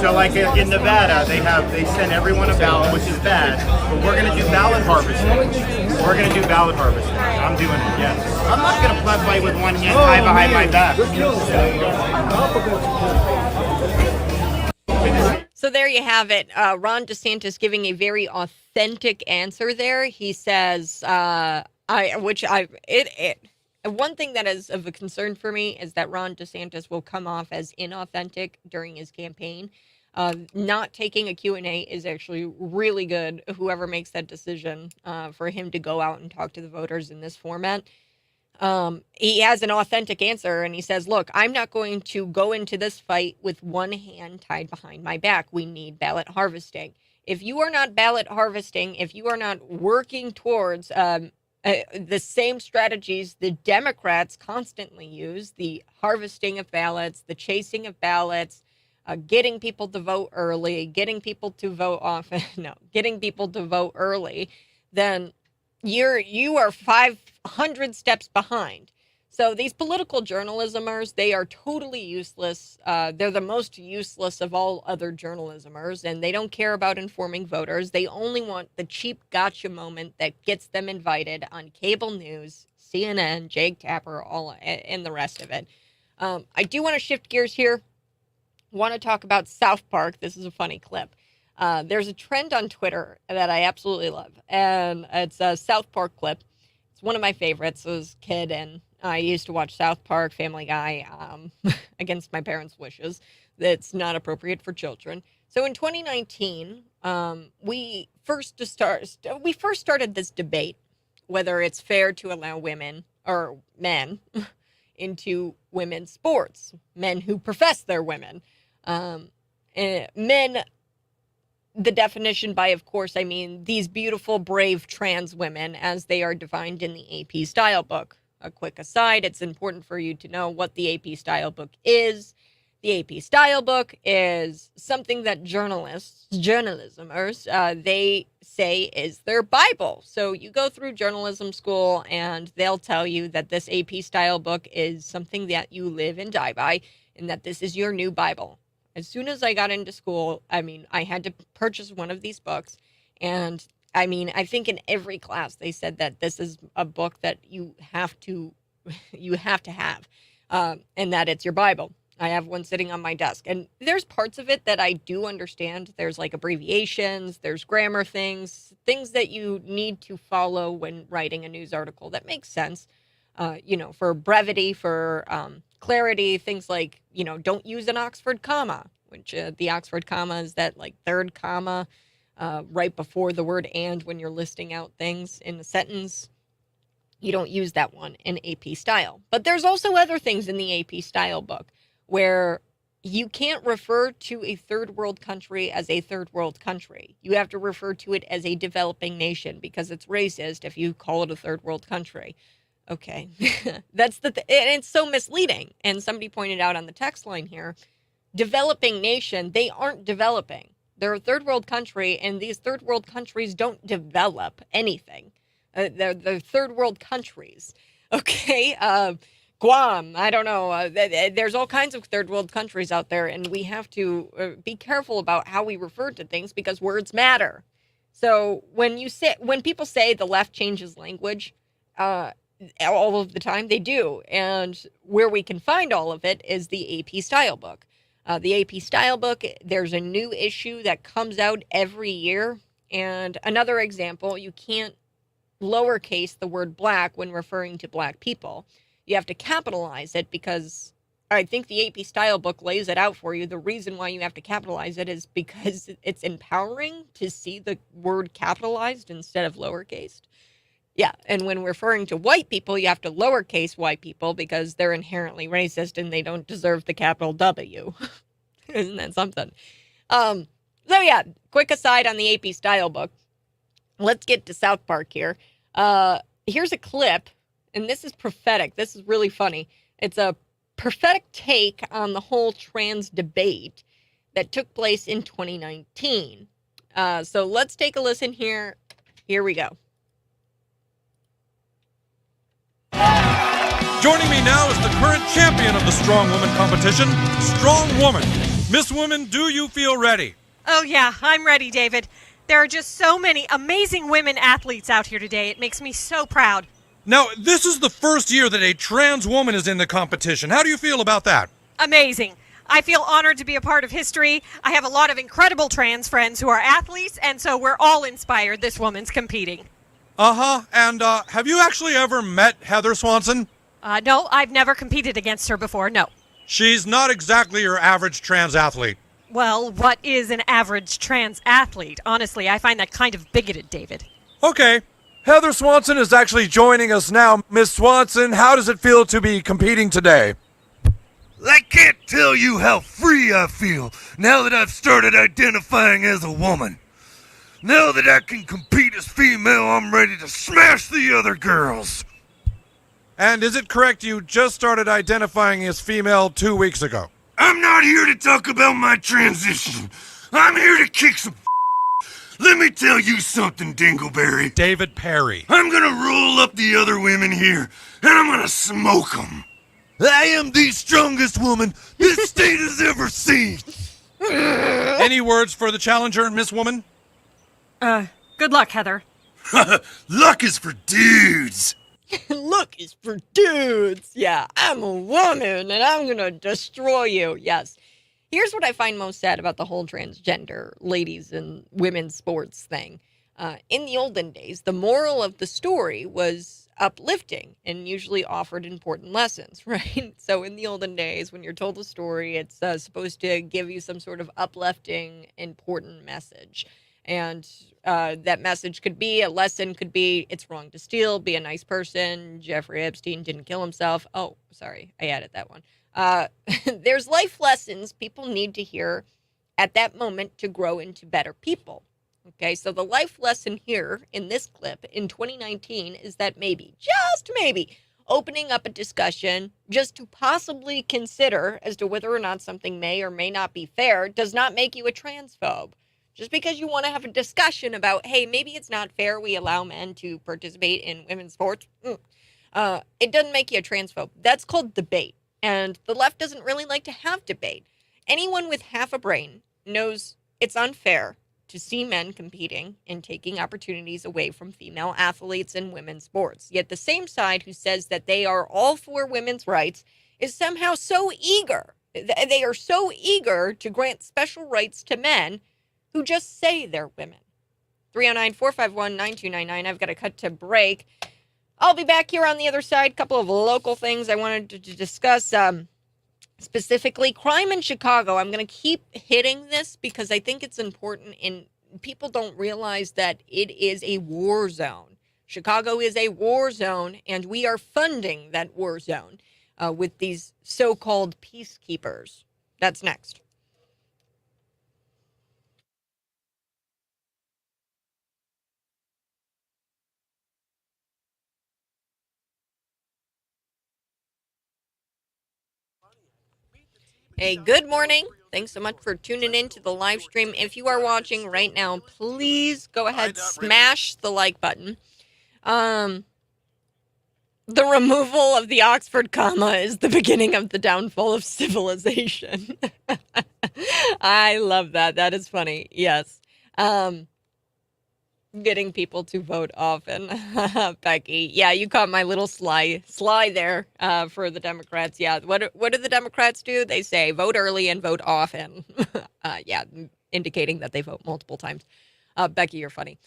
So like in Nevada, they send everyone a ballot, which is bad. But we're going to do ballot harvesting. I'm doing it. Yes. I'm not going to fight with one hand tied behind my back. So there you have it. Ron DeSantis giving a very authentic answer there. He says, one thing that is of a concern for me is that Ron DeSantis will come off as inauthentic during his campaign. Not taking a Q&A is actually really good. Whoever makes that decision for him to go out and talk to the voters in this format. He has an authentic answer, and he says, look, I'm not going to go into this fight with one hand tied behind my back. We need ballot harvesting. If you are not ballot harvesting, if you are not working towards the same strategies the Democrats constantly use, the harvesting of ballots, the chasing of ballots, getting people to vote early, getting people to vote often, getting people to vote early, then you are 500 steps behind. So these political journalismers, they are totally useless. They're the most useless of all other journalismers, and they don't care about informing voters. They only want the cheap gotcha moment that gets them invited on cable news, CNN, Jake Tapper, and the rest of it. I do want to shift gears here. Want to talk about South Park. This is a funny clip. There's a trend on Twitter that I absolutely love, and it's a South Park clip. It's one of my favorites. I was a kid, and I used to watch South Park, Family Guy, against my parents' wishes. That's not appropriate for children. So in 2019, we first started this debate whether it's fair to allow women or men into women's sports, men who profess they're women. Men, the definition by, of course, I mean these beautiful, brave trans women as they are defined in the AP style book. A quick aside, it's important for you to know what the AP style book is. The AP Style book is something that journalismers, they say is their Bible. So you go through journalism school and they'll tell you that this AP Style book is something that you live and die by and that this is your new Bible. As soon as I got into school, I had to purchase one of these books. And I think in every class they said that this is a book that you have to have, and that it's your Bible. I have one sitting on my desk, and there's parts of it that I do understand. There's like abbreviations, there's grammar things that you need to follow when writing a news article. That makes sense, for brevity, for clarity, things like, don't use an Oxford comma, which the Oxford comma is that like third comma right before the word and when you're listing out things in a sentence. You don't use that one in AP Style. But there's also other things in the AP Style book where you can't refer to a third world country as a third world country. You have to refer to it as a developing nation because it's racist if you call it a third world country. Okay. That's and it's so misleading. And somebody pointed out on the text line here, developing nation, they aren't developing. They're a third world country, and these third world countries don't develop anything. They're third world countries. Okay. Guam, I don't know. There's all kinds of third world countries out there, and we have to be careful about how we refer to things because words matter. So when people say the left changes language, all of the time they do, and where we can find all of it is the AP Style book. The AP Style book, there's a new issue that comes out every year, and another example, you can't lowercase the word black when referring to black people. You have to capitalize it because I think the AP Style book lays it out for you. The reason why you have to capitalize it is because it's empowering to see the word capitalized instead of lowercased. Yeah, and when referring to white people, you have to lowercase white people because they're inherently racist and they don't deserve the capital W. Isn't that something? So yeah, quick aside on the AP Style book. Let's get to South Park here. Here's a clip. And this is prophetic. This is really funny. It's a prophetic take on the whole trans debate that took place in 2019. So let's take a listen here. Here we go. Joining me now is the current champion of the Strong Woman competition, Strong Woman. Miss Woman, do you feel ready? Oh, yeah, I'm ready, David. There are just so many amazing women athletes out here today. It makes me so proud. Now, this is the first year that a trans woman is in the competition. How do you feel about that? Amazing. I feel honored to be a part of history. I have a lot of incredible trans friends who are athletes, and so we're all inspired this woman's competing. Uh-huh. And have you actually ever met Heather Swanson? No, I've never competed against her before, no. She's not exactly your average trans athlete. Well, what is an average trans athlete? Honestly, I find that kind of bigoted, David. Okay. Heather Swanson is actually joining us now. Miss Swanson, how does it feel to be competing today? I can't tell you how free I feel now that I've started identifying as a woman. Now that I can compete as female, I'm ready to smash the other girls. And is it correct you just started identifying as female 2 weeks ago? I'm not here to talk about my transition. I'm here to kick some. Let me tell you something, Dingleberry. David Perry. I'm gonna roll up the other women here, and I'm gonna smoke them. I am the strongest woman this state has ever seen. Any words for the challenger, Miss Woman? Good luck, Heather. Luck is for dudes. Luck is for dudes. Yeah, I'm a woman, and I'm gonna destroy you. Yes. Here's what I find most sad about the whole transgender ladies and women's sports thing. In the olden days, the moral of the story was uplifting and usually offered important lessons, right? So in the olden days, when you're told a story, it's supposed to give you some sort of uplifting, important message. And that message could be, a lesson could be, it's wrong to steal, be a nice person, Jeffrey Epstein didn't kill himself. Oh, sorry, I added that one. There's life lessons people need to hear at that moment to grow into better people. Okay, so the life lesson here in this clip in 2019 is that maybe, just maybe, opening up a discussion just to possibly consider as to whether or not something may or may not be fair does not make you a transphobe. Just because you want to have a discussion about, hey, maybe it's not fair we allow men to participate in women's sports, it doesn't make you a transphobe. That's called debate. And the left doesn't really like to have debate. Anyone with half a brain knows it's unfair to see men competing and taking opportunities away from female athletes in women's sports. Yet the same side who says that they are all for women's rights is somehow so eager. They are so eager to grant special rights to men who just say they're women. 309-451-9299. I've got to cut to break. I'll be back here on the other side. A couple of local things I wanted to discuss. Specifically, crime in Chicago. I'm going to keep hitting this because I think it's important, and people don't realize that it is a war zone. Chicago is a war zone, and we are funding that war zone with these so-called peacekeepers. That's next. Hey, good morning. Thanks so much for tuning in to the live stream. If you are watching right now, please go ahead, smash the like button. The removal of the Oxford comma is the beginning of the downfall of civilization. I love that. That is funny. Yes. Getting people to vote often. Becky. Yeah, you caught my little sly there for the Democrats. Yeah. What do the Democrats do? They say vote early and vote often. Yeah, indicating that they vote multiple times. Becky, you're funny.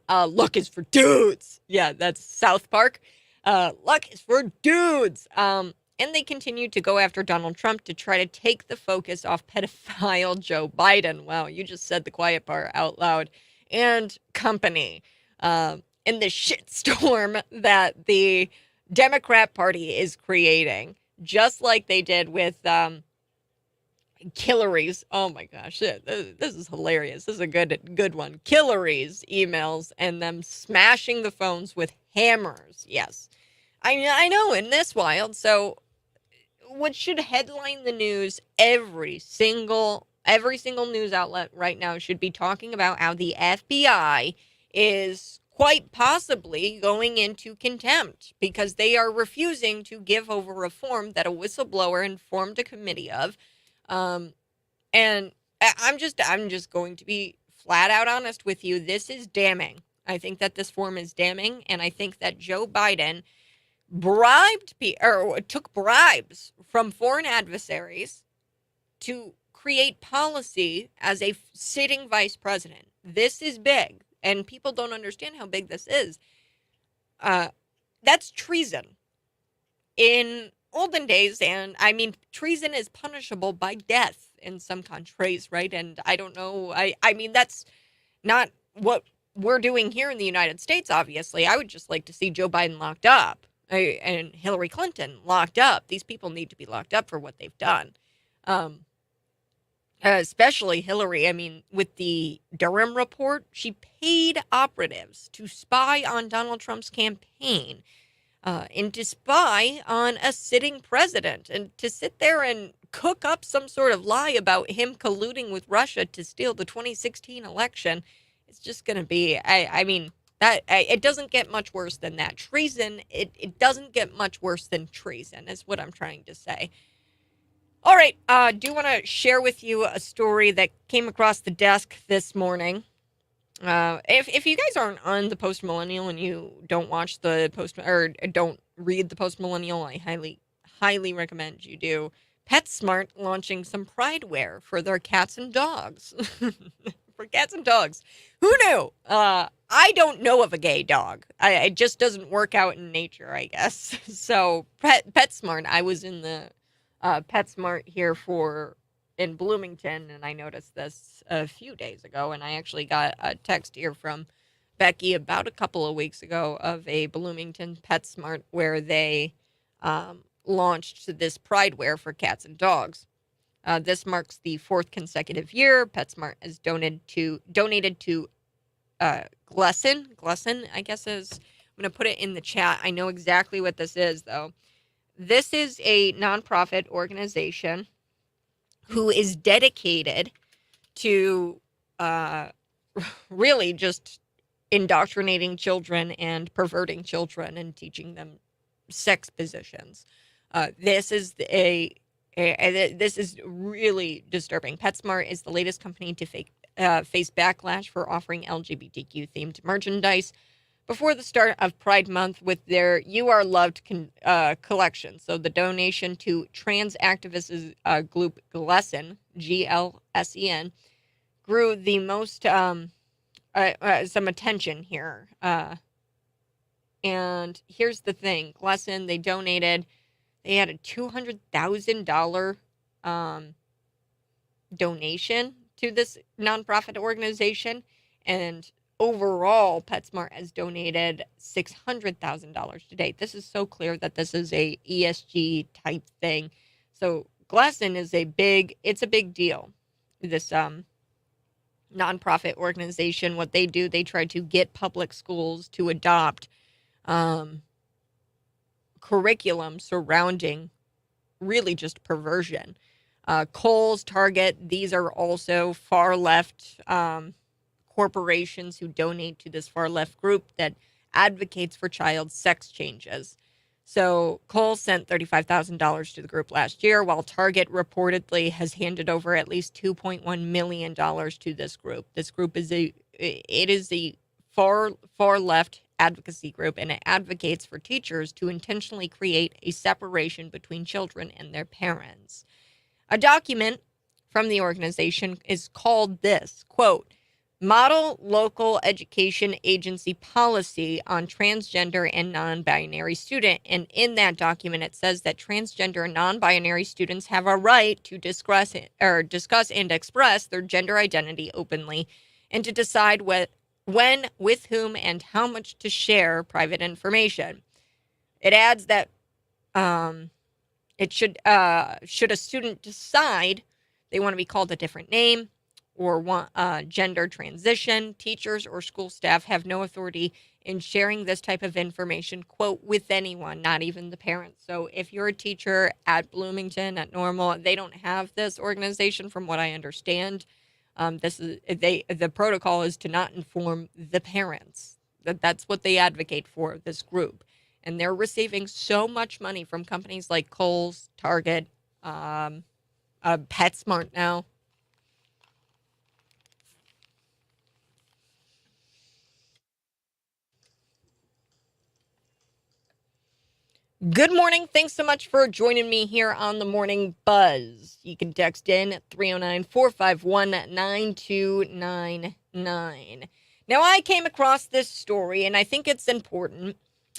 Luck is for dudes. Yeah, that's South Park. Luck is for dudes. And they continue to go after Donald Trump to try to take the focus off pedophile Joe Biden. Wow, you just said the quiet part out loud. And company in the shitstorm that the Democrat Party is creating, just like they did with Hillary's. Oh my gosh, this is hilarious. This is a good one. Hillary's emails and them smashing the phones with hammers. Yes, I know, in this wild. So, what should headline the news every single news outlet right now should be talking about how the FBI is quite possibly going into contempt because they are refusing to give over a form that a whistleblower informed a committee of. And I'm just going to be flat out honest with you. This is damning. I think that this form is damning, and I think that Joe Biden took bribes from foreign adversaries to create policy as a sitting vice president. This is big, and people don't understand how big this is. That's treason. In olden days, and I mean, treason is punishable by death in some countries, right? And I don't know, I mean, that's not what we're doing here in the United States, obviously. I would just like to see Joe Biden locked up and Hillary Clinton locked up. These people need to be locked up for what they've done. Especially Hillary. I mean, with the Durham report, she paid operatives to spy on Donald Trump's campaign and to spy on a sitting president, and to sit there and cook up some sort of lie about him colluding with Russia to steal the 2016 election. It's just going to be, I mean, it doesn't get much worse than that. Treason, it doesn't get much worse than treason is what I'm trying to say. All right, I do want to share with you a story that came across the desk this morning. If you guys aren't on the Post Millennial and you don't watch the don't read the Post Millennial, I highly recommend you do. PetSmart launching some pride wear for their cats and dogs. For cats and dogs. Who knew? I don't know of a gay dog. It just doesn't work out in nature, I guess. So PetSmart, I was in the PetSmart here in Bloomington, and I noticed this a few days ago, and I actually got a text here from Becky about a couple of weeks ago of a Bloomington PetSmart where they launched this pride wear for cats and dogs. This marks the fourth consecutive year PetSmart has donated to Gleason, I guess is I'm going to put it in the chat. I know exactly what this is, though. This is a nonprofit organization who is dedicated to really just indoctrinating children and perverting children and teaching them sex positions. This is this is really disturbing. PetSmart is the latest company to face backlash for offering LGBTQ themed merchandise before the start of Pride Month with their "You Are Loved" collection. So the donation to trans activist group GLSEN, GLSEN, grew the most some attention here. And here's the thing: GLSEN, they had a $200,000 donation to this nonprofit organization, and overall, PetSmart has donated $600,000 to date. This is so clear that this is a ESG type thing. So GLSEN is a big deal. This nonprofit organization, what they do, they try to get public schools to adopt curriculum surrounding really just perversion. Kohl's, Target, these are also far left corporations who donate to this far left group that advocates for child sex changes. So Kohl's sent $35,000 to the group last year, while Target reportedly has handed over at least $2.1 million to this group. This group is a far left advocacy group, and it advocates for teachers to intentionally create a separation between children and their parents. A document from the organization is called this, quote, Model Local Education Agency Policy on Transgender and Non-Binary Student. And in that document, it says that transgender and non-binary students have a right to discuss and express their gender identity openly and to decide when, with whom, and how much to share private information. It adds that should a student decide they want to be called a different name or want gender transition, teachers or school staff have no authority in sharing this type of information, quote, with anyone, not even the parents. So if you're a teacher at Bloomington, at Normal, they don't have this organization from what I understand. The protocol is to not inform the parents. That's what they advocate for, this group. And they're receiving so much money from companies like Kohl's, Target, PetSmart now. Good morning. Thanks so much for joining me here on the Morning Buzz. You can text in at 309-451-9299. Now, I came across this story, and I think it's important.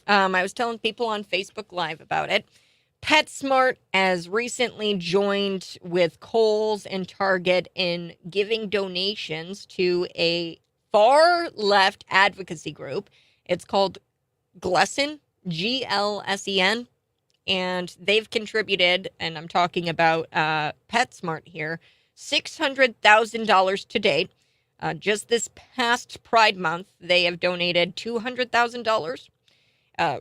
I was telling people on Facebook Live about it. PetSmart has recently joined with Kohl's and Target in giving donations to a far-left advocacy group. It's called GLSEN, GLSEN, and they've contributed, and I'm talking about PetSmart here, $600,000 to date. Just this past Pride Month, they have donated $200,000.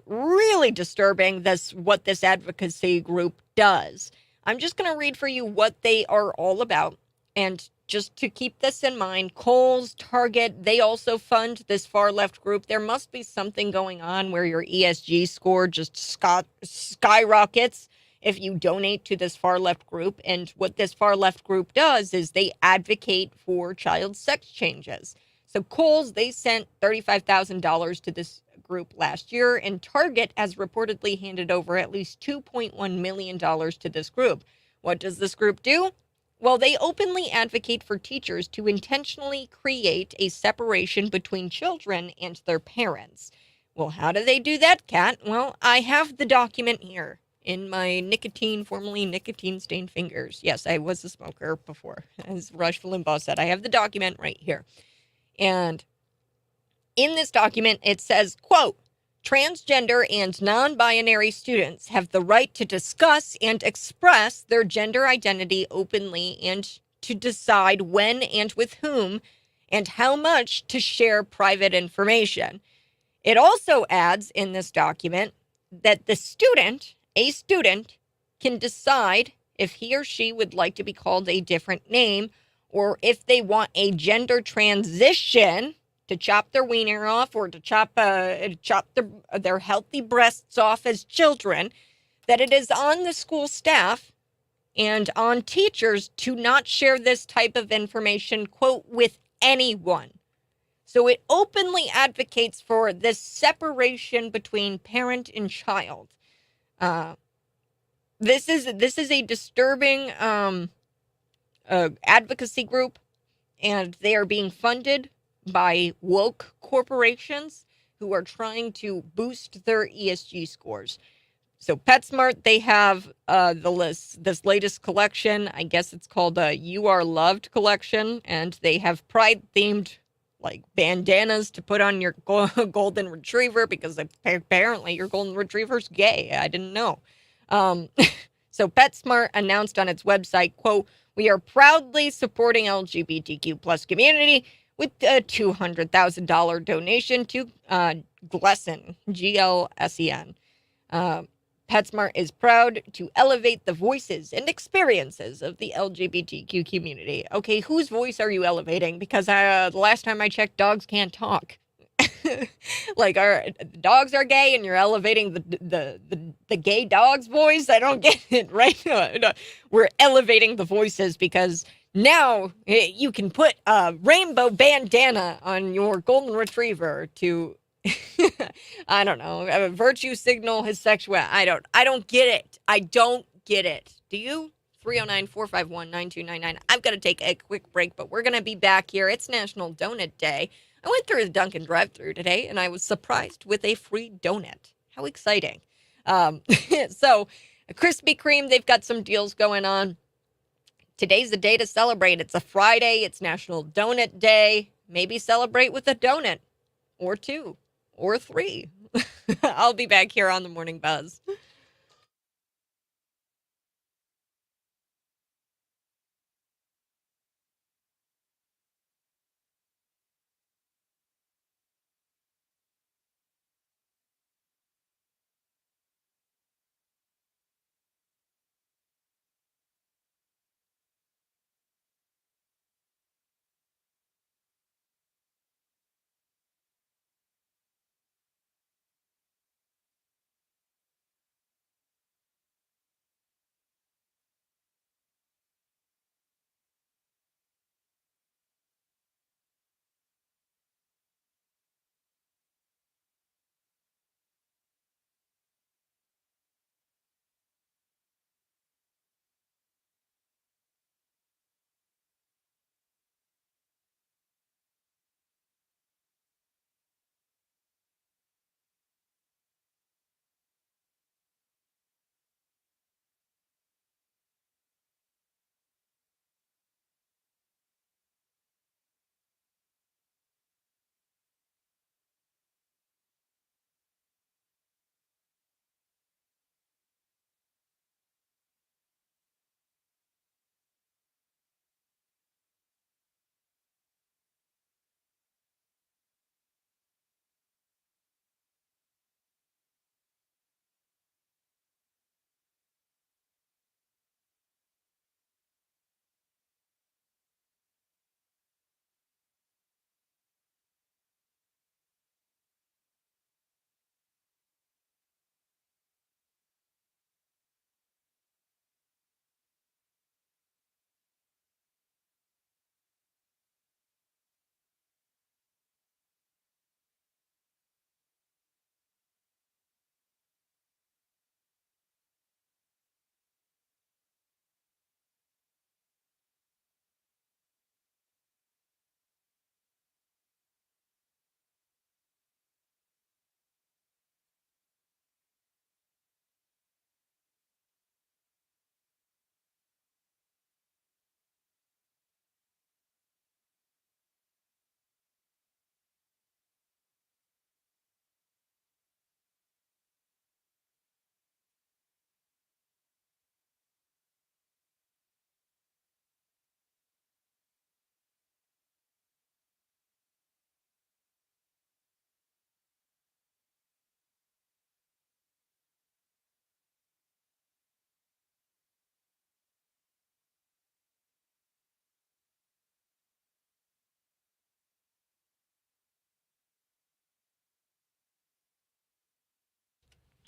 Really disturbing what this advocacy group does. I'm just going to read for you what they are all about. And just to keep this in mind, Kohl's, Target, they also fund this far left group. There must be something going on where your ESG score just skyrockets if you donate to this far left group. And what this far left group does is they advocate for child sex changes. So Kohl's, they sent $35,000 to this group last year, and Target has reportedly handed over at least $2.1 million to this group. What does this group do? Well, they openly advocate for teachers to intentionally create a separation between children and their parents. Well, how do they do that, Kat? Well, I have the document here in my formerly nicotine-stained fingers. Yes, I was a smoker before, as Rush Limbaugh said. I have the document right here. And in this document, it says, quote, transgender and non-binary students have the right to discuss and express their gender identity openly and to decide when and with whom and how much to share private information. It also adds in this document that a student, can decide if he or she would like to be called a different name or if they want a gender transition to chop their wiener off or to chop their healthy breasts off as children, that it is on the school staff and on teachers to not share this type of information, quote, with anyone. So it openly advocates for this separation between parent and child. This is a disturbing advocacy group, and they are being funded by woke corporations who are trying to boost their ESG scores. So PetSmart, they have this latest collection. I guess it's called a You Are Loved collection, and they have pride-themed like bandanas to put on your golden retriever because apparently your golden retriever's gay. I didn't know. So PetSmart announced on its website, quote, "We are proudly supporting LGBTQ plus community with a $200,000 donation to Glesen, GLSEN. PetSmart is proud to elevate the voices and experiences of the LGBTQ community." Okay, whose voice are you elevating? Because the last time I checked, dogs can't talk. Like, our dogs are gay and you're elevating the gay dog's voice? I don't get it, right? No, we're elevating the voices because now you can put a rainbow bandana on your golden retriever to I don't know, virtue signal his sexuality. I don't get it. I don't get it. Do you? 309-451-9299. I've got to take a quick break, but we're going to be back here. It's National Donut Day. I went through the Dunkin' drive-thru today, and I was surprised with a free donut. How exciting. So, Krispy Kreme, they've got some deals going on. Today's the day to celebrate. It's a Friday. It's National Donut Day. Maybe celebrate with a donut or two or three. I'll be back here on the Morning Buzz.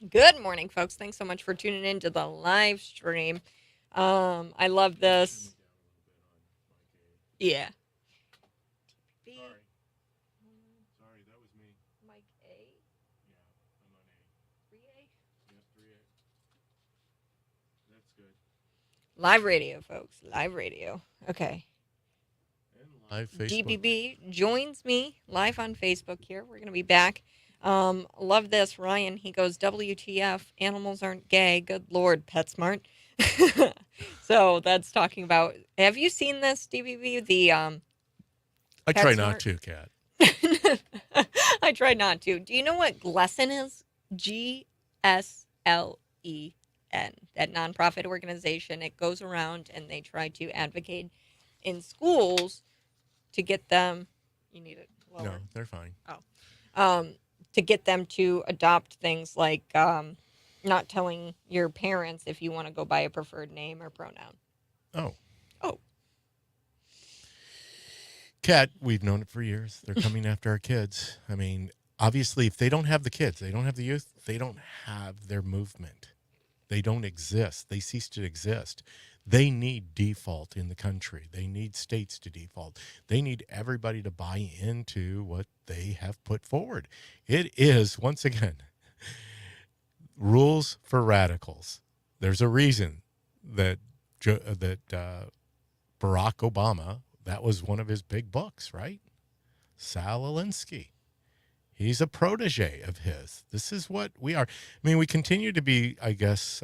Good morning, folks. Thanks so much for tuning in to the live stream. I love this. Yeah. Sorry, that was me. Mike A. Yeah, I'm on A. 3A. Yeah, 3A. That's good. Live radio, folks. Live radio. Okay. Live Facebook. DBB joins me live on Facebook here. We're going to be back. Love this. Ryan, he goes, WTF, animals aren't gay. Good Lord, PetSmart. So that's talking about, have you seen this, DBB? The I try PetSmart? not to, Kat. I try not to. Do you know what GLESEN is? GSLEN. That nonprofit organization. It goes around and they try to advocate in schools to get them. You need it lower. No, they're fine. To get them to adopt things like not telling your parents if you want to go by a preferred name or pronoun. Oh. Oh. Kat, we've known it for years. They're coming after our kids. I mean, obviously, if they don't have the kids, they don't have the youth, they don't have their movement. They don't exist. They cease to exist. They need default in the country. They need states to default. They need everybody to buy into what they have put forward. It is, once again, rules for radicals. There's a reason that Barack Obama, that was one of his big books, right? Sal Alinsky. He's a protege of his. This is what we are. I mean, we continue to be, I guess,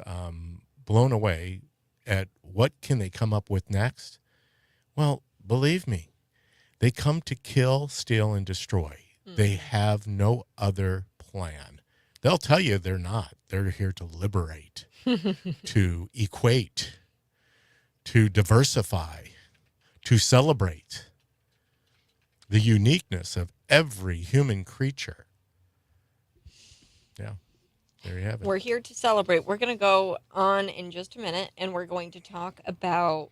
blown away at what can they come up with next. Well, believe me, they come to kill, steal, and destroy. They have no other plan. They'll tell you they're not. They're here to liberate, to equate, to diversify, to celebrate the uniqueness of every human creature. Yeah, there you have it. We're here to celebrate. We're going to go on in just a minute, and we're going to talk about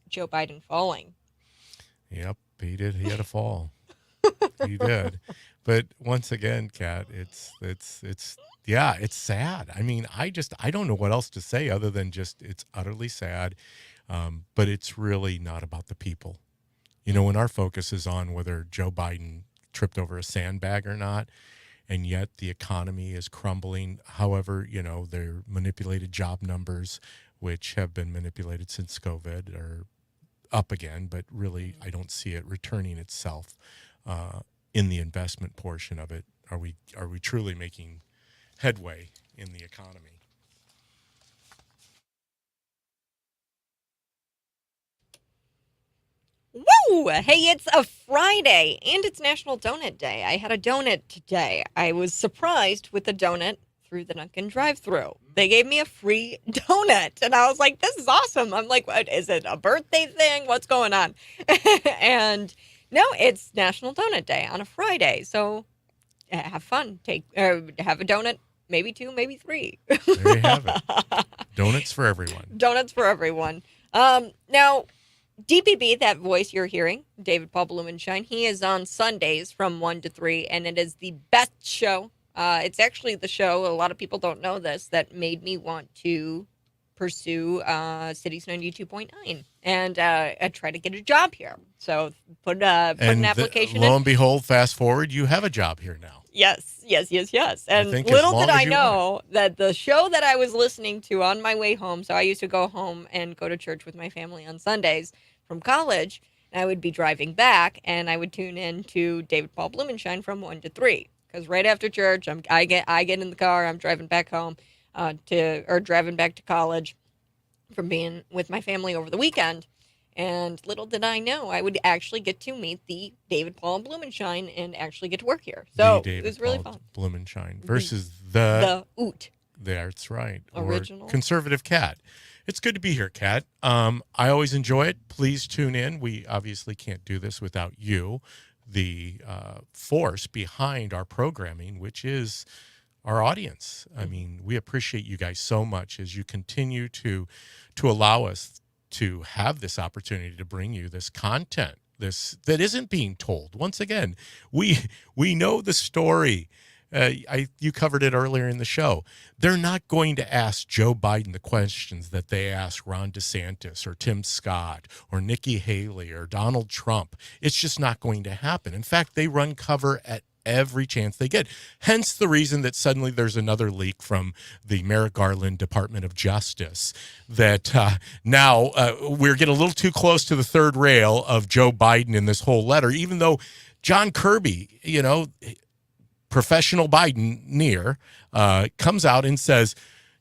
Joe Biden falling. Yep, he did. He had a fall. He did. But once again, Kat, it's sad. I mean, I don't know what else to say other than just it's utterly sad. But it's really not about the people. You know, when our focus is on whether Joe Biden tripped over a sandbag or not, and yet the economy is crumbling. However, you know, their manipulated job numbers, which have been manipulated since COVID, are up again, but really I don't see it returning itself in the investment portion of it. Are we truly making headway in the economy? Woo! Hey, it's a Friday and it's National Donut Day. I had a donut today. I was surprised with the donut through the Dunkin' drive-thru. They gave me a free donut and I was like, this is awesome. I'm like, what is it, a birthday thing? What's going on? And no, it's National Donut Day on a Friday. So have fun. Have a donut, maybe 2, maybe 3. There you have it. Donuts for everyone. Donuts for everyone. Now, DPB, that voice you're hearing, David Paul Blumenshine, he is on Sundays from 1 to 3, and it is the best show. It's actually the show, a lot of people don't know this, that made me want to pursue Cities 92.9 and try to get a job here. So put an application lo in. and behold, fast forward, you have a job here now. Yes. And think little as long did I as you know that the show that I was listening to on my way home, so I used to go home and go to church with my family on Sundays from college, and I would be driving back, and I would tune in to David Paul Blumenshine from 1 to 3. Because right after church, I get in the car, I'm driving back home driving back to college from being with my family over the weekend. And little did I know, I would actually get to meet the David Paul Blumenshine and actually get to work here. So it was really fun. Blumenshine versus the Oot. That's right. Original. Or conservative Cat. It's good to be here, Kat. I always enjoy it. Please tune in. We obviously can't do this without you, the force behind our programming, which is our audience. I mean, we appreciate you guys so much as you continue to allow us to have this opportunity to bring you this content, this that isn't being told. Once again, we know the story, You covered it earlier in the show. They're not going to ask Joe Biden the questions that they ask Ron DeSantis or Tim Scott or Nikki Haley or Donald Trump. It's just not going to happen. In fact, they run cover at every chance they get. Hence the reason that suddenly there's another leak from the Merrick Garland Department of Justice that now we're getting a little too close to the third rail of Joe Biden in this whole letter, even though John Kirby, professional Biden comes out and says,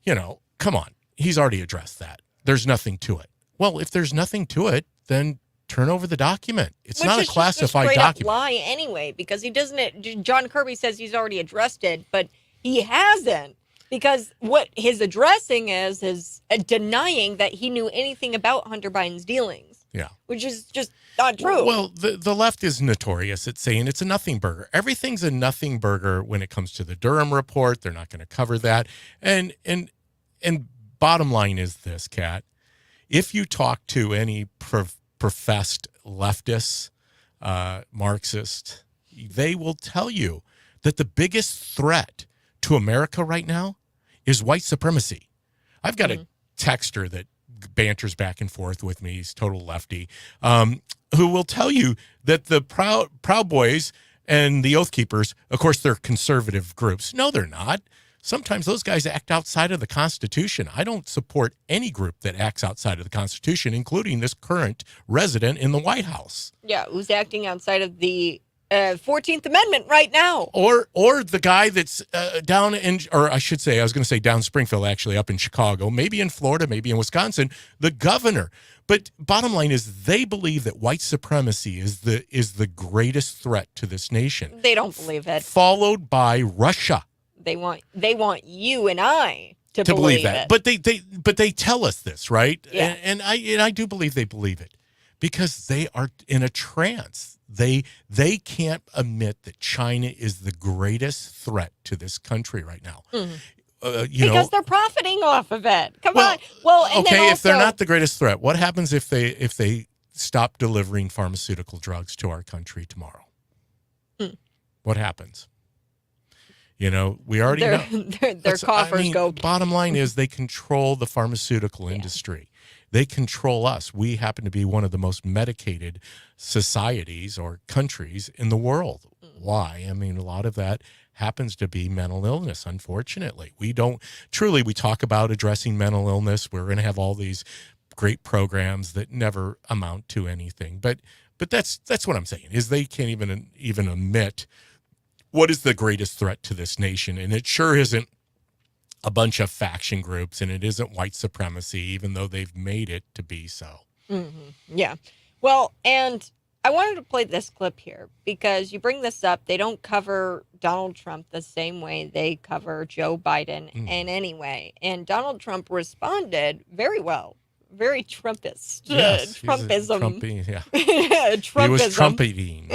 come on, he's already addressed that. There's nothing to it. Well, if there's nothing to it, then turn over the document. It's not a classified document. document. Lie anyway, because he doesn't. John Kirby says he's already addressed it, but he hasn't, because what his addressing is denying that he knew anything about Hunter Biden's dealings. Yeah, which is just not true. Well, the left is notorious at saying it's a nothing burger. Everything's a nothing burger when it comes to the Durham report. They're not going to cover that. And bottom line is this, Kat. If you talk to any professed leftist, Marxist, they will tell you that the biggest threat to America right now is white supremacy. I've got a texter that banters back and forth with me. He's total lefty, who will tell you that the Proud Boys and the Oath Keepers, of course, they're conservative groups. No, they're not. Sometimes those guys act outside of the Constitution. I don't support any group that acts outside of the Constitution, including this current resident in the White House. Yeah, who's acting outside of the 14th Amendment right now. Or the guy that's down in, or I should say, I was going to say down Springfield, actually up in Chicago, maybe in Florida, maybe in Wisconsin, the governor. But bottom line is they believe that white supremacy is the greatest threat to this nation. They don't believe it. Followed by Russia. They want you and I to believe that. it. But they tell us this, right? Yeah. And I do believe they believe it because they are in a trance. They can't admit that China is the greatest threat to this country right now. Because they're profiting off of it. Come on. Well, and okay, then also, if they're not the greatest threat, what happens if they stop delivering pharmaceutical drugs to our country tomorrow? What happens? We already know. Their coffers go. Bottom line is they control the pharmaceutical industry. They control us. We happen to be one of the most medicated societies or countries in the world. Why? I mean, a lot of that happens to be mental illness, unfortunately. We talk about addressing mental illness. We're going to have all these great programs that never amount to anything. But that's what I'm saying, is they can't even admit what is the greatest threat to this nation. And it sure isn't a bunch of faction groups, and it isn't white supremacy, even though they've made it to be so. Yeah. Well, and I wanted to play this clip here because you bring this up. They don't cover Donald Trump the same way they cover Joe Biden in any way. And Donald Trump responded very well. Very Trumpist. Yes, Trumpism. Trumpy, yeah. Trumpism. He was Trumpeting.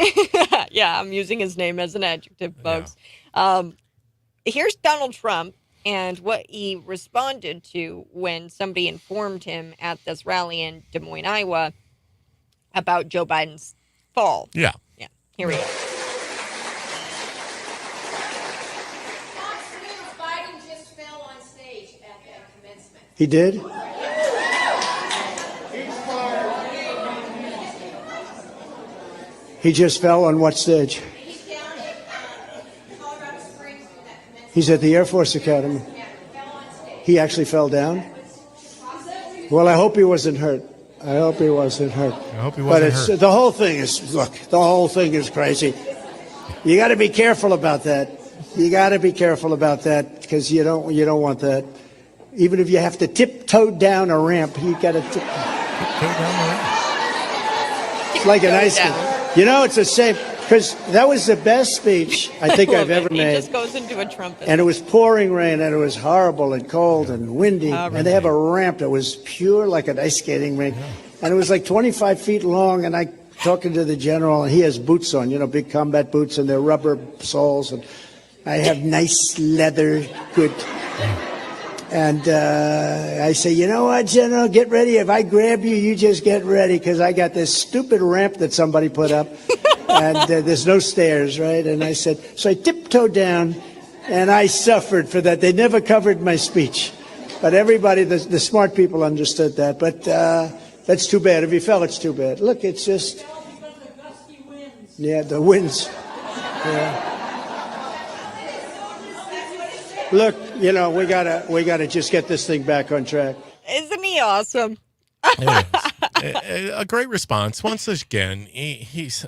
Yeah, I'm using his name as an adjective, folks. Here's Donald Trump and what he responded to when somebody informed him at this rally in Des Moines, Iowa, about Joe Biden's fall. Yeah. Yeah. Here we go. Fox News, Biden just fell on stage at the commencement. He did? He just fell on what stage? He's down at Colorado Springs doing that commencement. He's at the Air Force Academy. Yeah, fell on stage. He actually fell down? Well, I hope he wasn't hurt. I hope he wasn't hurt. But the whole thing is crazy. You got to be careful about that. You got to be careful about that because you don't want that. Even if you have to tiptoe down a ramp, you got to tiptoe down the ramp. It's like an ice skate. It's a shame because that was the best speech I think I've ever made. He just goes into a trumpet. And it was pouring rain, and it was horrible and cold and windy. And they have a ramp that was pure like an ice skating rink. And it was like 25 feet long. And I talking to the general, and he has boots on, big combat boots, and they're rubber soles. And I have nice leather, good. And I say, you know what, General, get ready. If I grab you, you just get ready because I got this stupid ramp that somebody put up. And there's no stairs, right? And I said, so I tiptoed down, And I suffered for that. They never covered my speech. But everybody, the smart people understood that. But that's too bad. If you fell, it's too bad. Look, it's just... Yeah, the winds. Yeah. Look, you know, we gotta just get this thing back on track. Isn't he awesome? A great response. Once again, he's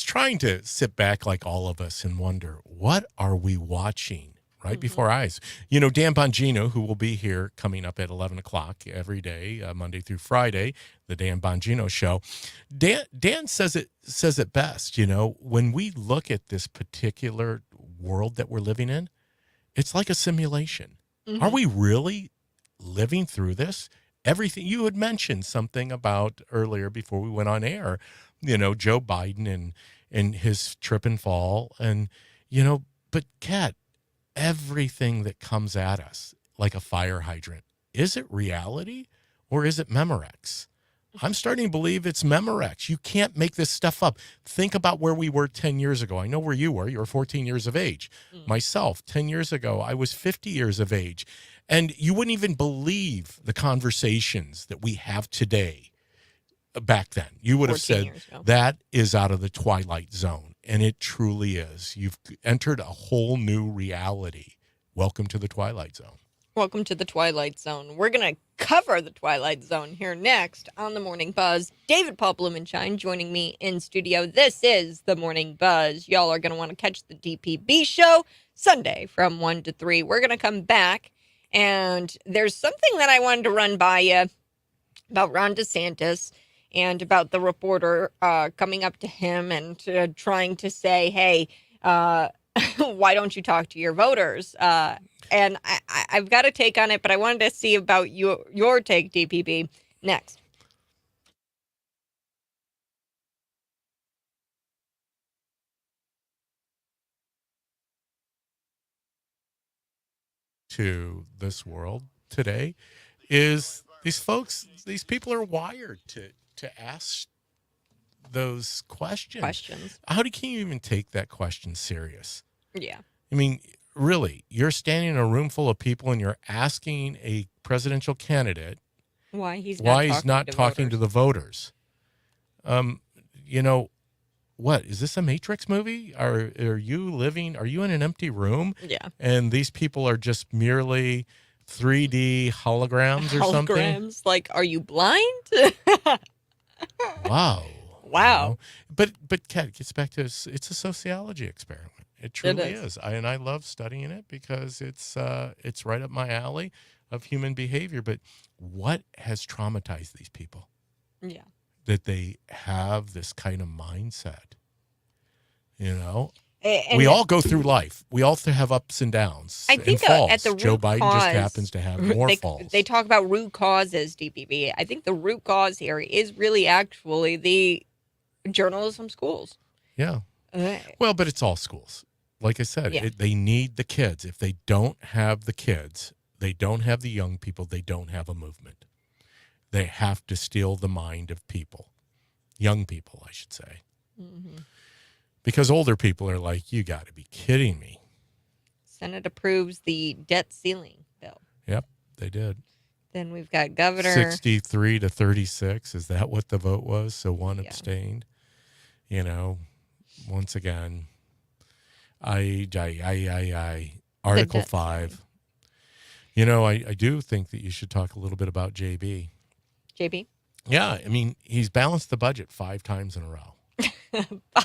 trying to sit back like all of us and wonder, what are we watching right before our eyes? You know, Dan Bongino, who will be here coming up at 11 o'clock every day, Monday through Friday, the Dan Bongino Show. Dan says it best. You know, when we look at this particular world that we're living in, it's like a simulation. Are we really living through this? Everything you had mentioned something about earlier before we went on air, you know, Joe Biden and his trip and fall, and you know, but Kat, everything that comes at us like a fire hydrant, is it reality or is it Memorex? I'm starting to believe it's Memorex. You can't make this stuff up. Think about where we were 10 years ago. I know where you were. You were 14 years of age. Myself, 10 years ago, I was 50 years of age. And you wouldn't even believe the conversations that we have today back then. You would have said that is out of the Twilight Zone. And it truly is. You've entered a whole new reality. Welcome to the Twilight Zone. Welcome to the Twilight Zone. We're going to cover the Twilight Zone here next on the Morning Buzz. David Paul Blumenshine joining me in studio. This is the Morning Buzz. Y'all are going to want to catch the DPB show Sunday from 1 to 3. We're going to come back, and there's something that I wanted to run by you about Ron DeSantis and about the reporter coming up to him and trying to say, hey, why don't you talk to your voters? And I've got a take on it, but I wanted to see about your take, DPB, next. To this world today is these people are wired to ask those questions. How can you even take that question serious? Yeah. I mean, really, you're standing in a room full of people and you're asking a presidential candidate why he's not talking to the voters. You know, what is this, a Matrix movie? Are you in an empty room? Yeah. And these people are just merely 3D holograms or something? Holograms? Like, are you blind? Wow. Wow. You know? But Kat, it gets back to it's a sociology experiment. It truly is. And I love studying it because it's right up my alley of human behavior. But what has traumatized these people? Yeah. That they have this kind of mindset. You know? And we all go through life. We all have ups and downs. I think and falls. at the root Joe Biden cause, just happens to have more falls. They talk about root causes, DPB. I think the root cause here is really actually the journalism schools. Yeah. Well, but it's all schools. Like I said, they need the kids. If they don't have the kids, they don't have the young people, they don't have a movement. They have to steal the mind of people. Young people, I should say. Mm-hmm. Because older people are like, you got to be kidding me. Senate approves the debt ceiling bill. Yep, they did. Then we've got Governor 63 to 36. Is that what the vote was? So one abstained. You know, once again, Article 5. You know, I do think that you should talk a little bit about JB. JB? Yeah, I mean, he's balanced the budget 5 times in a row.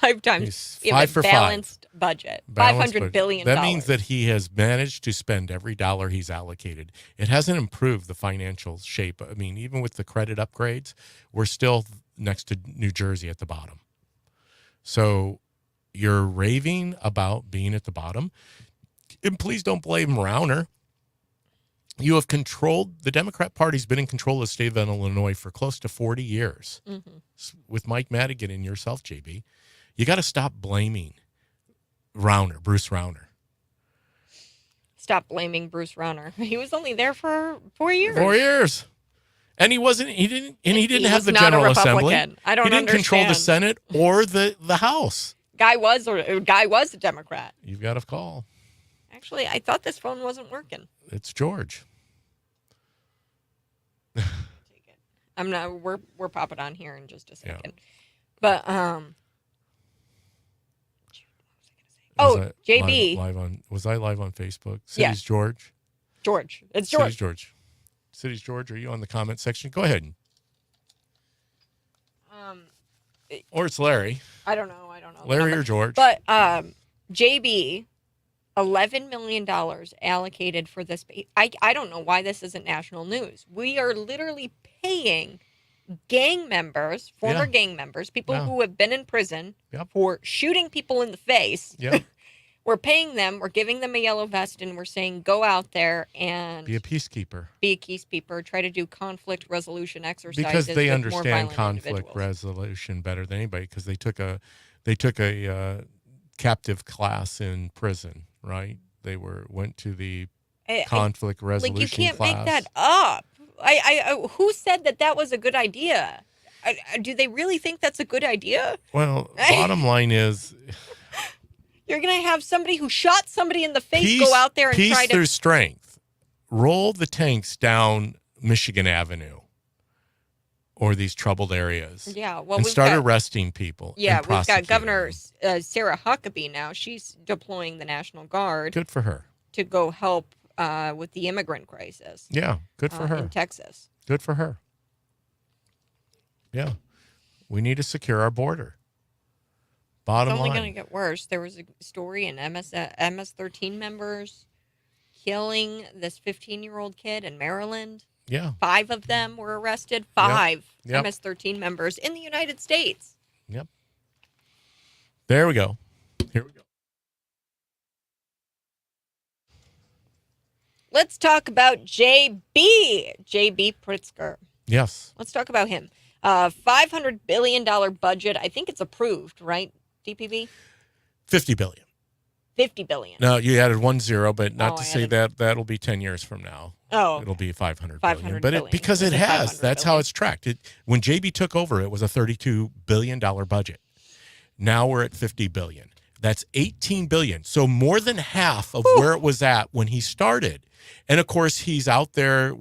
5 times. He's 5 for balanced 5. Budget. Balanced $500 billion. That means that he has managed to spend every dollar he's allocated. It hasn't improved the financial shape. I mean, even with the credit upgrades, we're still next to New Jersey at the bottom. So you're raving about being at the bottom. And please don't blame Rauner. You have controlled, the Democrat Party's been in control of the state of Illinois for close to 40 years. Mm-hmm. With Mike Madigan and yourself, JB, you got to stop blaming Rauner, Bruce Rauner. Stop blaming Bruce Rauner. He was only there for 4 years. 4 years. And he didn't have the General Assembly. I don't understand. He didn't control the Senate or the House. Guy was a Democrat. You've got to call. Actually, I thought this phone wasn't working. It's George. I'm not. We're popping on here in just a Yeah. second. But Was I JB. Was I live on Facebook? City's Yeah. George. George. It's George. City's George. City's George. Are you on the comment section? Go ahead. Or it's Larry. I don't know. Larry or George. But JB, $11 million allocated for this. I don't know why this isn't national news. We are literally paying gang members, former gang members, people who have been in prison for shooting people in the face. Yep. We're paying them. We're giving them a yellow vest, and we're saying, go out there and Be a peacekeeper. be a peacekeeper. Try to do conflict resolution exercises Because they with more understand violent conflict individuals. resolution better than anybody. Because they took a captive class in prison, right? They went to the conflict resolution Like, you can't class. make that up. I who said that was a good idea? Do they really think that's a good idea? Well, bottom line is, You're going to have somebody who shot somebody in the face go out there and peace try to. through strength. Roll the tanks down Michigan Avenue or these troubled areas. Yeah, well, and we've start got- arresting people. Yeah, and we've got prosecuting Governor them. Sarah Huckabee now. She's deploying the National Guard Good for her. to go help with the immigrant crisis. Yeah, good for her. In Texas. Good for her. Yeah. We need to secure our border. Bottom It's only line. going to get worse. There was a story in MS-13 members killing this 15-year-old kid in Maryland. Yeah. 5 of them were arrested. 5 Yep. MS-13 members in the United States. Yep. There we go. Here we go. Let's talk about JB Pritzker. Yes. Let's talk about him. $500 billion budget. I think it's approved, right, DPB? $50 billion. $50 billion. No, you added 10, but not Oh, to I say added- that'll be 10 years from now. Oh, It'll be 500 500 billion. But billion. because it Is it has, 500 that's how billion? it's tracked. When JB took over, it was a $32 billion budget. Now we're at 50 billion. That's 18 billion. So more than half of where it was at when he started. And of course, he's out there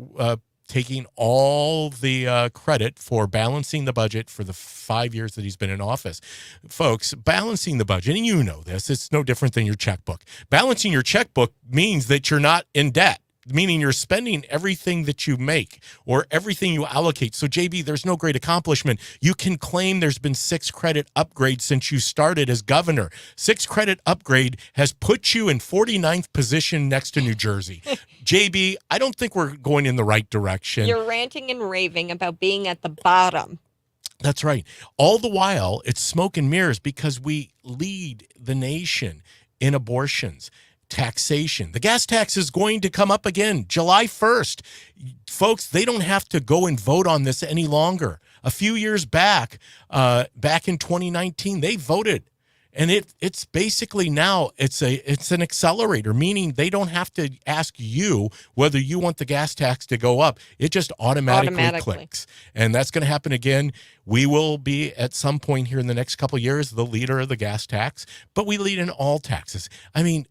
taking all the credit for balancing the budget for the 5 years that he's been in office. Folks, balancing the budget, and you know this, it's no different than your checkbook. Balancing your checkbook means that you're not in debt, meaning you're spending everything that you make or everything you allocate. So, JB, there's no great accomplishment. You can claim there's been 6 credit upgrades since you started as governor. 6 credit upgrade has put you in 49th position next to New Jersey. JB, I don't think we're going in the right direction. You're ranting and raving about being at the bottom. That's right. All the while, it's smoke and mirrors because we lead the nation in abortions, taxation. The gas tax is going to come up again July 1st. Folks, they don't have to go and vote on this any longer. A few years back, back in 2019, they voted. And it's basically now it's an accelerator, meaning they don't have to ask you whether you want the gas tax to go up. It just automatically clicks. And that's going to happen again. We will be at some point here in the next couple of years the leader of the gas tax, but we lead in all taxes. I mean,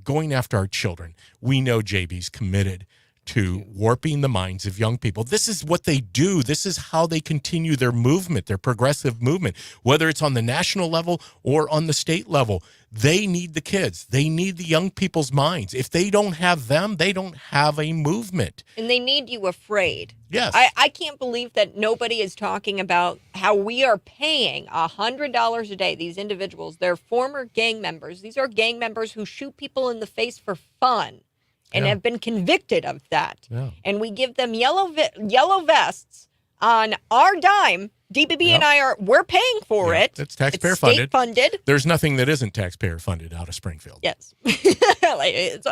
going after our children. We know JB's committed to warping the minds of young people. This is what they do. This is how they continue their movement, their progressive movement, whether it's on the national level or on the state level. They need the kids. They need the young people's minds. If they don't have them, they don't have a movement. And they need you afraid. Yes. I can't believe that nobody is talking about how we are paying $100 a day. These individuals, they're former gang members. These are gang members who shoot people in the face for fun and have been convicted of that. Yeah. And we give them yellow vests on our dime. DPB and we're paying for it. It's taxpayer state funded. There's nothing that isn't taxpayer funded out of Springfield. Yes. It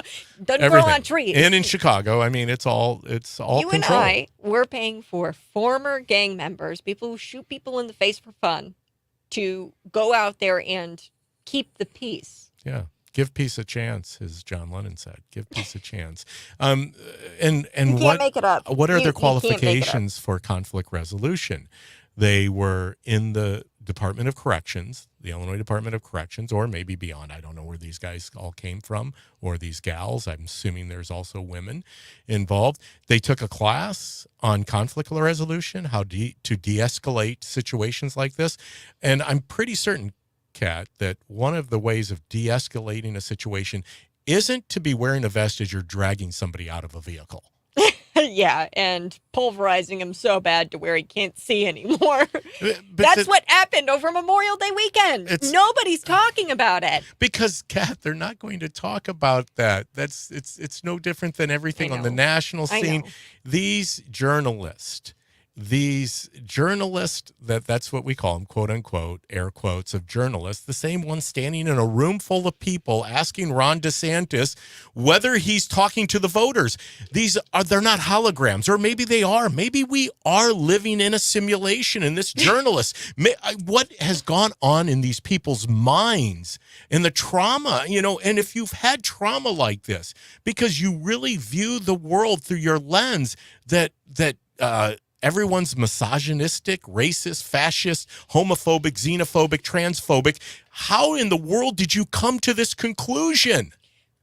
doesn't grow on trees. And in Chicago, I mean, it's all you controlled. and I, we're paying for former gang members, people who shoot people in the face for fun, to go out there and keep the peace. Yeah. Give peace a chance, as John Lennon said. Give peace a chance. And You can't make it up. What are You their can't make it up. qualifications for conflict resolution? They were in the Department of Corrections, the Illinois Department of Corrections, or maybe beyond. I don't know where these guys all came from, or these gals. I'm assuming there's also women involved. They took a class on conflict resolution, how to de-escalate situations like this. And I'm pretty certain, Kat, that one of the ways of de-escalating a situation isn't to be wearing a vest as you're dragging somebody out of a vehicle. Yeah, and pulverizing him so bad to where he can't see anymore. That's what happened over Memorial Day weekend. Nobody's talking about it. Because, Kat, they're not going to talk about that. It's no different than everything on the national scene. These journalists, that's what we call them, quote unquote, air quotes of journalists, the same ones standing in a room full of people asking Ron DeSantis whether he's talking to the voters. They're not holograms, or maybe they are. Maybe we are living in a simulation, and this journalist, what has gone on in these people's minds and the trauma, and if you've had trauma like this, because you really view the world through your lens that everyone's misogynistic, racist, fascist, homophobic, xenophobic, transphobic. How in the world did you come to this conclusion?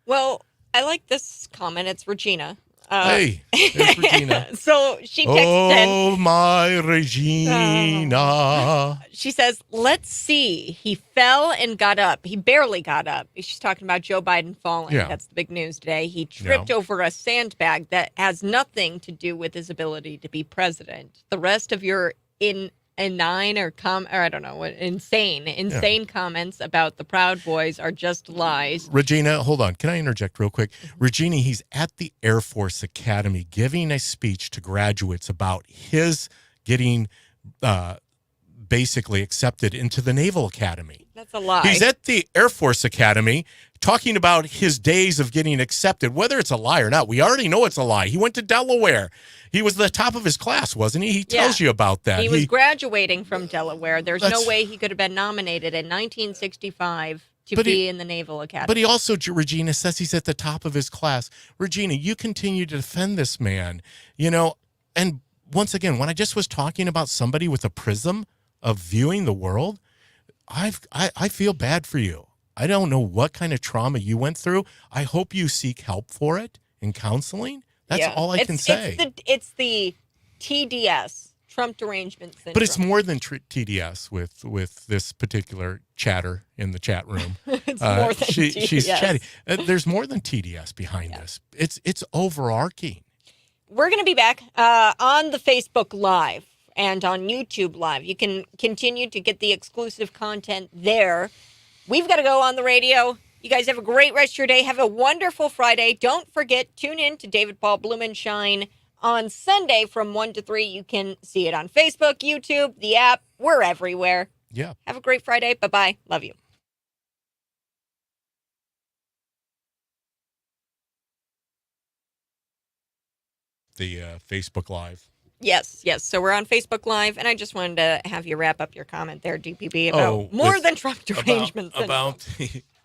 Well, I like this comment. It's Regina. Hey, there's Regina. So she texted. Oh, my Regina. She says, let's see. He fell and got up. He barely got up. She's talking about Joe Biden falling. Yeah. That's the big news today. He tripped over a sandbag that has nothing to do with his ability to be president. The rest of your insane comments about the Proud Boys are just lies. Regina, hold on. Can I interject real quick? Regina, he's at the Air Force Academy giving a speech to graduates about his getting basically accepted into the Naval Academy. That's a lie. He's at the Air Force Academy talking about his days of getting accepted, whether it's a lie or not. We already know it's a lie. He went to Delaware. He was the top of his class, wasn't he? He tells you about that. He was graduating from Delaware. There's no way he could have been nominated in 1965 to be in the Naval Academy. But he also, Regina, says he's at the top of his class. Regina, you continue to defend this man, and once again, when I just was talking about somebody with a prism of viewing the world, I feel bad for you. I don't know what kind of trauma you went through. I hope you seek help for it in counseling. That's all I can say. It's the TDS, Trump derangement syndrome. But it's more than TDS with this particular chatter in the chat room. It's more than TDS. She's chatty. There's more than TDS behind this. It's overarching. We're going to be back on the Facebook Live and on YouTube Live. You can continue to get the exclusive content there. We've got to go on the radio. You guys have a great rest of your day. Have a wonderful Friday. Don't forget, tune in to David Paul Blumenshine on Sunday from 1 to 3. You can see it on Facebook, YouTube, the app. We're everywhere. Yeah. Have a great Friday. Bye-bye. Love you. The Facebook Live. Yes. So we're on Facebook Live, and I just wanted to have you wrap up your comment there, DPB, about more than Trump derangement syndrome.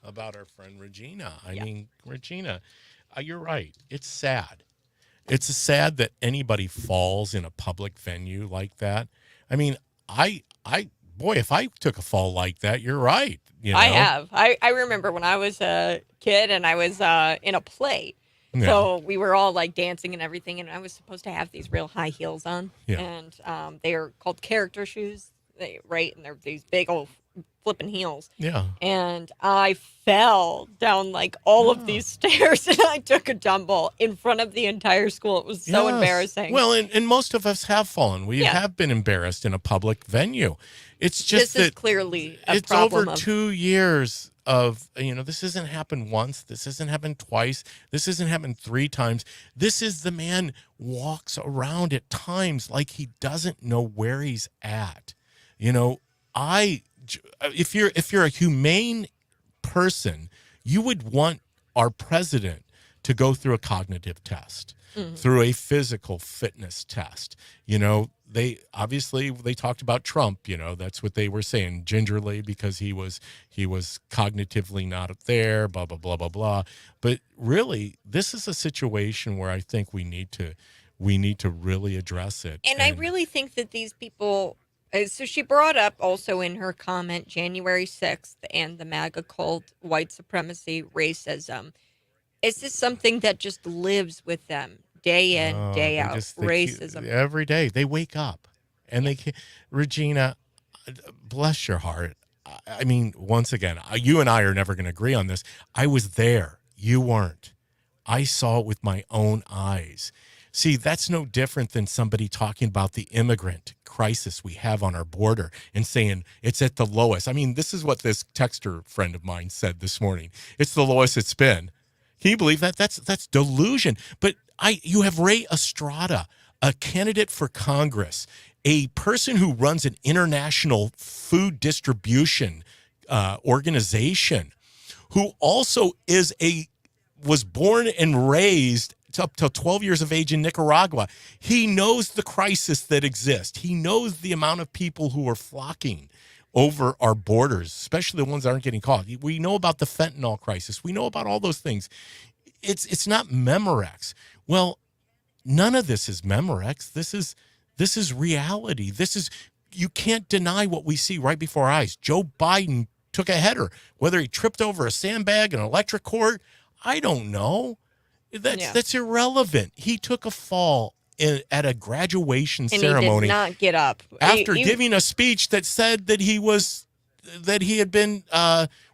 About our friend Regina. I mean, Regina, you're right. It's sad. It's sad that anybody falls in a public venue like that. I mean, boy, if I took a fall like that, you're right. I have. I remember when I was a kid and I was in a play. Yeah. So we were all like dancing and everything, and I was supposed to have these real high heels on, and they are called character shoes, right? And they're these big old flipping heels. Yeah. And I fell down like all of these stairs, and I took a tumble in front of the entire school. It was so embarrassing. Well, and most of us have fallen. We have been embarrassed in a public venue. It's just this is clearly a it's problem over 2 years of, this hasn't happened once. This hasn't happened twice. This hasn't happened 3 times. This is the man walks around at times like he doesn't know where he's at. If you're a humane person, you would want our president to go through a cognitive test, through a physical fitness test. They talked about Trump, that's what they were saying, gingerly, because he was cognitively not there, blah, blah, blah, blah, blah. But really, this is a situation where I think we need to really address it. And I really think that these people So she brought up also in her comment January 6th and the MAGA cult, white supremacy, racism. Is this something that just lives with them day in, day out? Racism. Every day they wake up and they can't. Regina, bless your heart. I mean, once again, you and I are never going to agree on this. I was there. You weren't. I saw it with my own eyes. See, that's no different than somebody talking about the immigrant crisis we have on our border and saying it's at the lowest. I mean, this is what this texter friend of mine said this morning. It's the lowest it's been. Can you believe that? That's delusion. But you have Ray Estrada, a candidate for Congress, a person who runs an international food distribution organization, who also was born and raised up till 12 years of age in Nicaragua. He knows the crisis that exists. He knows the amount of people who are flocking over our borders, especially the ones that aren't getting caught. We know about the fentanyl crisis. We know about all those things. It's not Memorex. Well, none of this is Memorex. This is reality. You can't deny what we see right before our eyes. Joe Biden took a header. Whether he tripped over a sandbag, an electric cord, I don't know. That's irrelevant. He took a fall at a graduation ceremony. And he did not get up after giving a speech that said that he had been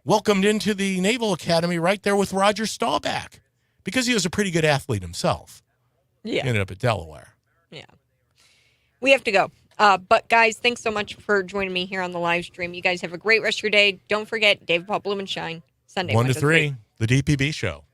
welcomed into the Naval Academy right there with Roger Staubach, because he was a pretty good athlete himself. Yeah, he ended up at Delaware. Yeah, we have to go. But guys, thanks so much for joining me here on the live stream. You guys have a great rest of your day. Don't forget David Paul Blumenshine Sunday 1 to 3, the DPB show.